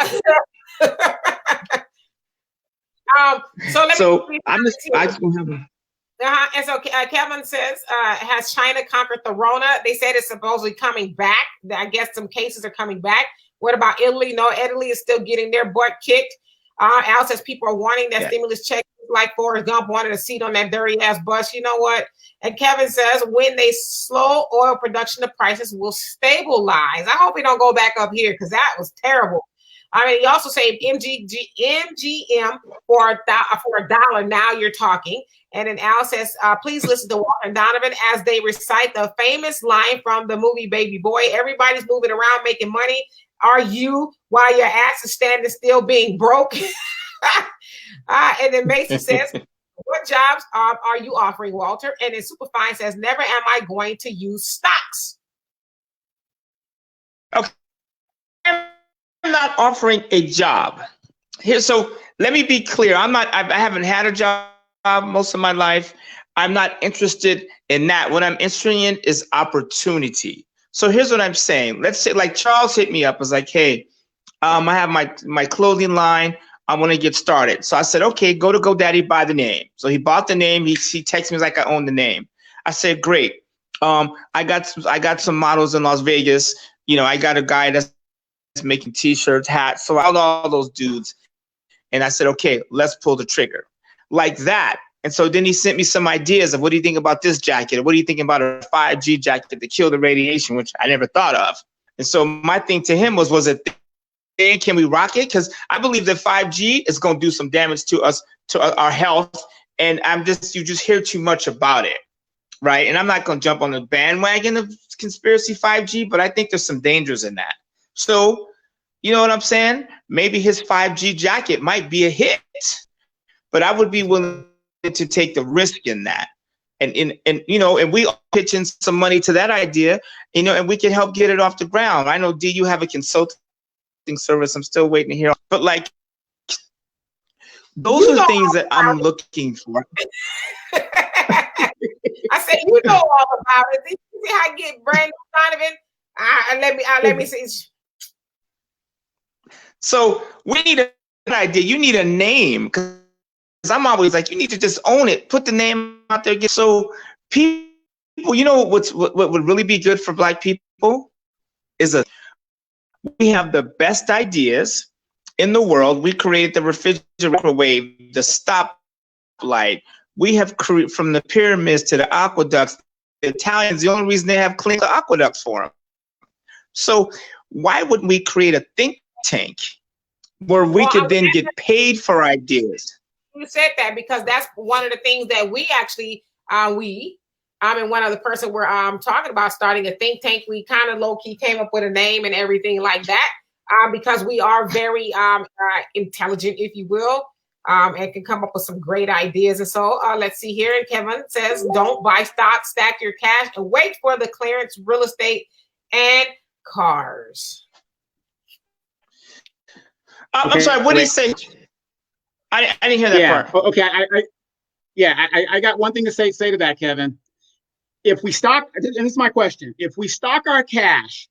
So I just don't have And so Kevin says, has China conquered the Rona? They said it's supposedly coming back. I guess some cases are coming back. What about Italy? No, Italy is still getting their butt kicked. Al says people are wanting that stimulus check like Forrest Gump wanted a seat on that dirty ass bus. You know what? And Kevin says when they slow oil production, the prices will stabilize. I hope we don't go back up here because that was terrible. I mean, he also say MGM for $1. Now you're talking. And then Al says, please listen to Walter and Donovan as they recite the famous line from the movie Baby Boy. Everybody's moving around making money. Are you, while your ass is standing still, being broke? And then Mason says, what jobs are you offering, Walter? And then Superfine says, never am I going to use stocks. Okay. I'm not offering a job here. So let me be clear. I haven't had a job most of my life. I'm not interested in that. What I'm interested in is opportunity. So here's what I'm saying. Let's say like Charles hit me up, was like, hey, I have my clothing line. I want to get started. So I said, okay, go to GoDaddy, buy the name. So he bought the name. He texted me like I own the name. I said, great. I got some models in Las Vegas. You know, I got a guy that's making t-shirts, hats. So I found all those dudes. And I said, okay, let's pull the trigger. Like that. And so then he sent me some ideas of what do you think about this jacket? Or what do you think about a 5G jacket to kill the radiation, which I never thought of. And so my thing to him was it thing? Can we rock it? Because I believe that 5G is going to do some damage to us, to our health. And you just hear too much about it. Right. And I'm not going to jump on the bandwagon of conspiracy 5G, but I think there's some dangers in that. So, you know what I'm saying? Maybe his 5G jacket might be a hit, but I would be willing to take the risk in that. And you know, and we pitch in some money to that idea, you know, and we can help get it off the ground. I know, D, you have a consulting service. I'm still waiting to hear, but like, those are things that I'm looking for. I said, you know all about it. You see how I get brand new Donovan? Let me see. So we need an idea. You need a name, because I'm always like, you need to just own it. Put the name out there. So people, you know what would really be good for Black people is we have the best ideas in the world. We created the refrigerator, microwave, the stoplight. We have created from the pyramids to the aqueducts. The Italians, the only reason they have clean aqueducts for them. So why wouldn't we create a think tank where we could then get paid for ideas? You said that because that's one of the things that we actually, and one other person we're talking about starting a think tank. We kind of low-key came up with a name and everything like that because we are very intelligent, if you will. And can come up with some great ideas. And so let's see here. And Kevin says, don't buy stock, stack your cash, and wait for the clearance, real estate, and cars. I'm sorry, what did he say? I didn't hear that part. Okay, I got one thing to say to that, Kevin. If we stock, and this is my question, if we stock our cash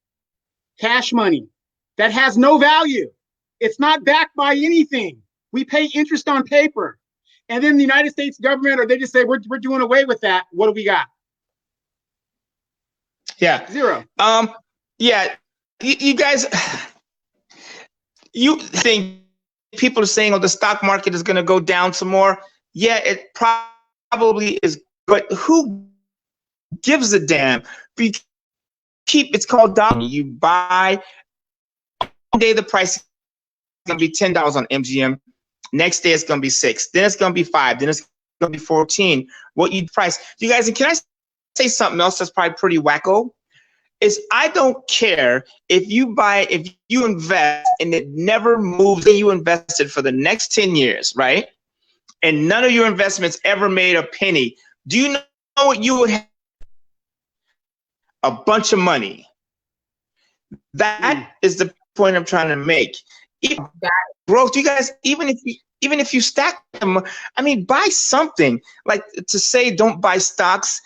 money, that has no value. It's not backed by anything. We pay interest on paper. And then the United States government, or they just say, we're doing away with that. What do we got? Yeah. Zero. Yeah. You guys, you think people are saying, oh, the stock market is going to go down some more. Yeah, it probably is. But who gives a damn? It's called Donovan. You buy, one day the price is going to be $10 on MGM. Next day it's going to be $6. Then it's going to be $5. Then it's going to be $14. What you price. You guys, and can I say something else that's probably pretty wacko? Is I don't care if you invest and it never moves and you invested for the next 10 years, right? And none of your investments ever made a penny. Do you know what you would have? A bunch of money. That is the point I'm trying to make. Growth, you guys, even if you stack them, I mean, buy something. Like to say don't buy stocks,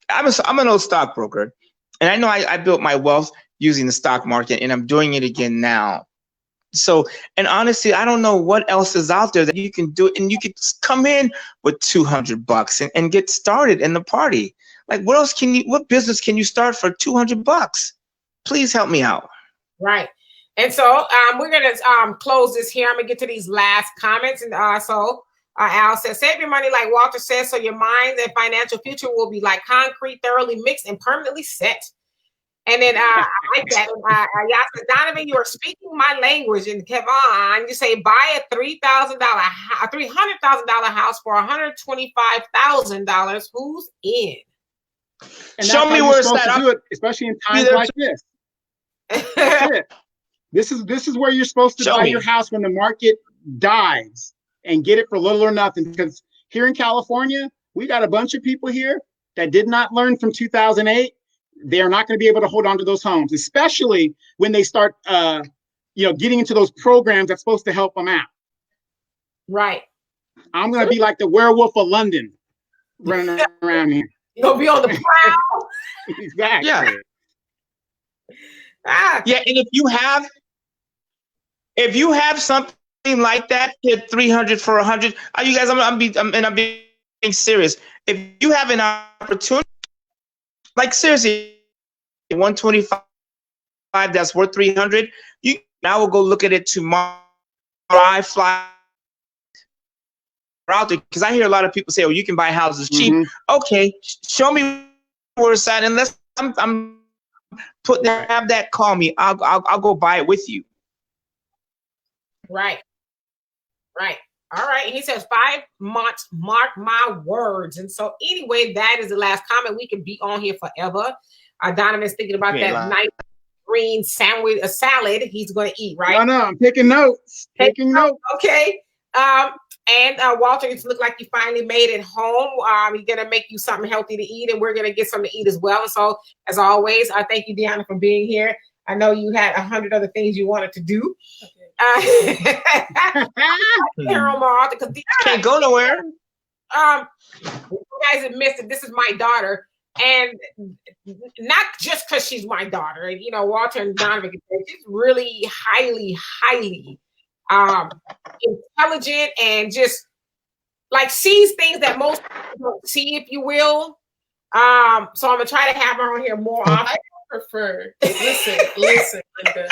I'm an old stockbroker, and I know I built my wealth using the stock market, and I'm doing it again now. So, and honestly, I don't know what else is out there that you can do, and you could come in with $200 and get started in the party. Like, what business can you start for $200? Please help me out. Right. And so we're going to close this here. I'm going to get to these last comments. And Al says, save your money like Walter says, so your mind and financial future will be like concrete, thoroughly mixed and permanently set. And then I like that. Y'all said, Donovan, you are speaking my language. And Kevon, you say, buy a $300,000 house for $125,000. Who's in? And show me where it's at. Do it, especially in times like this. That's it. This is where you're supposed to buy your house when the market dies and get it for little or nothing. Because here in California, we got a bunch of people here that did not learn from 2008. They are not going to be able to hold on to those homes, especially when they start, getting into those programs that's supposed to help them out. Right. I'm going to be like the werewolf of London running around here. You'll be on the prowl. Exactly. Yeah. Yeah, and if you have something like that, hit 300 for 100. You guys, I'm being serious. If you have an opportunity, like seriously, 125 that's worth 300, I will go look at it tomorrow. I fly out there because I hear a lot of people say, "Oh, you can buy houses cheap." Mm-hmm. Okay, show me where it's at, unless I'm have that call me. I'll go buy it with you. Right. All right. He says 5 months, mark my words. And so anyway, that is the last comment. We can be on here forever. Donovan's thinking about that nice green sandwich, a salad he's going to eat, right? No, I'm taking notes. Taking notes. Okay. And Walter, it looks like you finally made it home. He's going to make you something healthy to eat, and we're going to get something to eat as well. And so, as always, I thank you, Deanna, for being here. I know you had 100 other things you wanted to do. Can't go nowhere. You guys have missed it. This is my daughter, and not just because she's my daughter. You know, Walter and Donovan, she's really highly intelligent and just like sees things that most people don't see, if you will. So I'm gonna try to have her on here more often. I don't prefer. Listen, Linda.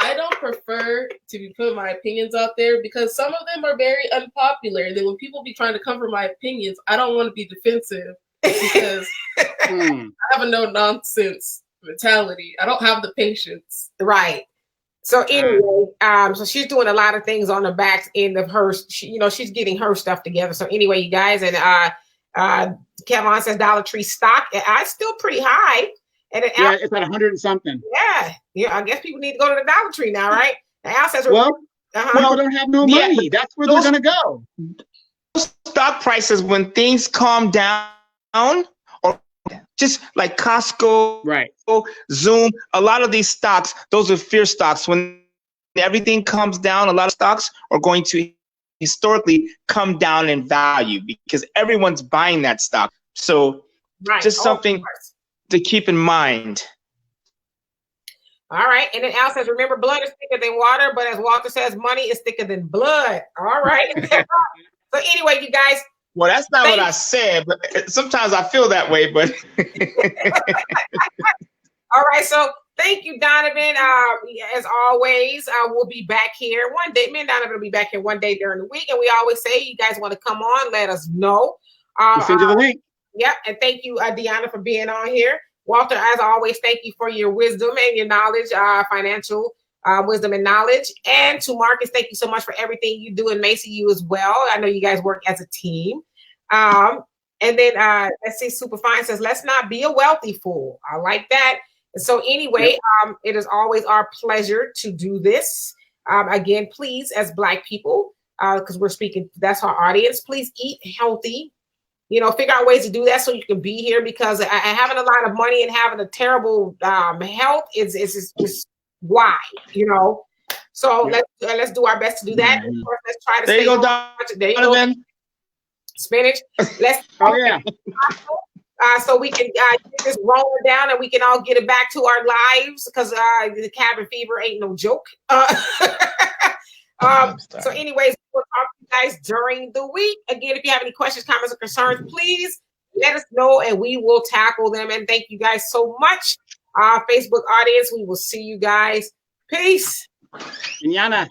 I don't prefer to be putting my opinions out there because some of them are very unpopular. And then when people be trying to cover my opinions, I don't want to be defensive because I have a no-nonsense mentality. I don't have the patience. Right. So anyway, so she's doing a lot of things on the back end of her. She's getting her stuff together. So anyway, you guys, and Kevin says Dollar Tree stock. It's still pretty high. And it's at 100 and something. Yeah. I guess people need to go to the Dollar Tree now, right? And Al says, people don't have no money. That's where they're gonna go. Stock prices when things calm down, or just like Costco, right? Zoom. A lot of these stocks, those are fear stocks. When everything comes down, a lot of stocks are going to historically come down in value because everyone's buying that stock. So just something to keep in mind. All right. And then Al says, remember, blood is thicker than water, but as Walter says, money is thicker than blood. All right. So anyway, you guys. Well, that's not what I said, but sometimes I feel that way, but. All right. So thank you, Donovan. As always, we'll be back here one day. Me and Donovan will be back here one day during the week. And we always say, you guys want to come on, let us know. We'll send you the link. Yep. And thank you, Deanna, for being on here. Walter, as always, thank you for your wisdom and your knowledge, financial wisdom and knowledge. And to Marcus, thank you so much for everything you do. And Macy, you as well. I know you guys work as a team. And then let's see, Superfine says, let's not be a wealthy fool. I like that. And so anyway, it is always our pleasure to do this. Again, please, as Black people, because we're speaking, that's our audience, please eat healthy. Figure out ways to do that so you can be here, because having a lot of money and having a terrible health is why, So let's do our best to do that. Of course, let's try to there stay. You go, Donovan. There you go. Spinach. Let's so we can get this rolling down and we can all get it back to our lives because the cabin fever ain't no joke. So anyways, we'll talk to you guys during the week. Again, if you have any questions, comments, or concerns, please let us know and we will tackle them. And thank you guys so much. Facebook audience, we will see you guys. Peace. Mañana.